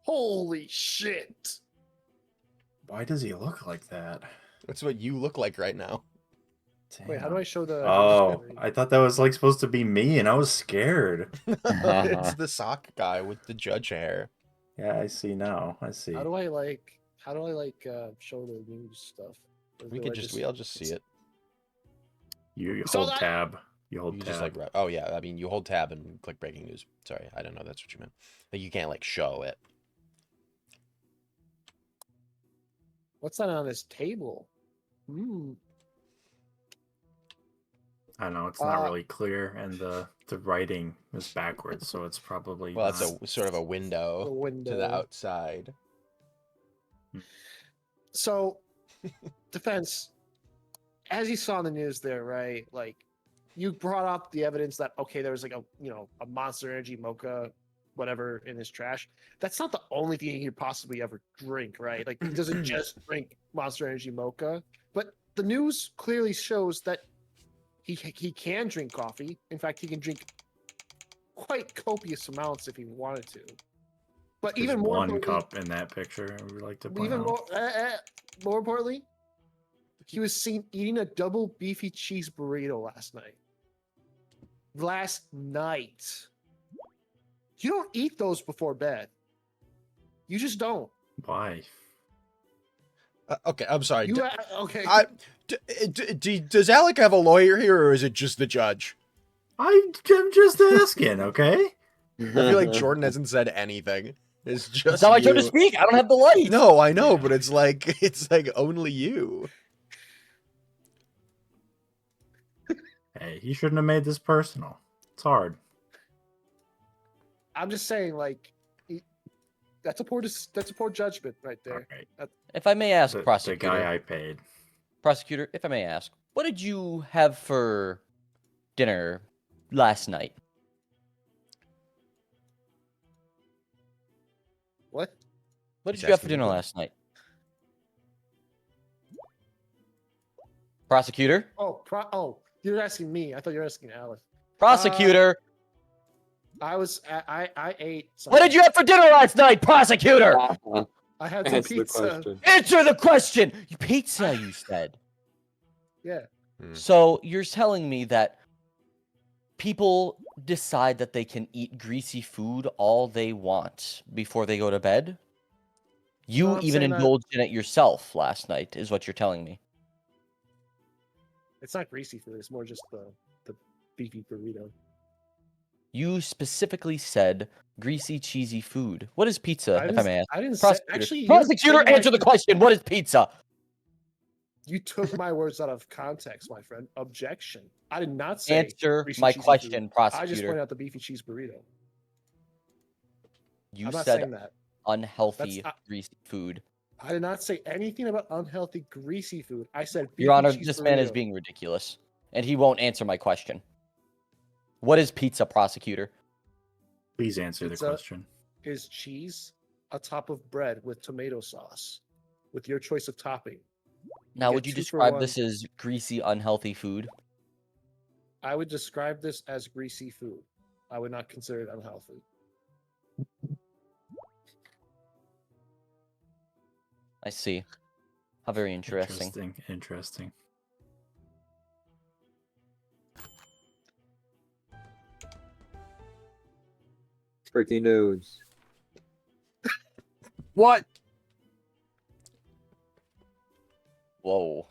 holy shit! Why does he look like that? That's what you look like right now. Wait, how do I show the? Oh, I thought that was like supposed to be me, and I was scared. It's the sock guy with the judge hair. Yeah, I see now. I see. How do I show the news stuff? Or We do could I just, I'll just see it. You saw hold that? tab. You hold You tab. just like, oh yeah, I mean, you hold tab and click breaking news. Sorry, I don't know. That's what you meant. Like you can't like show it. What's that on his table? Hmm. I don't know. It's not Uh, really clear, and the writing is backwards, so it's probably Well, not. that's a sort of a The window to the window. outside. So, defense, as you saw in the news there, right? Like, you brought up the evidence that okay, there was like a Monster Energy mocha, whatever, in his trash. That's not the only thing he could possibly ever drink, right? Like, he doesn't just drink Monster Energy mocha. But the news clearly shows that he can drink coffee. In fact, he can drink quite copious amounts if he wanted to. But There's even more one importantly, cup in that picture. I would like to point even out. more importantly, he was seen eating a double beefy cheese burrito last night. Last night. You don't eat those before bed. You just don't. Why? Okay, I'm sorry. You okay? Does Alec have a lawyer here, or is it just the judge? I'm just asking, okay? I feel like Jordan hasn't said anything. It's just It's not my turn to you. speak. I don't have the light. No, I know, Yeah. but it's like only you. Hey, he shouldn't have made this personal. It's hard. I'm just saying, like, that's a poor judgment right All there. right. If I may ask, The prosecutor, guy I paid. prosecutor, if I may ask, what did you have for dinner last night? What? What He's did you have for asking me dinner again. last night? Prosecutor? Oh, you're asking me. I thought you were asking Alice. Prosecutor! I ate. What did you have for dinner last night, prosecutor? I had some Answer the pizza. question. Answer the question! Pizza, you said. Yeah. So you're telling me that people decide that they can eat greasy food all they want before they go to bed? You No, I'm even saying that- indulged in it yourself last night, is what you're telling me. It's not greasy food. It's more just the beefy burrito. You specifically said greasy, cheesy food. What is pizza, if I may ask? I didn't say. Prosecutor, Actually, you're prosecutor, taking my- answer the question. What is pizza? You took my words out of context, my friend. Objection. I did not say. Answer greasy, my cheesy question, food. I just prosecutor. pointed out the beefy cheese burrito. You I'm not said saying that. unhealthy, That's- greasy food. I did not say anything about unhealthy, greasy food. I said beefy Your Honor, cheese this man is burrito. being ridiculous, and he won't answer my question. What is pizza, prosecutor? Please answer the Pizza. question. Is cheese atop of bread with tomato sauce, with your choice of topping. Now, get would you 2 for describe 1. this as greasy, unhealthy food? I would describe this as greasy food. I would not consider it unhealthy. I see. How very interesting. Interesting. Breaking news. What? Whoa.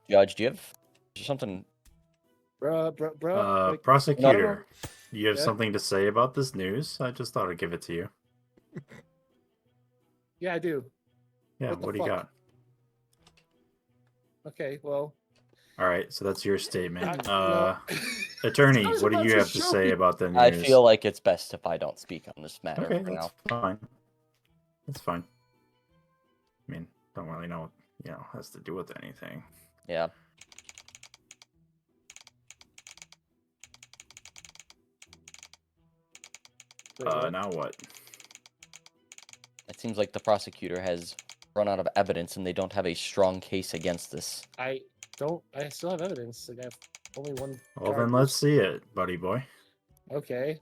Judge, do you have something? Bruh. like, Prosecutor, you have Yeah? something to say about this news? I just thought I'd give it to you. yeah, I do. Yeah, What the what do you fuck? got? Okay, well. All right, so that's your statement. no. Attorney, Sounds what do about you to have to show say me- about the news? I feel like it's best if I don't speak on this matter Okay, for that's now. fine. That's fine. I mean, don't really know what, has to do with anything. Yeah. Wait, what? Now what? It seems like the prosecutor has run out of evidence and they don't have a strong case against this. I still have evidence. Like, I have only one. Well, then let's see it, buddy boy. Okay.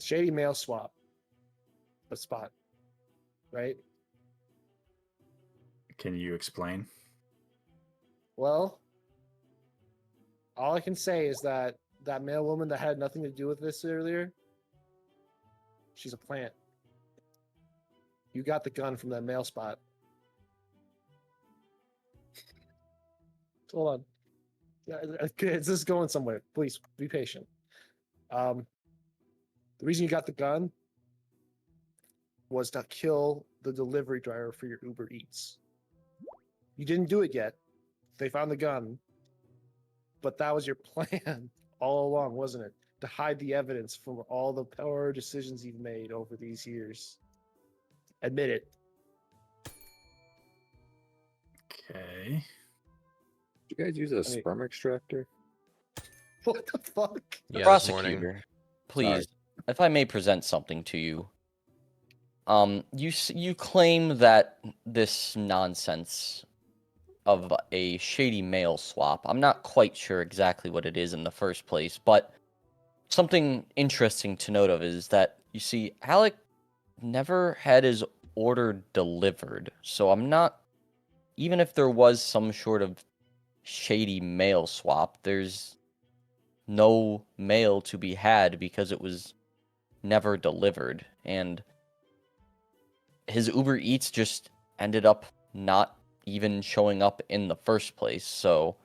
Shady mail swap. A spot. Right? Can you explain? Well, all I can say is that that male woman that had nothing to do with this earlier, she's a plant. You got the gun from that mail spot. Hold on. Yeah, this is going somewhere. Please be patient. The reason you got the gun was to kill the delivery driver for your Uber Eats. You didn't do it yet. They found the gun, but that was your plan all along, wasn't it? To hide the evidence from all the poor decisions you've made over these years. Admit it. Okay. Did you guys use a mean- sperm extractor? What the fuck? Yeah, this morning. Prosecutor, please, if I may present something to you. You claim that this nonsense of a shady mail swap. I'm not quite sure exactly what it is in the first place, but something interesting to note of is that you see, Alec never had his order delivered, so I'm not. Even if there was some sort of shady mail swap, there's no mail to be had because it was never delivered, and his Uber Eats just ended up not even showing up in the first place. So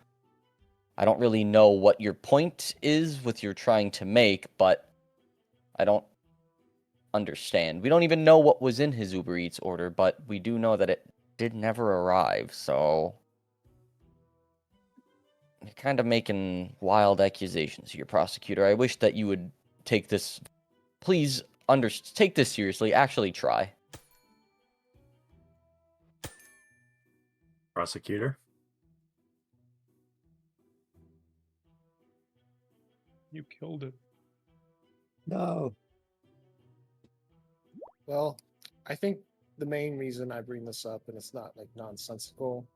I don't really know what your point is with your trying to make, but I don't understand. We don't even know what was in his Uber Eats order, but we do know that it did never arrive. So you're kind of making wild accusations here, prosecutor. I wish that you would take this, please take this seriously. Actually try. Prosecutor. You killed it. No. Well, I think the main reason I bring this up, and it's not like nonsensical,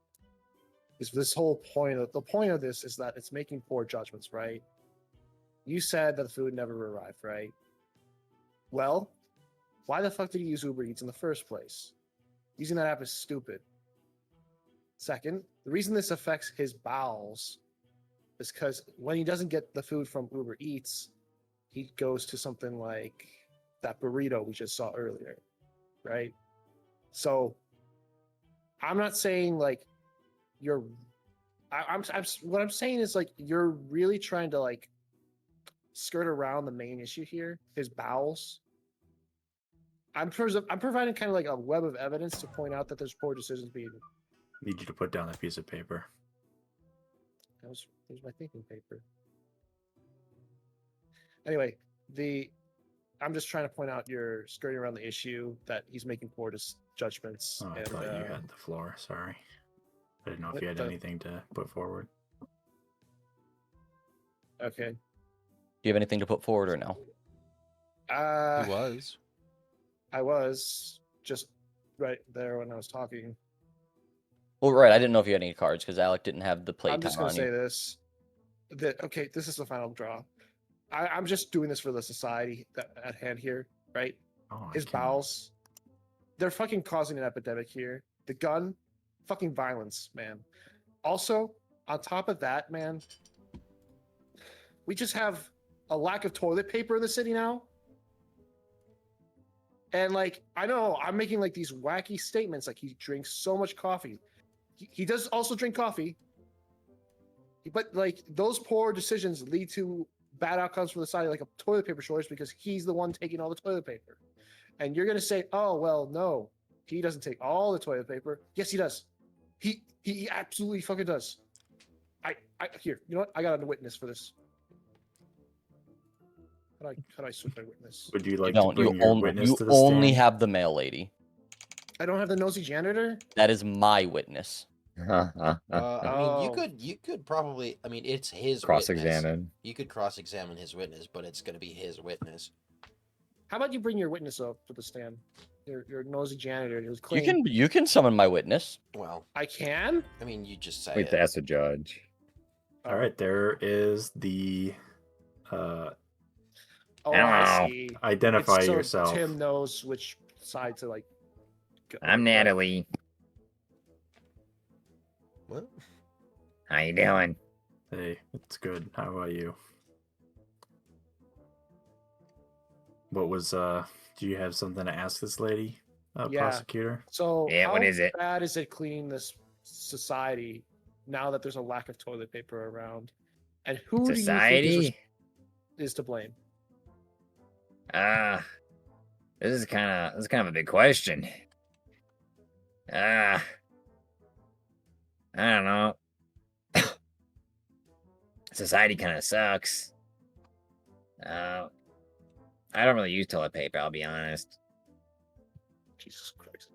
is this whole point of the point of this is that it's making poor judgments, right? You said that the food never arrived, right? Well, why the fuck did you use Uber Eats in the first place? Using that app is stupid. Second, the reason this affects his bowels is because when he doesn't get the food from Uber Eats, he goes to something like that burrito we just saw earlier, right? So I'm not saying like you're. I'm what I'm saying is like you're really trying to like skirt around the main issue here, his bowels. I'm providing kind of like a web of evidence to point out that there's poor decisions being. Need you to put down that piece of paper. There's my thinking paper. Anyway, I'm just trying to point out you're skirting around the issue that he's making poor judgments. Oh, I and, thought you had the floor. Sorry. I didn't know if What you had the- anything to put forward. Okay. Do you have anything to put forward or no? He was. I was just right there when I was talking. Well, right. I didn't know if you had any cards because Alec didn't have the I'm playtime just gonna on say you. this. That okay, this is the final draw. I'm just doing this for the society at hand here, right? Oh, His bowels, they're fucking causing an epidemic here. The gun, fucking violence, man. Also, on top of that, man, we just have a lack of toilet paper in the city now. And like, I know I'm making like these wacky statements, like he drinks so much coffee. He does also drink coffee, but like those poor decisions lead to bad outcomes for the society, like a toilet paper shortage, because he's the one taking all the toilet paper. And you're gonna say, oh well, no, he doesn't take all the toilet paper. Yes, he does. He absolutely fucking does. I here, you know what? I got a witness for this. How do I switch my witness? Would you You like to don't. bring your witness You to the only stand? have the mail lady. I don't have the nosy janitor. That is my witness. I mean, Oh. you could probably. I mean, it's his witness. Cross-examine. You could cross-examine his witness, but it's going to be his witness. How about you bring your witness up to the stand? Your nosy janitor who's clean. You can summon my witness. Well, I can. I mean, you just say Wait, it. that's a judge. All right, there is the Oh, I Hello. see. identify It's so yourself. Tim knows which side to like. I'm Natalie. What? How you doing? Hey, it's good. How about you? What was do you have something to ask this lady, Yeah. prosecutor? So Yeah, how what is it? bad is it cleaning this society now that there's a lack of toilet paper around? And who do you think Society? is to blame? This is kind of a big question. I don't know. Society kind of sucks. I don't really use toilet paper, I'll be honest. Jesus Christ.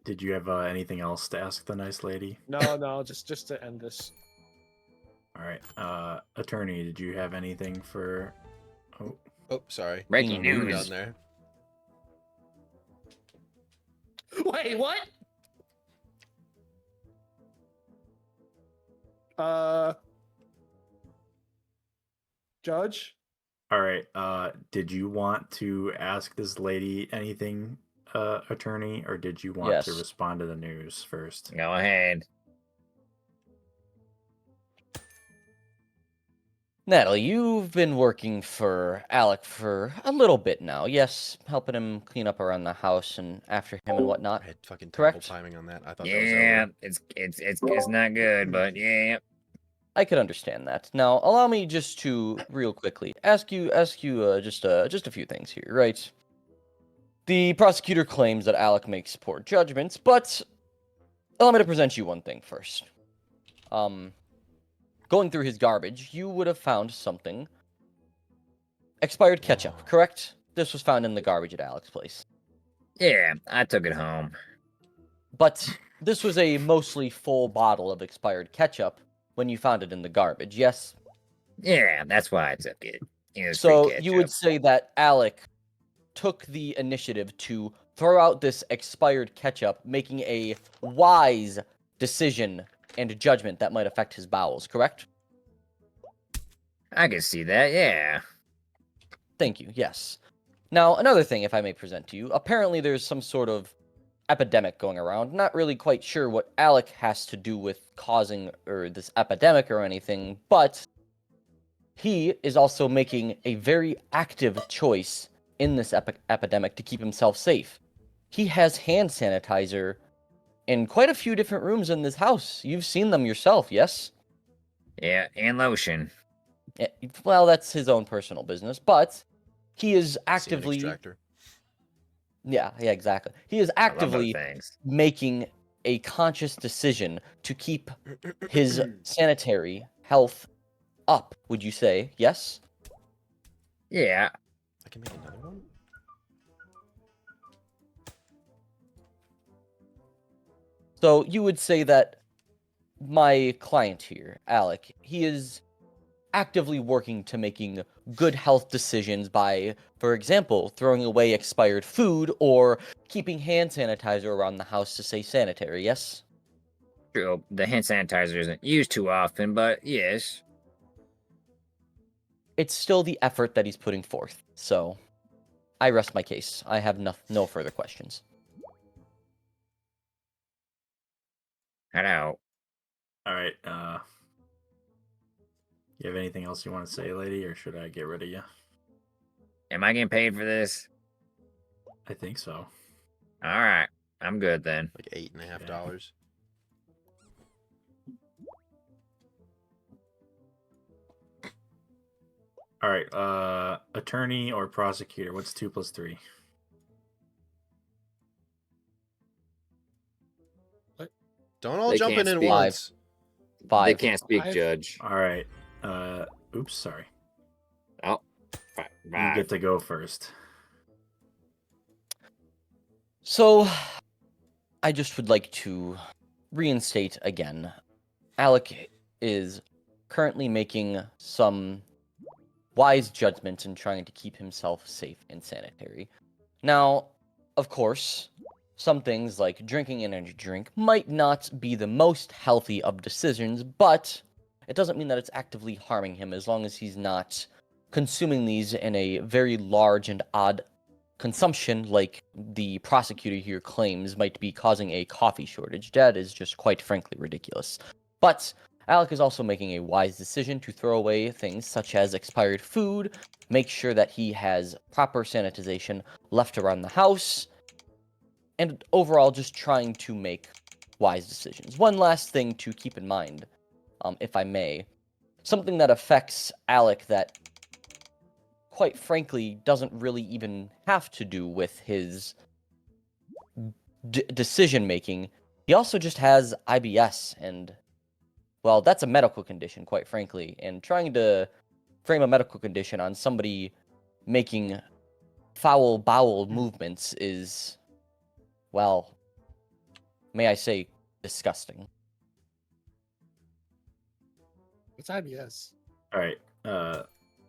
Did you have anything else to ask the nice lady? No, just to end this. All right. Attorney, did you have anything for... Oh, sorry. Breaking Put it news. down there. Wait, what? Judge? All right. Did you want to ask this lady anything, attorney, or did you want to Yes. respond to the news first? Go ahead. Natalie, you've been working for Alec for a little bit now. Yes, helping him clean up around the house and after him and whatnot. I had fucking terrible Correct. timing on that. I thought that was Yeah, over. it's not good, but yeah. I could understand that. Now, allow me just to real quickly ask you just a few things here, right? The prosecutor claims that Alec makes poor judgments, but allow me to present you one thing first. Going through his garbage, you would have found something. Expired ketchup, correct? This was found in the garbage at Alec's place. Yeah, I took it home. But this was a mostly full bottle of expired ketchup when you found it in the garbage, yes? Yeah, that's why I took it. It was So free you would ketchup. say that Alec took the initiative to throw out this expired ketchup, making a wise decision and judgment that might affect his bowels, correct? I can see that, yeah. Thank you, yes. Now, another thing, if I may present to you, apparently there's some sort of epidemic going around. Not really quite sure what Alec has to do with causing this epidemic or anything, but he is also making a very active choice in this epidemic to keep himself safe. He has hand sanitizer in quite a few different rooms in this house. You've seen them yourself, yes? Yeah, and lotion. Well, that's his own personal business, but he is Semen actively... extractor. Yeah, exactly. He is I love those actively things. making a conscious decision to keep his sanitary health up, would you say? Yes? Yeah, I can make another one? So you would say that my client here, Alec, he is actively working to making good health decisions by, for example, throwing away expired food or keeping hand sanitizer around the house to stay sanitary, yes? true. The hand sanitizer isn't used too often, but yes. It's still the effort that he's putting forth, so I rest my case. I have no further questions. Hello. All right. You have anything else you want to say, lady, or should I get rid of you? Am I getting paid for this? I think so. Alright, I'm good then. Like $8.50. All right. Attorney or prosecutor? What's 2 + 3? Don't all They jump in can't at speak. once. They 5. can't speak, Five. Judge. All right. Oops, sorry. Oh, You five. get to go first. So, I just would like to reinstate again. Alec is currently making some wise judgments and trying to keep himself safe and sanitary. Now, of course, some things like drinking an energy drink might not be the most healthy of decisions, but it doesn't mean that it's actively harming him as long as he's not consuming these in a very large and odd consumption like the prosecutor here claims might be causing a coffee shortage. That is just quite frankly ridiculous. But Alec is also making a wise decision to throw away things such as expired food, make sure that he has proper sanitization left around the house, and overall just trying to make wise decisions. One last thing to keep in mind, if I may, something that affects Alec that quite frankly, doesn't really even have to do with his decision making. He also just has IBS, and well, that's a medical condition, quite frankly. And trying to frame a medical condition on somebody making foul bowel movements is, well, may I say, disgusting. It's IBS. All right.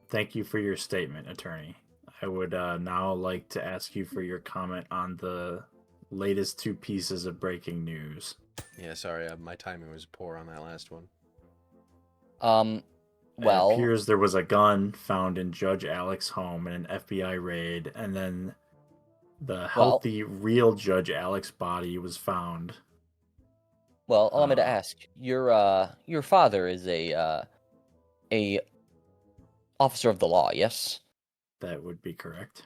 Thank you for your statement, attorney. I would now like to ask you for your comment on the latest 2 pieces of breaking news. Yeah, sorry, my timing was poor on that last one. It Well, appears there was a gun found in Judge Alex's home in an FBI raid, and then the healthy, real Judge Alex body was found. well, allow me to ask. Your father is a officer of the law, yes? That would be correct.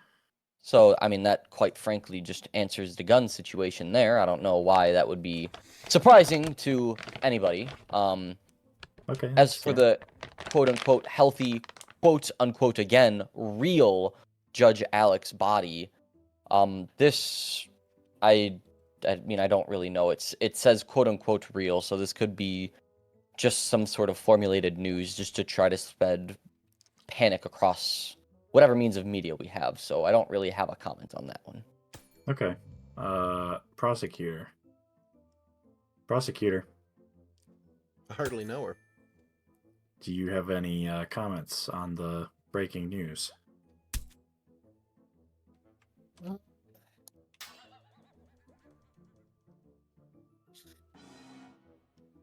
So, I mean, that quite frankly just answers the gun situation there. I don't know why that would be surprising to anybody. Okay. As for the quote-unquote healthy, quote-unquote, again, real Judge Alex body, this, I mean, I don't really know. It says quote-unquote real, so this could be just some sort of formulated news just to try to spread panic across whatever means of media we have. So I don't really have a comment on that one. Okay. Prosecutor. Prosecutor, I hardly know her. do you have any comments on the breaking news?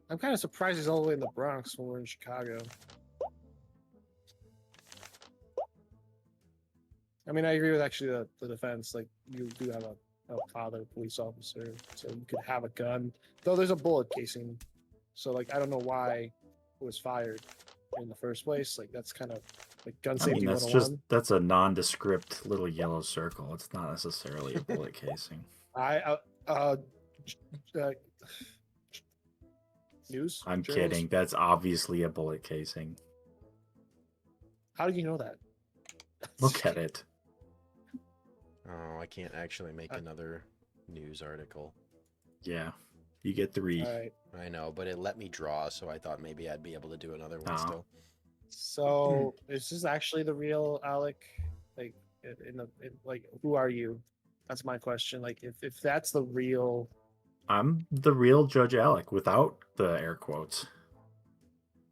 I'm kind of surprised he's all the way in the Bronx when we're in Chicago. I mean, I agree with actually the defense. Like, you do have a father police officer, so you could have a gun. Though there's a bullet casing, so like I don't know why it was fired in the first place. Like that's kind of like gun I safety mean, that's 101. that's a nondescript little yellow circle. It's not necessarily a bullet casing. News. I'm journals? kidding. That's obviously a bullet casing. How do you know that? Look at it. Oh, I can't actually make another news article. Yeah, you get 3. All right. I know, but it let me draw, so I thought maybe I'd be able to do another one Oh. still. So is this actually the real Alec? Like, like, who are you? That's my question. Like, if that's the real, I'm the real Judge Alec without the air quotes.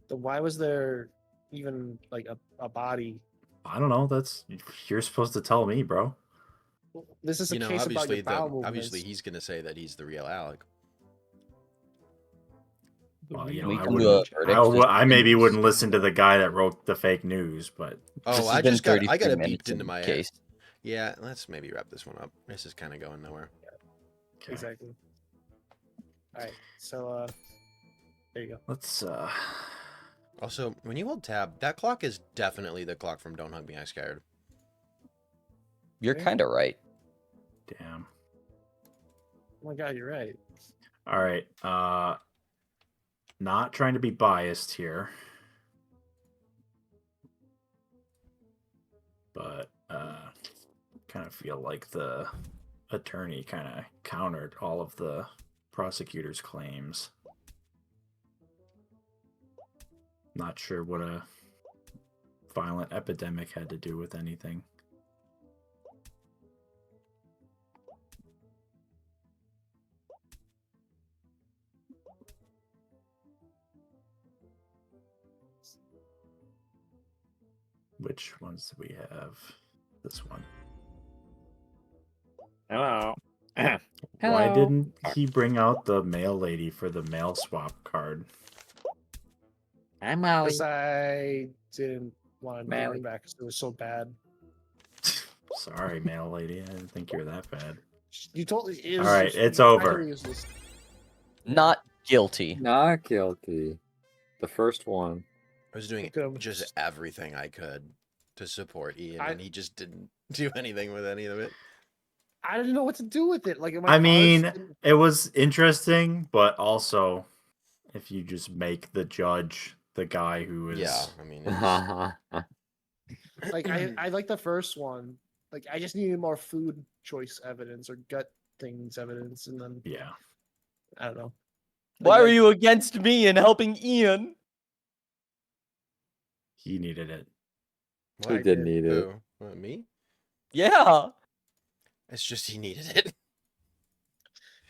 then why was there even like a body? I don't know. You're supposed to tell me, bro. This is a case about your bowel movements. obviously he's gonna say that he's the real Alec. Well, you Can know, we I come to a wouldn't. verdict? I maybe wouldn't listen to the guy that wrote the fake news, but Oh, This I has been just got 33 it minutes beeped into in my case. Yeah, let's maybe wrap this one up. This is kind of going nowhere. okay. Exactly. All right. So there you go. Let's Also, when you hold tab, that clock is definitely the clock from Don't Hug Me, I Scared. You're Okay. kind of right. damn. Oh my God, you're right. All right. Not trying to be biased here, but kind of feel like the attorney kind of countered all of the prosecutor's claims. Not sure what a violent epidemic had to do with anything. Which ones do we have? This one. Hello. Why Hello. didn't he bring out the mail lady for the mail swap card? I'm Molly. Because I didn't want to give Mally. it back because it was so bad. Sorry, mail lady. I didn't think you were that bad. You told me. All right, it's over. Not guilty. Not guilty. The first one. I was doing Look at him. just everything I could to support Ian, I- and he just didn't do anything with any of it. I didn't know what to do with it. Like, my I mean, cards didn't- it was interesting, but also, if you just make the judge the guy who is Yeah, I mean, Like I like the first one. Like I just needed more food choice evidence or gut things evidence, and then Yeah. I don't know. Why are Like, you against me and helping Ian? He needed it. He I did did. need it. Who? Me? Yeah. It's just he needed it.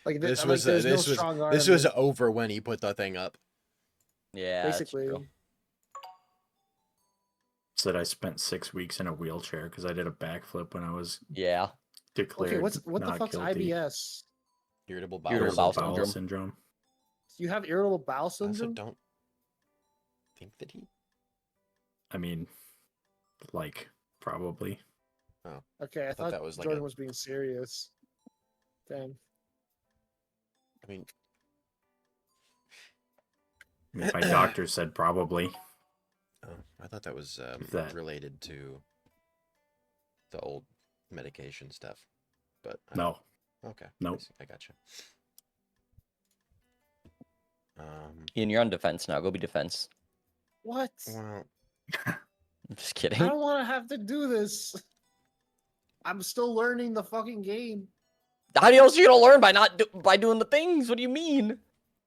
Like This I'm was like, there's no this was strong this was argument, over when he put the thing up. Yeah. that's basically. true. Said I spent 6 weeks in a wheelchair because I did a backflip when I was Yeah. declared Okay, what the not fuck's guilty. IBS? Irritable bowel. Irritable Irritable bowel syndrome. You have irritable bowel I also syndrome? don't think that he. I mean, like, probably. Okay, I thought thought that was like Jordan a- was being serious. Damn. I mean, I mean, my doctor said probably. oh, I thought that was That- related to the old medication stuff. But No. Okay. Nope. I gotcha. Ian, you're on defense now. Go be defense. What? Well, I'm just kidding. I don't want to have to do this. I'm still learning the fucking game. How else are you gonna learn by doing the things? What do you mean?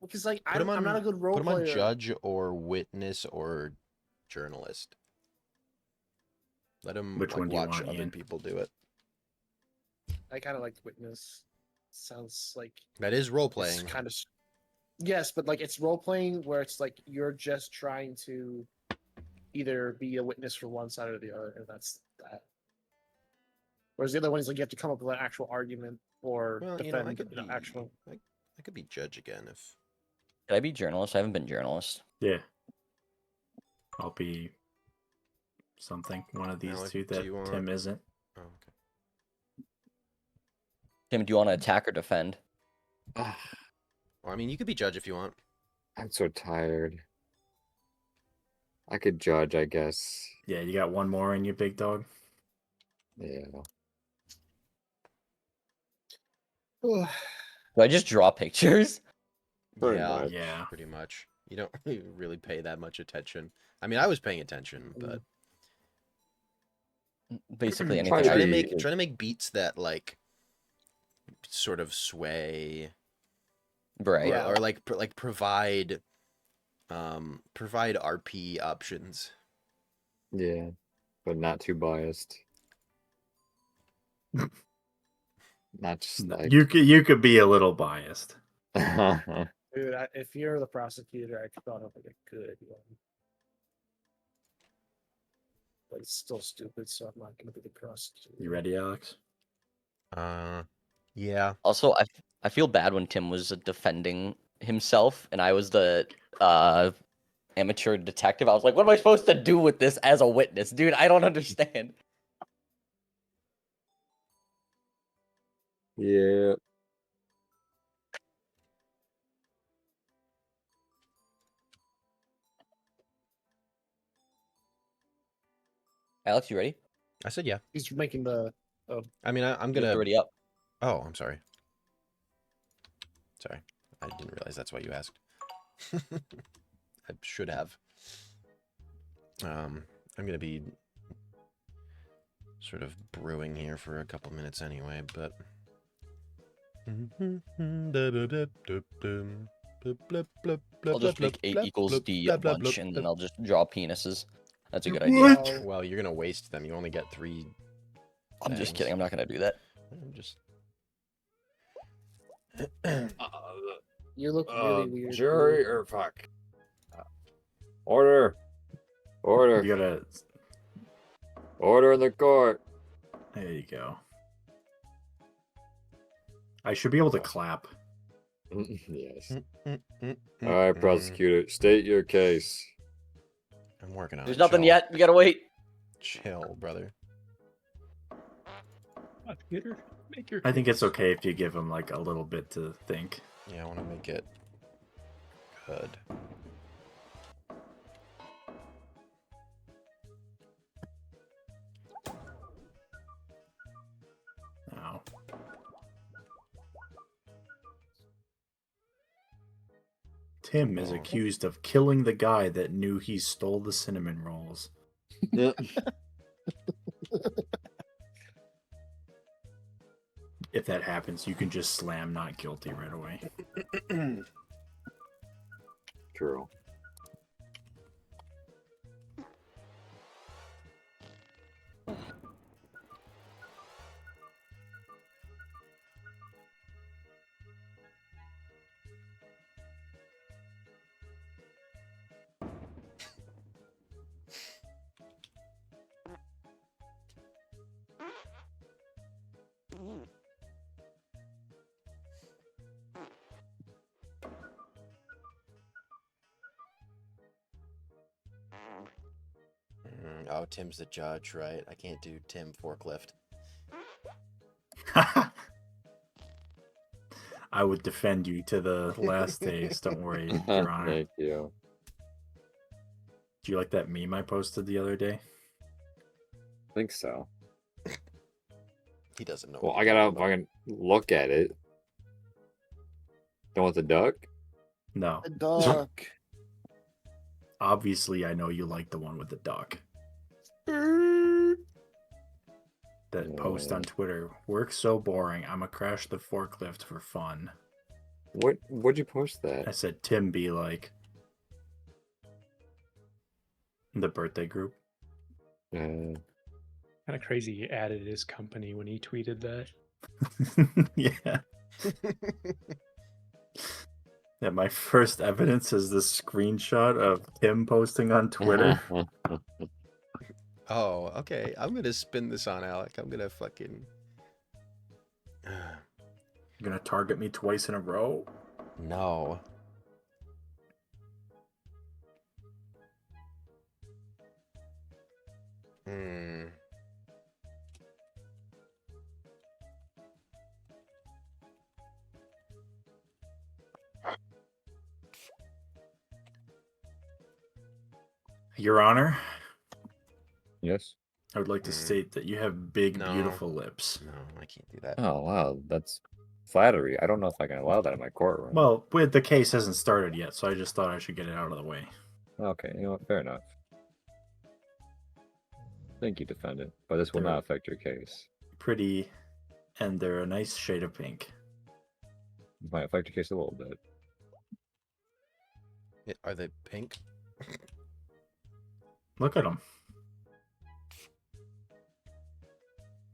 Because like Put him I'm not a good role put him on player. judge or witness or journalist. Let him Which one do you watch want, other Ian? people do it. I kind of like witness. Sounds like That is role it's playing. kind of. Yes, but like it's role playing where it's like you're just trying to either be a witness for one side or the other, and that's that. Whereas the other one is like you have to come up with an actual argument or Well, defend I could be actual. I could be judge again if Could I be journalist? I haven't been journalist. Yeah. I'll be something. One of these Alec, two do that you want- Tim isn't. Oh, okay. Tim, do you want to attack or defend? Well, I mean, you could be judge if you want. I'm so tired. I could judge, I guess. Yeah, you got one more in you, big dog. Yeah. Do I just draw pictures? Pretty Yeah, much. Yeah. pretty much. You don't really pay that much attention. I mean, I was paying attention, but Basically Try anything. to try to be- make beats that like sort of sway Right. Yeah. or like provide RP options. Yeah. But not too biased. Not just like You could be a little biased. Dude, if you're the prosecutor, I thought of like a good one. But it's still stupid, so I'm not gonna be the prosecutor. You ready, Alex? Yeah. Also, I feel bad when Tim was defending himself and I was the amateur detective. I was like, what am I supposed to do with this as a witness? Dude, I don't understand. yeah. Alex, you ready? I said yeah. He's making the. I mean, I'm You're gonna. already up. Oh, I'm sorry. Sorry, I didn't realize that's why you asked. I should have. I'm gonna be sort of brewing here for a couple minutes anyway, but. I'll just make 8 equals D a bunch and then I'll just draw penises. That's a good idea. What? Well, you're gonna waste them. You only get 3. I'm just things. kidding. I'm not gonna do that. I'm just. You look really weird. Jury or fuck. Order. Order. You gotta. Order in the court. There you go. I should be able to clap. Yes. All All right, prosecutor, state your case. I'm working on There's it. nothing Chill. yet. We gotta wait. Chill, brother. Prosecutor, make your. I think it's okay if you give him like a little bit to think. Yeah, I want to make it good. Now. Tim is Oh. accused of killing the guy that knew he stole the cinnamon rolls. if that happens, you can just slam not guilty right away. True. Oh, Tim's the judge, right? I can't do Tim forklift. I would defend you to the last days. Don't worry, Your Honor. Thank you. Do you like that meme I posted the other day? I think so. He doesn't know. Well, what I you're gotta talking about. fucking look at it. Don't want the duck? No. A duck. Obviously, I know you like the one with the duck. That post on Twitter. Work's so boring. I'ma crash the forklift for fun. What'd you post I that? said Tim be like the birthday group. Kind of crazy he added his company when he tweeted that. Yeah. Yeah, my first evidence is this screenshot of Tim posting on Twitter. Oh, okay. I'm gonna spin this on Alec. I'm gonna fucking. You're gonna target me twice in a row? No. Hmm. Your Honor, Yes? I would like to state that you have big, No. beautiful lips. No, I can't do that. Oh, wow. That's flattery. I don't know if I can allow that in my courtroom. Well, the case hasn't started yet, so I just thought I should get it out of the way. Okay, you know what? Fair enough. Thank you, defendant. But this will There- not affect your case. Pretty, and they're a nice shade of pink. It might affect your case a little bit. Are they pink? Look at them.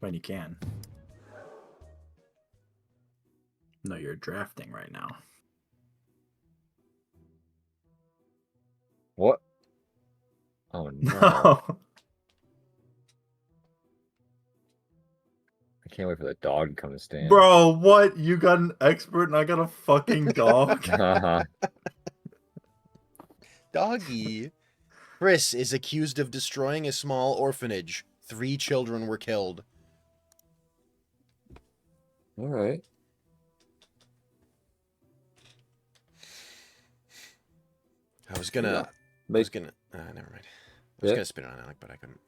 When you can. No, you're drafting right now. What? Oh, no. No. I can't wait for the dog to come to stand. Bro, what? You got an expert and I got a fucking dog? Doggy. Chris is accused of destroying a small orphanage. 3 children were killed. All right. I was gonna. I Make was gonna. Never mind. I was Yeah. gonna spit it on Alec, but I couldn't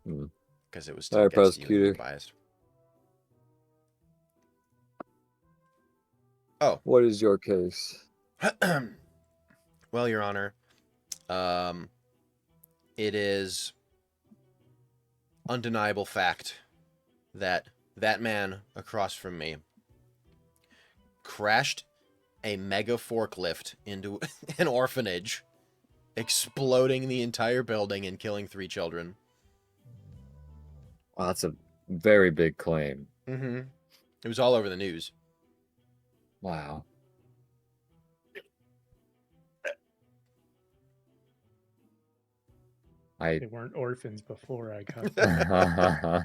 Hmm. because it was All right, against you and you're prosecutor. biased. Oh. What is your case? Well, Your Honor, it is undeniable fact that that man across from me crashed a mega forklift into an orphanage, exploding the entire building and killing 3 children. Wow, that's a very big claim. Mm-hmm. It was all over the news. Wow. They weren't orphans before I got I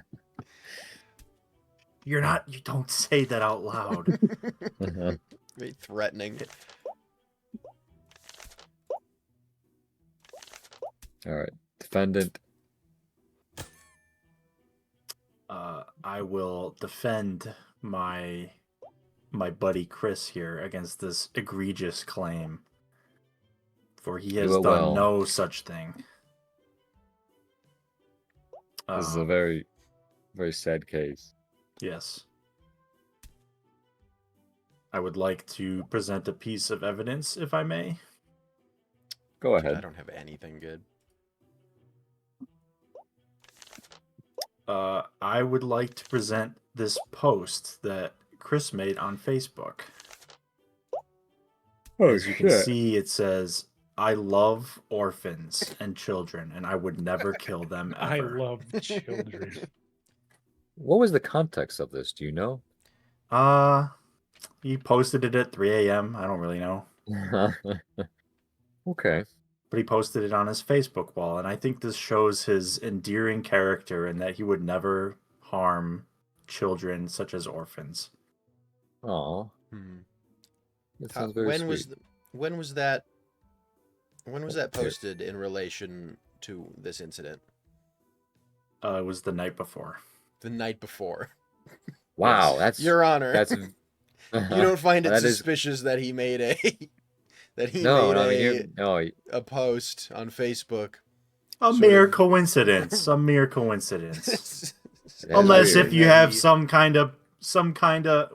You're not. You don't say that out loud. Very threatening. All right, defendant. I will defend my buddy Chris here against this egregious claim, for he has Do it done well. no such thing. This is a very, very sad case. Yes. I would like to present a piece of evidence, if I may. Go I ahead. don't have anything good. I would like to present this post that Chris made on Facebook. Oh, As you can see, it says, "I love orphans and children, and I would never kill them I ever." love children. What was the context of this? Do you know? He posted it at 3 a.m. I don't really know. Okay. But he posted it on his Facebook wall, and I think this shows his endearing character and that he would never harm children such as orphans. Aw, Hmm. that How- sounds very when sweet. was when was that Okay. posted in relation to this incident? It was the night before. The night before. Wow, Yes. that's Your Honor. that's You don't find it That is- suspicious that he made a that he no, made no, I mean, a, no, a post on Facebook? A Sort mere of- coincidence. A mere coincidence. that is Unless weird. if you have some kind of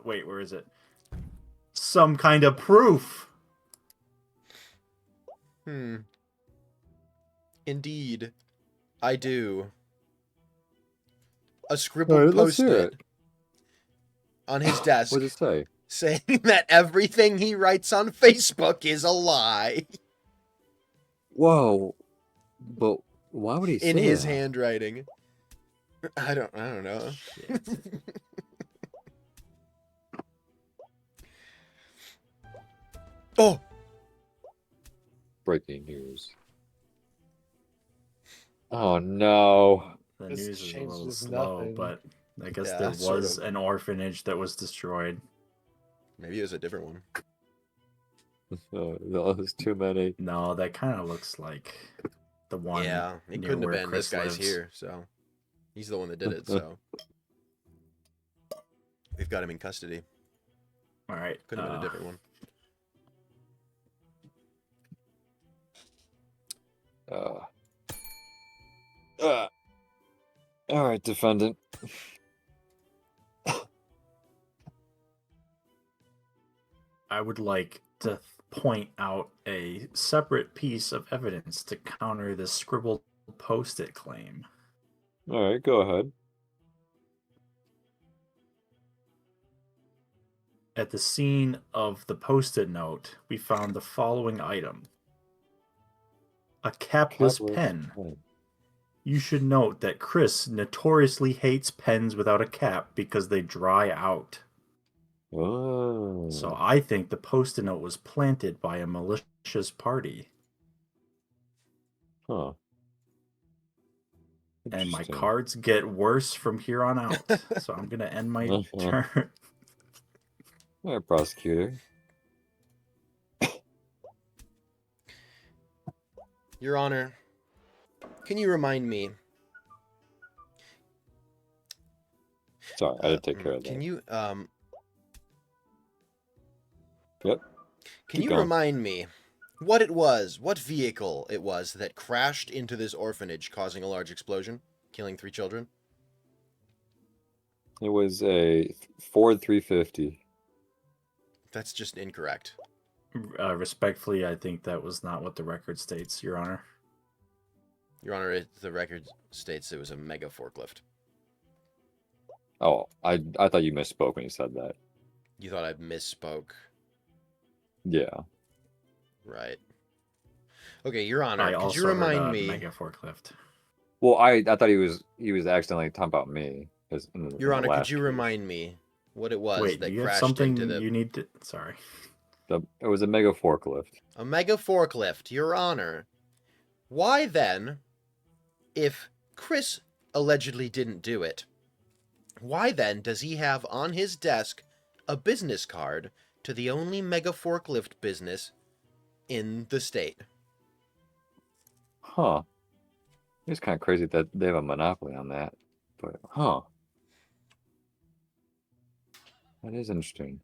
wait, where is it? Some kind of proof. Indeed, I do. A scribbled Alright, let's hear post-it it. on his desk What does it say? saying that everything he writes on Facebook is a lie But why would he say in his that? handwriting. I don't know. Oh, Breaking news. Oh no. The This news is a changes little slow, nothing. but I guess Yeah, there sort was of. an orphanage that was destroyed. maybe it was a different one. Oh, no, there's too many. No, that kind of looks like the one. Yeah, it near couldn't have where been. Chris This guy's lives. here, so he's the one that did it. So we've got him in custody. All right. Could have been a different one. All right, defendant. I would like to point out a separate piece of evidence to counter this scribbled post-it claim. All right, go ahead. At the scene of the post-it note, we found the following item. A capless pen. You should note that Chris notoriously hates pens without a cap because they dry out. Oh. So I think the post-it note was planted by a malicious party. Huh. And my Interesting. cards get worse from here on out. So I'm going to end my turn. All right, prosecutor. Your Honor, can you remind me? Sorry, I didn't take care of that. Can you Yep. Can Keep you going. remind me what it was, what vehicle it was that crashed into this orphanage, causing a large explosion, killing 3 children? It was a Ford 350. That's just incorrect. Respectfully, I think that was not what the record states, Your Honor. Your Honor, the record states it was a mega forklift. Oh, I thought you misspoke when you said that. You thought I misspoke. Yeah. Right. Okay, Your Honor, I could also you remind heard, me? mega forklift. Well, I thought he was accidentally talking about me. Your Honor, could you remind me what it was Wait, that do you have crashed something into the you need to... Sorry. It was a mega forklift. a mega forklift, Your Honor? Why then, if Chris allegedly didn't do it, why then does he have on his desk a business card to the only mega forklift business in the state? Huh. It's kind of crazy that they have a monopoly on that. But, huh. That is interesting.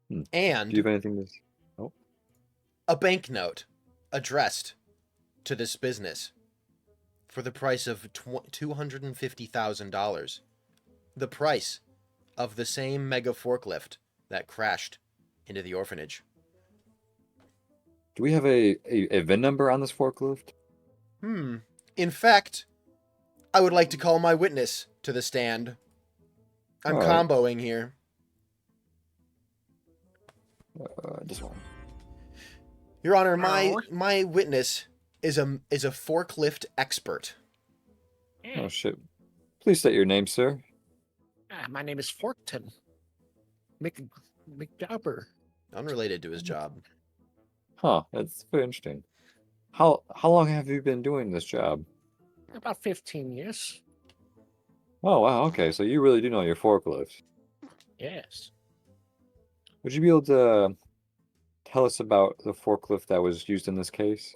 Do And you have anything to... Oh, a banknote addressed to this business for the price of $250,000. The price of the same mega forklift that crashed into the orphanage. do we have a VIN number on this forklift? In fact, I would like to call my witness to the stand. I'm All right. comboing here. This one. Your Honor, my witness is a forklift expert. Oh shit! Please state your name, sir. My name is Forkton. McJobber. Unrelated to his job. Huh? That's very interesting. How long have you been doing this job? About 15 years. Oh wow. Okay, so you really do know your forklift. Yes. Would you be able to tell us about the forklift that was used in this case?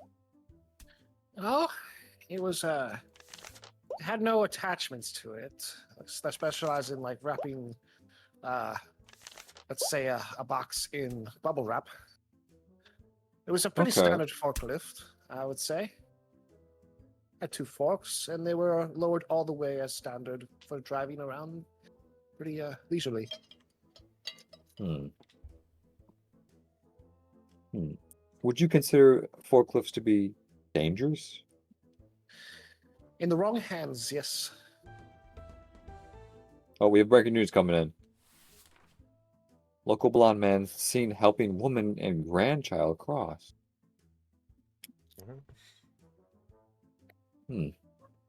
Oh, it was it had no attachments to it. I specialize in like wrapping let's say a box in bubble wrap. It was a pretty Okay. standard forklift, I would say. Had 2 forks, and they were lowered all the way as standard for driving around pretty leisurely. Hmm. Would you consider forklifts to be dangerous? In the wrong hands, yes. Oh, we have breaking news coming in. Local blonde man seen helping woman and grandchild cross.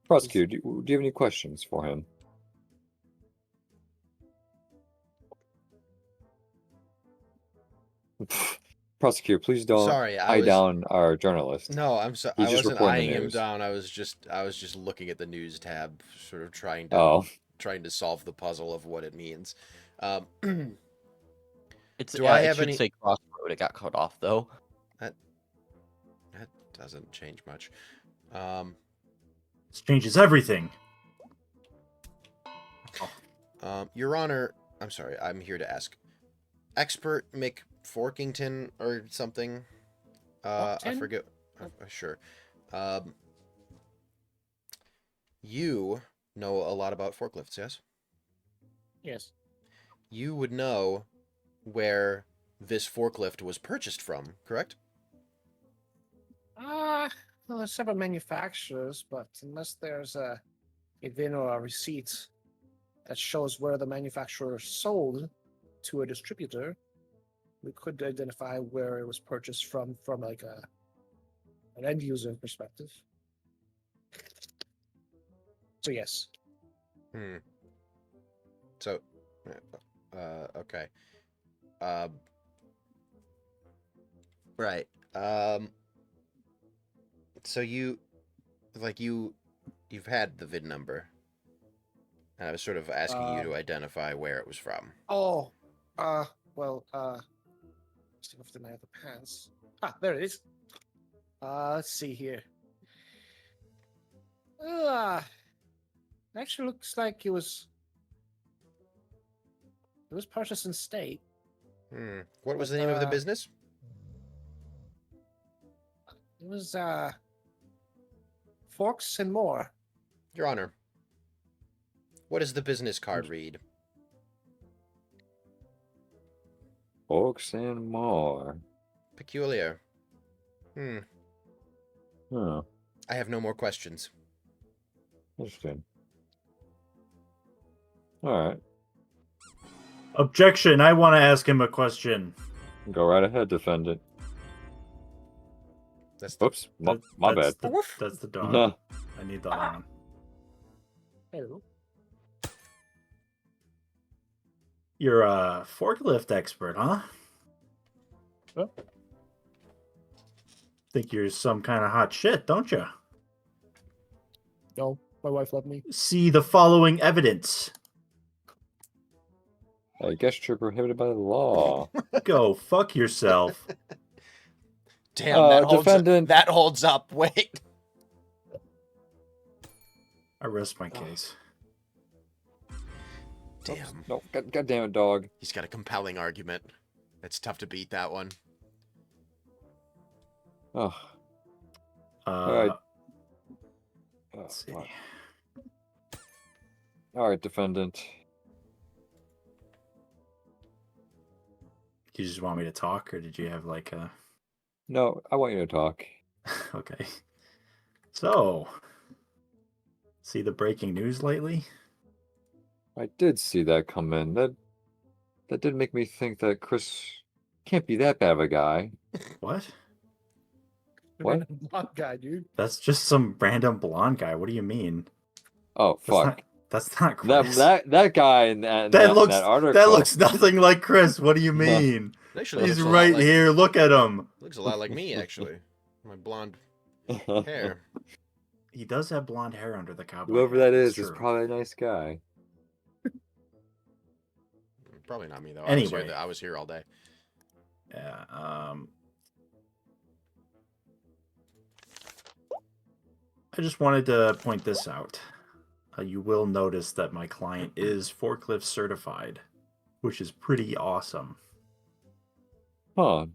Prosecutor, do you have any questions for him? Prosecutor, please don't Sorry, eye down our journalist. No, I'm sorry. He's I just wasn't reporting the eyeing him news. down. I was just looking at the news tab, sort of trying to solve the puzzle of what it means. It's Do I it have should any- say crossroad. It got cut off though. That doesn't change much. This changes everything. Your Honor, I'm sorry. I'm here to ask. Expert McForkington or something. I Forkton? forget. Sure. You know a lot about forklifts, yes? Yes. You would know where this forklift was purchased from, correct? Well, there's several manufacturers, but unless there's a VIN or a receipt that shows where the manufacturer sold to a distributor, we could identify where it was purchased from like an end user perspective. So yes. So, okay. Right. So you've had the VIN number. And I was sort of asking you to identify where it was from. Oh, well, stick off the my other pants. Ah, there it is. Let's see here. Actually looks like it was purchased in state. What was the name of the business? It was Forks and More. Your Honor, what does the business card read? Forks and more. Peculiar. Huh. I have no more questions. Interesting. All right. Objection. I want to ask him a question. Go right ahead, defendant. That's the, Oops. My bad. That's the dog. Nah. I need the other one. Hello. You're a forklift expert, huh? Huh? Think you're some kind of hot shit, don't you? No, my wife loved me. See the following evidence. I guess you're prohibited by the law. Go fuck yourself. damn, defendant. that holds up. Wait. I rest my case. Damn. No, God damn it, dog. He's got a compelling argument. It's tough to beat that one. Oh. Let's see. Fuck. All right, defendant. You just want me to talk, or did you have like a... No, I want you to talk. Okay. So, See the breaking news lately? I did see that come in. That did make me think that Chris can't be that bad of a guy. What? What? Blonde guy, dude. That's just some random blonde guy. What do you mean? Oh fuck! That's not That Chris. that guy in that, That looks that article. that looks nothing like Chris. What do you mean? Actually, He's looks a lot right like, here. Look at him. Looks a lot like me, actually. My blonde hair. He does have blonde hair under the cowboy. Whoever hat, that that's is true. probably a nice guy. Probably not me though. Anyway. I was here all day. Yeah. I just wanted to point this out. You will notice that my client is forklift certified, which is pretty awesome. Huh?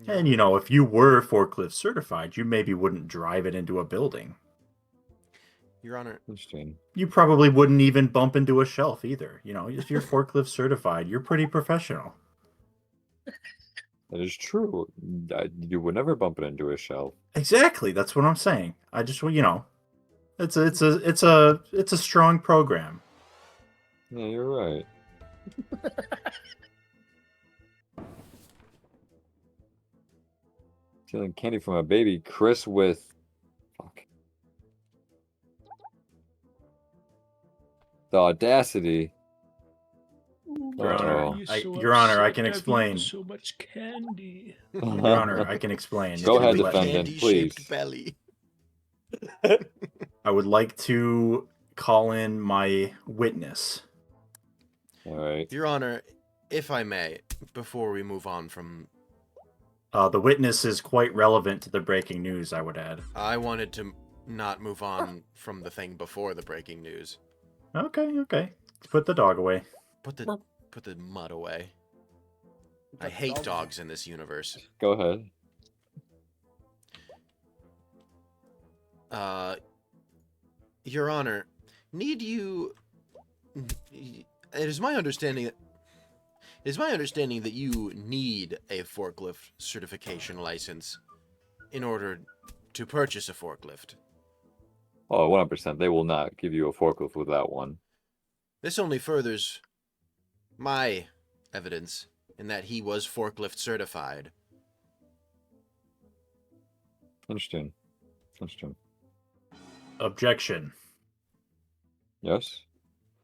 And you know, if you were forklift certified, you maybe wouldn't drive it into a building. Your Honor, Interesting. You probably wouldn't even bump into a shelf either. You know, if you're forklift certified, you're pretty professional. That is true. You would never bump it into a shelf. Exactly, that's what I'm saying. I just, you know, it's a strong program. Yeah, you're right. Stealing candy from a baby, Chris with fuck. The audacity. Your Uh-oh. Honor, Your Honor, I can explain. So much candy. Your Honor, I can explain. Go If you ahead, would let me. defendant, please. Candy-shaped belly. I would like to call in my witness. All right. Your Honor, if I may, before we move on from, The witness is quite relevant to the breaking news, I would add. I wanted to not move on from the thing before the breaking news. Okay. Put the dog away. Put the mud away. I hate dogs in this universe. Go ahead. Your Honor, need you... It is my understanding that you need a forklift certification license in order to purchase a forklift. Oh, 100%. They will not give you a forklift without one. This only furthers my evidence in that he was forklift certified. Interesting. Objection. Yes?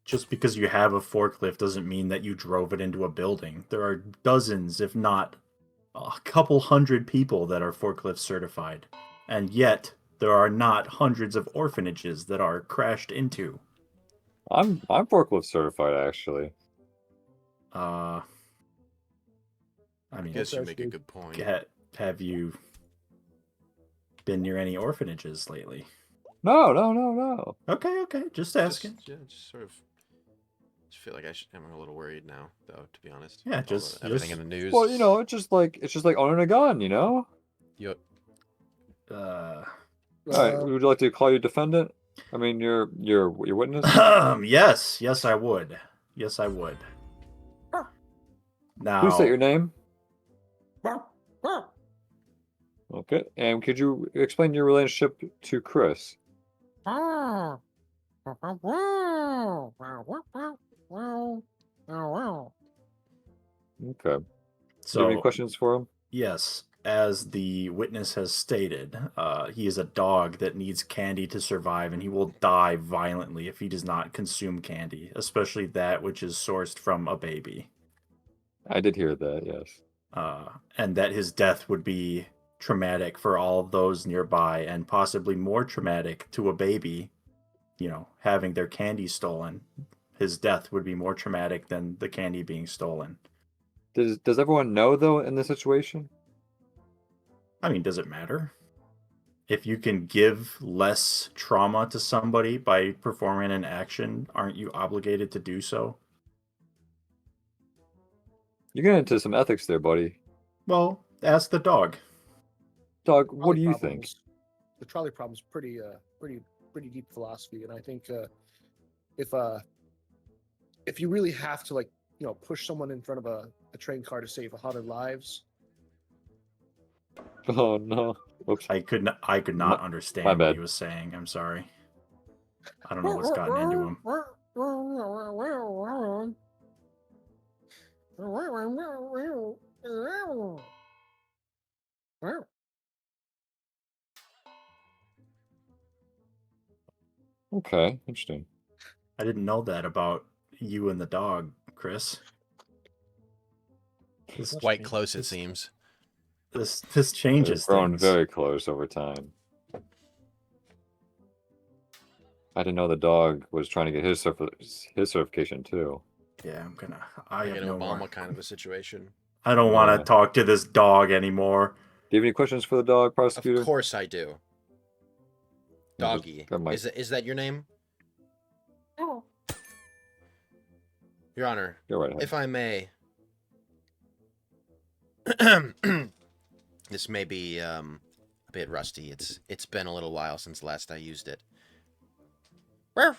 Just because you have a forklift doesn't mean that you drove it into a building. There are dozens, if not a couple hundred people that are forklift certified. And yet, there are not hundreds of orphanages that are crashed into. I'm forklift certified, actually. I mean, I guess you make a good point. have you been near any orphanages lately? No. Okay, just asking. Just sort of. Just feel like I'm a little worried now, though. To be honest. Yeah, With all just everything in the news. Well, you know, it's just like owning a gun, you know? Yep. All right, would you like to call your defendant? I mean, your witness? Yes, I would. Yes, I would. Now, Please state your name. Okay, and could you explain your relationship to Chris? Okay. Do you have any questions for him? Yes, as the witness has stated, he is a dog that needs candy to survive, and he will die violently if he does not consume candy, especially that which is sourced from a baby. I did hear that, yes. And that his death would be traumatic for all of those nearby, and possibly more traumatic to a baby, you know, having their candy stolen. His death would be more traumatic than the candy being stolen. Does everyone know, though, in this situation? I mean, does it matter? If you can give less trauma to somebody by performing an action, aren't you obligated to do so? You're getting into some ethics there, buddy. Well, ask the dog. Dog, what do you think? The trolley problem is pretty deep philosophy, and I think if you really have to, like, you know, push someone in front of a train car to save 100 lives. Oh no! Oops. I could not understand what bad. he was saying. I'm sorry. I don't know what's gotten into him. Okay, interesting. I didn't know that about you and the dog, Chris. This Quite close, it seems. this They've changes grown things. very close over time. I didn't know the dog was trying to get his certification too. Yeah, I Like have an no Obama more. kind of a situation. I don't want Yeah. to talk to this dog anymore. Do you have any questions for the dog, prosecutor? Of course I do. Yeah, just Doggy. grab my- Is that your name? Oh. Your Honor, Go right ahead. if I may. This may be a bit rusty. It's been a little while since last I used it. Can't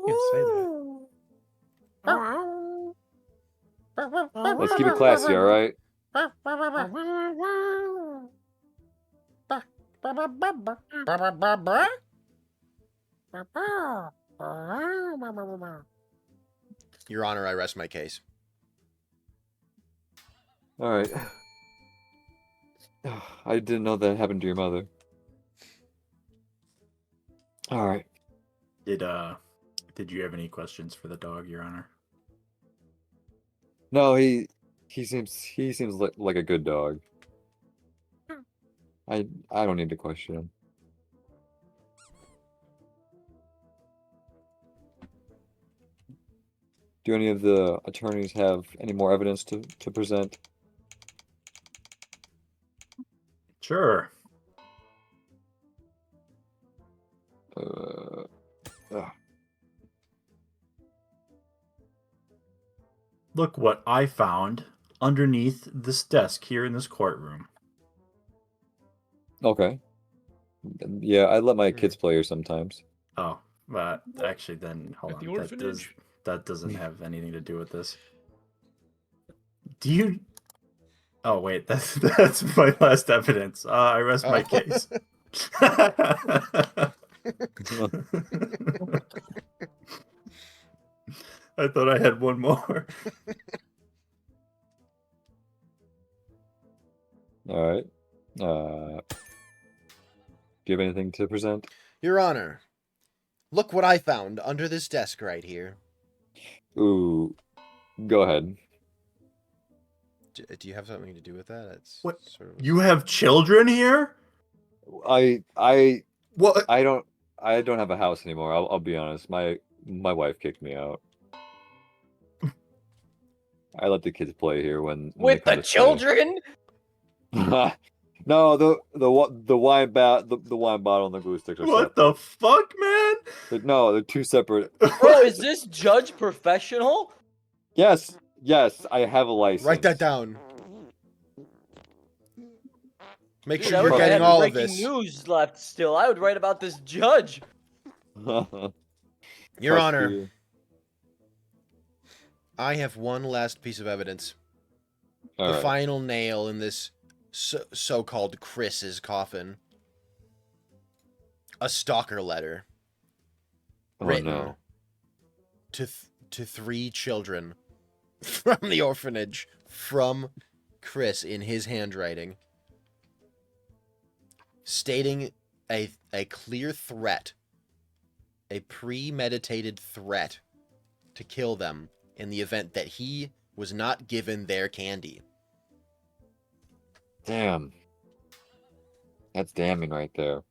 say that. Let's keep it classy, all right? Your Honor, I rest my case. All right. I didn't know that happened to your mother. All right. Did you have any questions for the dog, Your Honor? No, he seems like a good dog. I don't need to question him. Do any of the attorneys have any more evidence to present? Sure. Look what I found underneath this desk here in this courtroom. Okay. Yeah, I let my kids play here sometimes. Oh, but actually, then hold At the on. orphanage? That doesn't have anything to do with this. Do you? Oh wait, that's my last evidence. I rest my Oh. case. I thought I had one more. All right. Do you have anything to present? Your Honor, look what I found under this desk right here. Ooh, go ahead. Do you have something to do with that? It's What? sort of... You have children here? I What? I don't have a house anymore. I'll be honest. My wife kicked me out. I let the kids play here when they With come the to stay. children? No, the wine bottle and the glue sticks are What separate. the fuck, man? No, they're two separate. Bro, is this judge professional? Yes, I have a license. Write that down. Make Dude, sure I you're wish I getting had all of breaking this. news left still. I would write about this judge. Your Honor, Prosecutor. I have one last piece of evidence. All The right. final nail in this so-called Chris's coffin. A stalker letter. Oh Written no. to 3 children from the orphanage from Chris in his handwriting, stating a clear threat, a premeditated threat to kill them in the event that he was not given their candy. Damn. That's damning right there.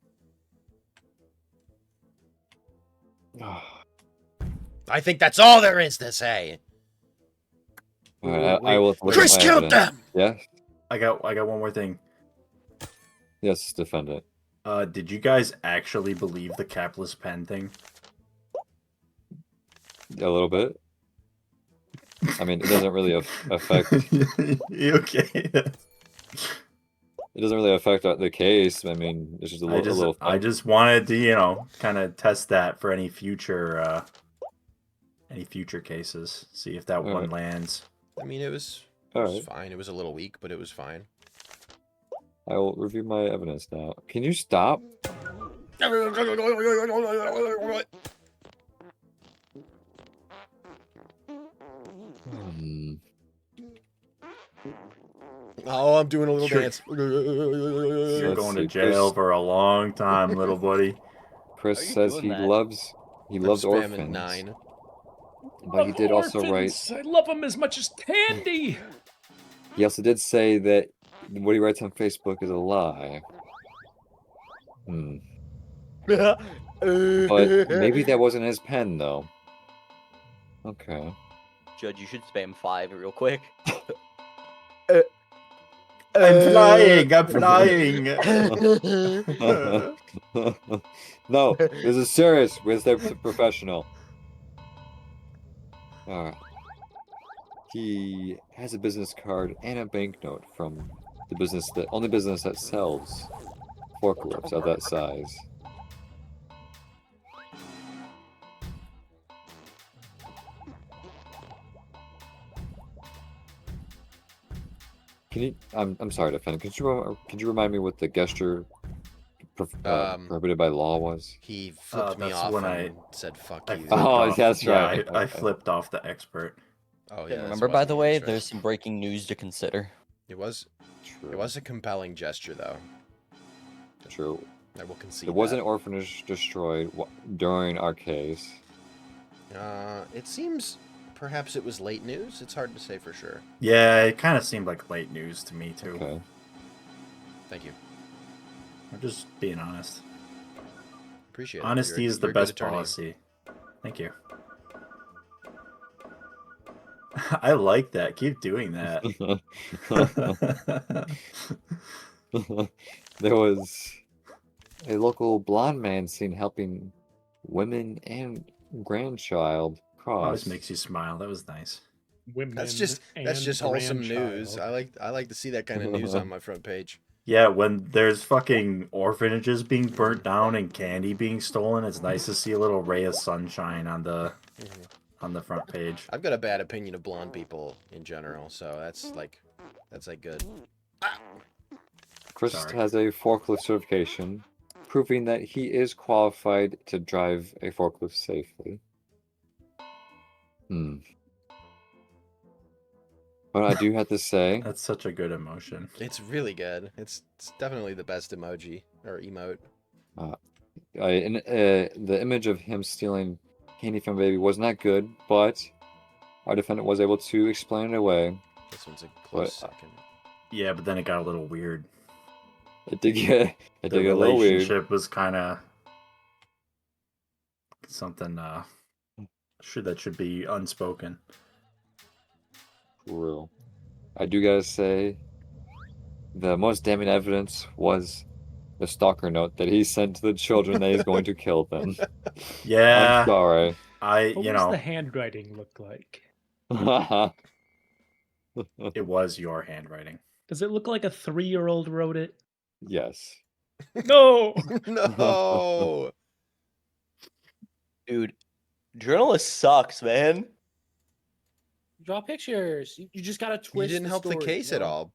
I think that's all there is to say. All right, I will look Chris at my killed evidence. them! Yes, I got one more thing. yes, defendant. Did you guys actually believe the capless pen thing? A little bit. I mean, it doesn't really affect. Okay. It doesn't really affect the case. I mean, it's just a little. I just wanted to, kind of test that for any future cases. See if that All one right. lands. I mean, it was All right. fine. It was a little weak, but it was fine. I will review my evidence now. Can you stop? Hmm. Oh, I'm doing a little Sure. dance. You're Let's going to see, jail Chris- for a long time, little buddy. Chris Are you says doing he that? loves I'm orphans, spamming 9. but he did also write. I love them as much as candy. He also did say that what he writes on Facebook is a lie. Hmm. But maybe that wasn't his pen, though. Okay. Judge, you should spam 5 real quick. I'm flying. I'm flying. No, this is serious. We're the professional. He has a business card and a banknote from the only business that sells forklifts of that size. Can you? I'm sorry to offend. Could you remind me what the gesture prohibited by law was? He flipped me that's off when and said, fuck I you. flipped Oh, off. that's Yeah, right. I Okay. flipped off the expert. Oh, And yeah. this remember, by wasn't the the way, interest. there's some breaking news to consider. It was True. a compelling gesture, though. True. I will concede There was an that. orphanage destroyed during our case. It seems perhaps it was late news. It's hard to say for sure. Yeah, it kind of seemed like late news to me too. Okay. Thank you. I'm just being honest. Appreciate it. Honesty You're- is the you're a good best attorney. policy. Thank you. I like that. Keep doing that. There was a local blonde man seen helping women and grandchild cross. Always makes you smile. That was nice. Women That's just and wholesome news. grandchild. I like to see that kind of news on my front page. Yeah, when there's fucking orphanages being burnt down and candy being stolen, it's nice to see a little ray of sunshine on the front page. I've got a bad opinion of blonde people in general, so that's like good. Chris Sorry. has a forklift certification, proving that he is qualified to drive a forklift safely. But I do have to say, That's such a good emotion. It's really good. It's definitely the best emoji or emote. the image of him stealing candy from a baby was not good, but our defendant was able to explain it away. This one's a close But- second. Yeah, but then it got a little weird. It did get The a little weird. relationship was kind of something that should be unspoken. For real. I do gotta say, the most damning evidence was the stalker note that he sent to the children that he's going to kill them. Yeah, I'm sorry. What you does know, the handwriting look like? it was your handwriting. Does it look like a 3-year-old wrote it? Yes. No. No. Dude, journalist sucks, man. Draw pictures. You just gotta You twist. didn't help the story, case you at know? all.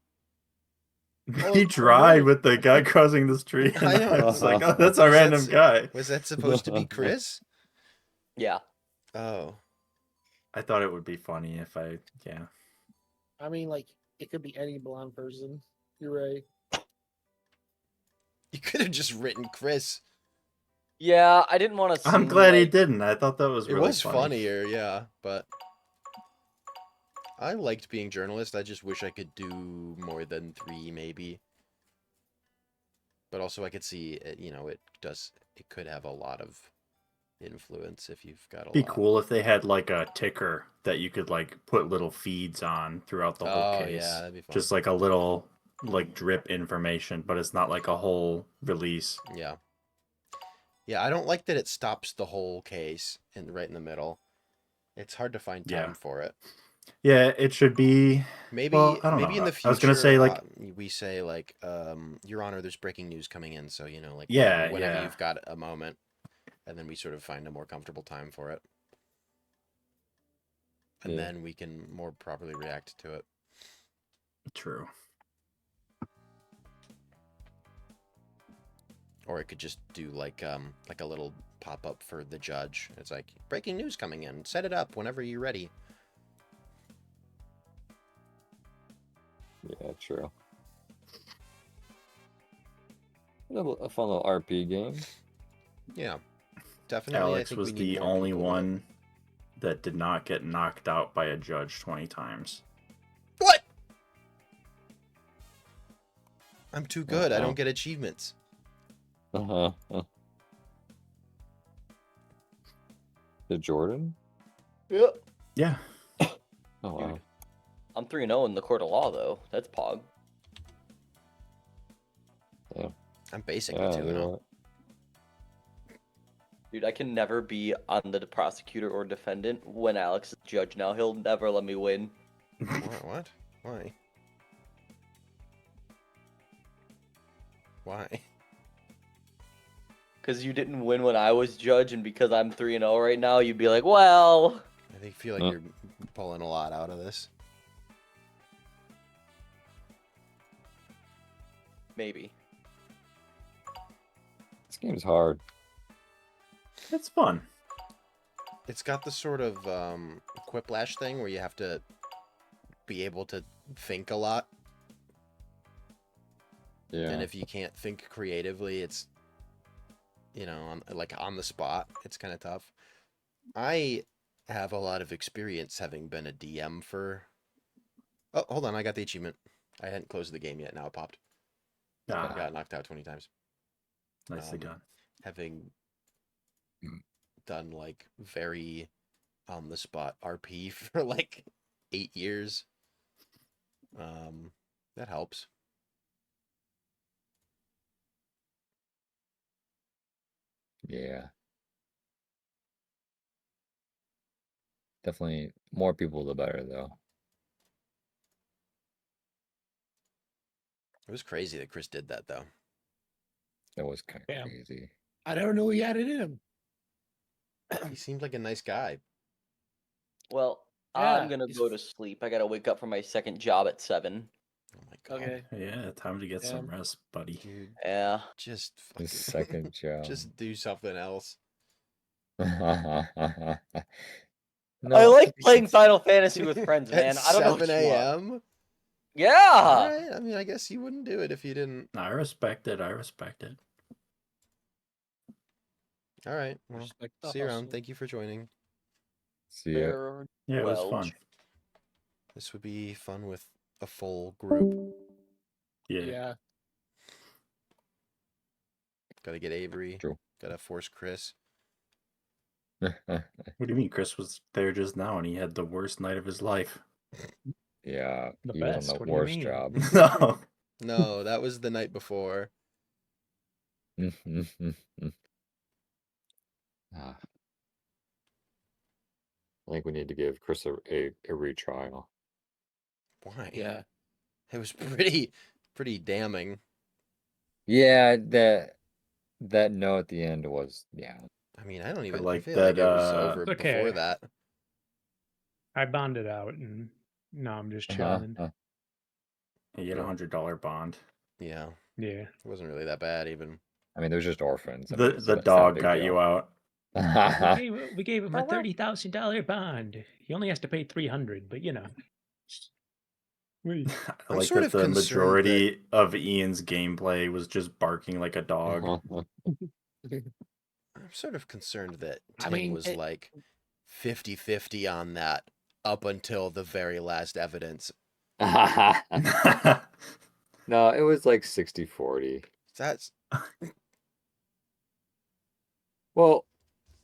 He tried with the guy crossing the street. And I know. I was like, oh, that's a Was that random s- guy. Was that supposed to be Chris? Yeah. Oh. I thought it would be funny if yeah. I mean, like, it could be any blonde person. You're right. You could have just written Chris. Yeah, I didn't want to. I'm glad he didn't. I thought that was It really was funny. funnier, yeah, but I liked being journalist. I just wish I could do more than 3, maybe. But also, I could see it. It could have a lot of influence if you've got a Be lot. cool if they had like a ticker that you could like put little feeds on throughout the whole Oh, case. yeah, that'd be fun. Just like a little like drip information, but it's not like a whole release. Yeah. Yeah, I don't like that it stops the whole case right in the middle. It's hard to find time Yeah. for it. Yeah, it should be. Maybe Well, I don't maybe know. in the future I was gonna say like we say like Your Honor, there's breaking news coming in, so like Yeah, whenever yeah. you've got a moment, and then we sort of find a more comfortable time for it. And Yeah. then we can more properly react to it. true. Or it could just do like a little pop up for the judge. It's like breaking news coming in. Set it up whenever you're ready. Yeah, true. A fun little RP game. Yeah, definitely. I Alex think was we need the more only people one that did not get knocked out by a judge 20 times. What? I'm too good. I Uh-oh. don't get achievements. The Jordan? Yep. Yeah. Oh wow. Dude. I'm 3-0 in the court of law, though. That's Pog. I'm basically Yeah, 2-0. Dude, I can never be on the prosecutor or defendant when Alex is judge now. He'll never let me win. What? Why? Why? Because you didn't win when I was judge, and because I'm 3-0 right now, you'd be like, well... I feel like Huh. you're pulling a lot out of this. Maybe. This game's hard. It's fun. It's got the sort of quiplash thing where you have to be able to think a lot. Yeah. And if you can't think creatively, it's, you know, on the spot. It's kind of tough. I have a lot of experience having been a DM for... Oh, hold on. I got the achievement. I hadn't closed the game yet. Now it popped. I Ah, got knocked out 20 times. nicely done. Having done like very on the spot RP for like 8 years. That helps. Yeah. Definitely more people the better though. It was crazy that Chris did that though. That was kind of Yeah. crazy. I never knew he had it in him. He seemed like a nice guy. Well, Yeah, I'm gonna go to sleep. I gotta wake up for my second job at 7. Oh my god. Okay. Yeah, time to get some Yeah. rest, buddy. Dude, Yeah. just His fucking second job. just do something else. I No, like playing Final Fantasy with friends, man. At I don't know 7 what you want. a.m. All Yeah. right. I mean, I guess you wouldn't do it if you didn't. I respect it. I respect it. All right. Well, Respect the see you around. hustle. Thank you for joining. see ya. Fair Yeah, it was Welch. fun. This would be fun with a full group. Yeah. Yeah. Gotta get Avery. True. Gotta force Chris. What do you mean? Chris was there just now and he had the worst night of his life. Yeah, The he was best? on the What do you worst mean? job. No. No, that was the night before. Ah. I think we need to give Chris a retrial. Why? Yeah. It was pretty damning. Yeah, that no at the end was I mean, I don't even. I like feel like that, it was over It's okay. before that. I bonded out, and now I'm just Uh-huh, chilling. He had a Yeah. $100 bond. Yeah, Yeah. it wasn't really that bad even. I mean, there's just orphans. I mean, The it's the not a dog big got deal. you out. We gave him a Oh, wow. $30,000 bond. He only has to pay $300, but you know. I I'm like sort that of the concerned majority of Ian's gameplay was just barking like a dog. Uh-huh. I'm sort of concerned that I Tim mean, was it- like 50-50 on that up until the very last evidence. No, it was like 60-40. That's Well,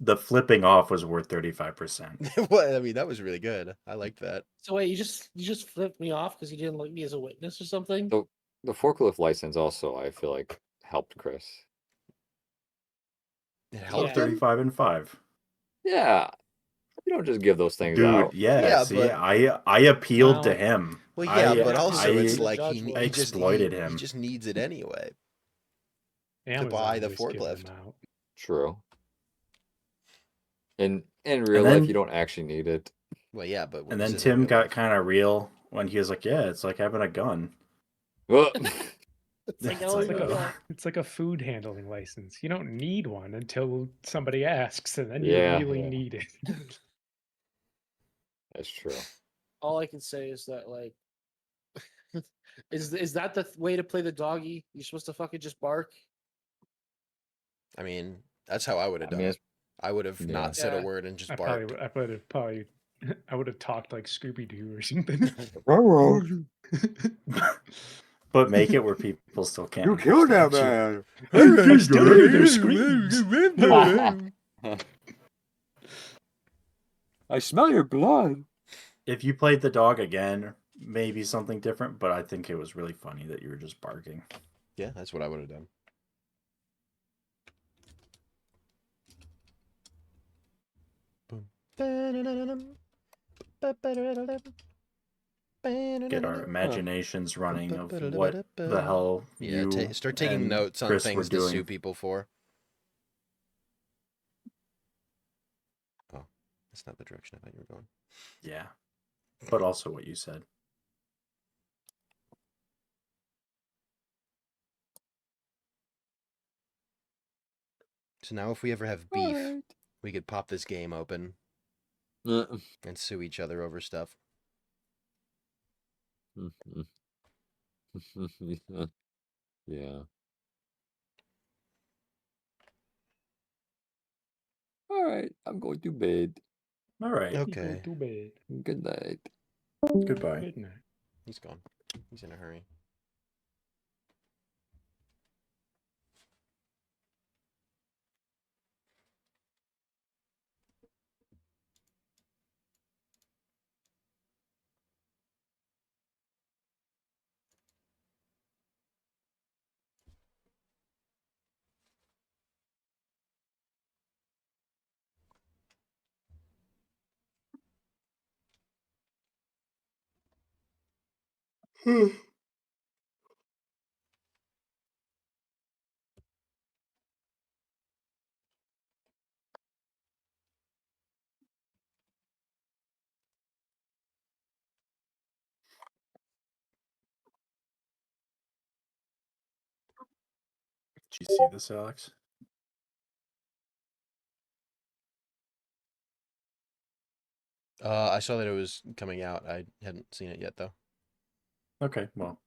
The flipping off was worth 35%. what I mean. That was really good. I liked that. So wait, you just flipped me off because you didn't like me as a witness or something? the forklift license also, I feel like, helped Chris. It Yeah. helped him. 35 and 5. Yeah. You don't just give those things Dude, out. yeah, Yeah, see, but- I appealed to Well- him. Well, yeah, I- but also I- it's the like judge he will- just exploited he him. just needs it anyway. Amazon buy the just give them forklift. out. True. In real then- life, you don't actually need it. Well, yeah, but when And he's then in Tim real got life- kind of real when he was like, yeah, it's like having a gun. Well, It's like, It's oh, like, yeah. It's like a food handling license. You don't need one until somebody asks, and then you Yeah, really yeah. need it. That's true. All I can say is that, like, is that the way to play the doggy? You're supposed to fucking just bark? I mean, that's how I would have I done mean, it. I would have yeah. not said a Yeah. word and just I barked. would have probably, I would have talked like Scooby Doo or something. but make it where people still can't. You killed that understand you. man. I can still hear their screams. I smell your blood. If you played the dog again, maybe something different. But I think it was really funny that you were just barking. Yeah, that's what I would have done. Get our imaginations running of what the hell Yeah, you start taking and notes on Chris were things to doing. sue people for. Oh, that's not the direction I thought you were going. Yeah, but also what you said. So now if we ever have beef, we could pop this game open and sue each other over stuff. Yeah. All right, I'm going to bed. All right. Go Okay. to bed. Good night. Goodbye. Good night. He's gone. He's in a hurry. Did you see this, Alex? I saw that it was coming out. I hadn't seen it yet, though. Okay, well,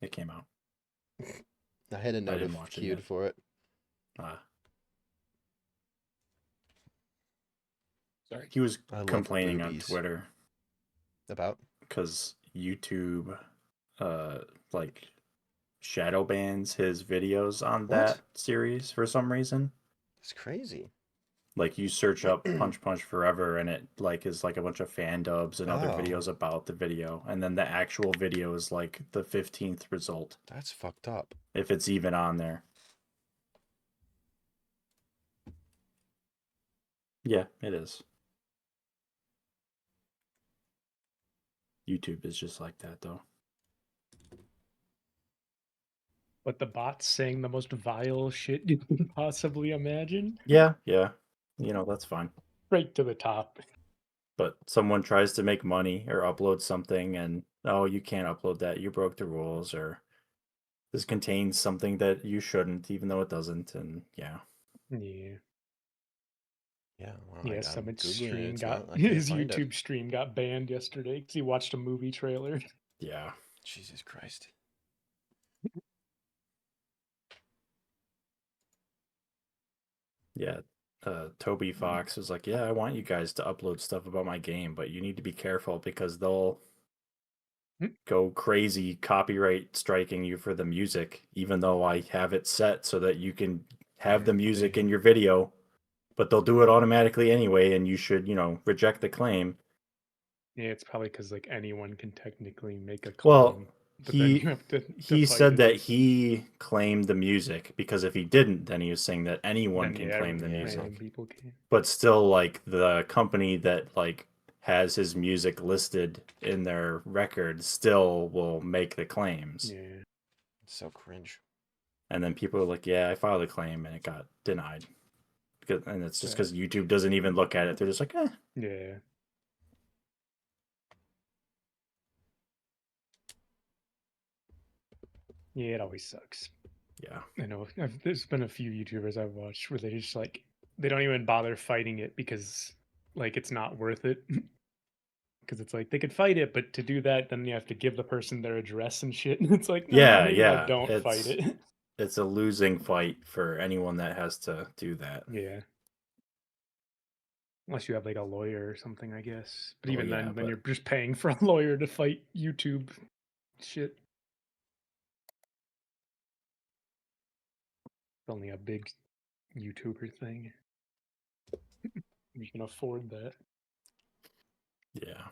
it came out. I had a I note didn't watch it queued yet. for it. Sorry. He was I love complaining on boobies. Twitter About? because YouTube, like, shadow bans his videos on that series for some reason. It's crazy. Like, you search up Punch Punch Forever and it like is like a bunch of fan dubs and other Oh. videos about the video, and then the actual video is like the 15th result That's fucked up. if it's even on there. Yeah, it is. YouTube is just like that, though. But the bots saying the most vile shit you can possibly imagine. Yeah, that's fine. Right to the top. But someone tries to make money or upload something, and oh, you can't upload that. You broke the rules, or this contains something that you shouldn't, even though it doesn't. And yeah, Yeah. Yeah. Well, Yeah, I'm someone's Googling it, stream it's got not- I can't his find it. YouTube stream got banned yesterday because he watched a movie trailer. yeah. Jesus Christ. Yeah, Toby Fox was like, "Yeah, I want you guys to upload stuff about my game, but you need to be careful because they'll go crazy copyright striking you for the music, even though I have it set so that you can have the music in your video, but they'll do it automatically anyway, and you should, reject the claim." Yeah, it's probably because like anyone can technically make a claim. Well, but then you have to he fight said it. that he claimed the music, because if he didn't, then he was saying that anyone Then, can yeah, claim the yeah, music. random people can. But still, like, the company that like has his music listed in their record still will make the claims. Yeah. It's so cringe. And then people are like, "Yeah, I filed a claim and it got denied." And it's just Right. because YouTube doesn't even look at it. They're just like, "Eh." Yeah. Yeah, it always sucks. Yeah. I know there's been a few YouTubers I've watched where they just like they don't even bother fighting it because like it's not worth it. Because it's like they could fight it, but to do that, then you have to give the person their address and shit. And it's like, no, Yeah, maybe yeah. don't fight it. It's a losing fight for anyone that has to do that. Yeah. Unless you have like a lawyer or something, I guess. But Well, even yeah, then but- you're just paying for a lawyer to fight YouTube shit. It's only a big YouTuber thing. You can afford that. Yeah.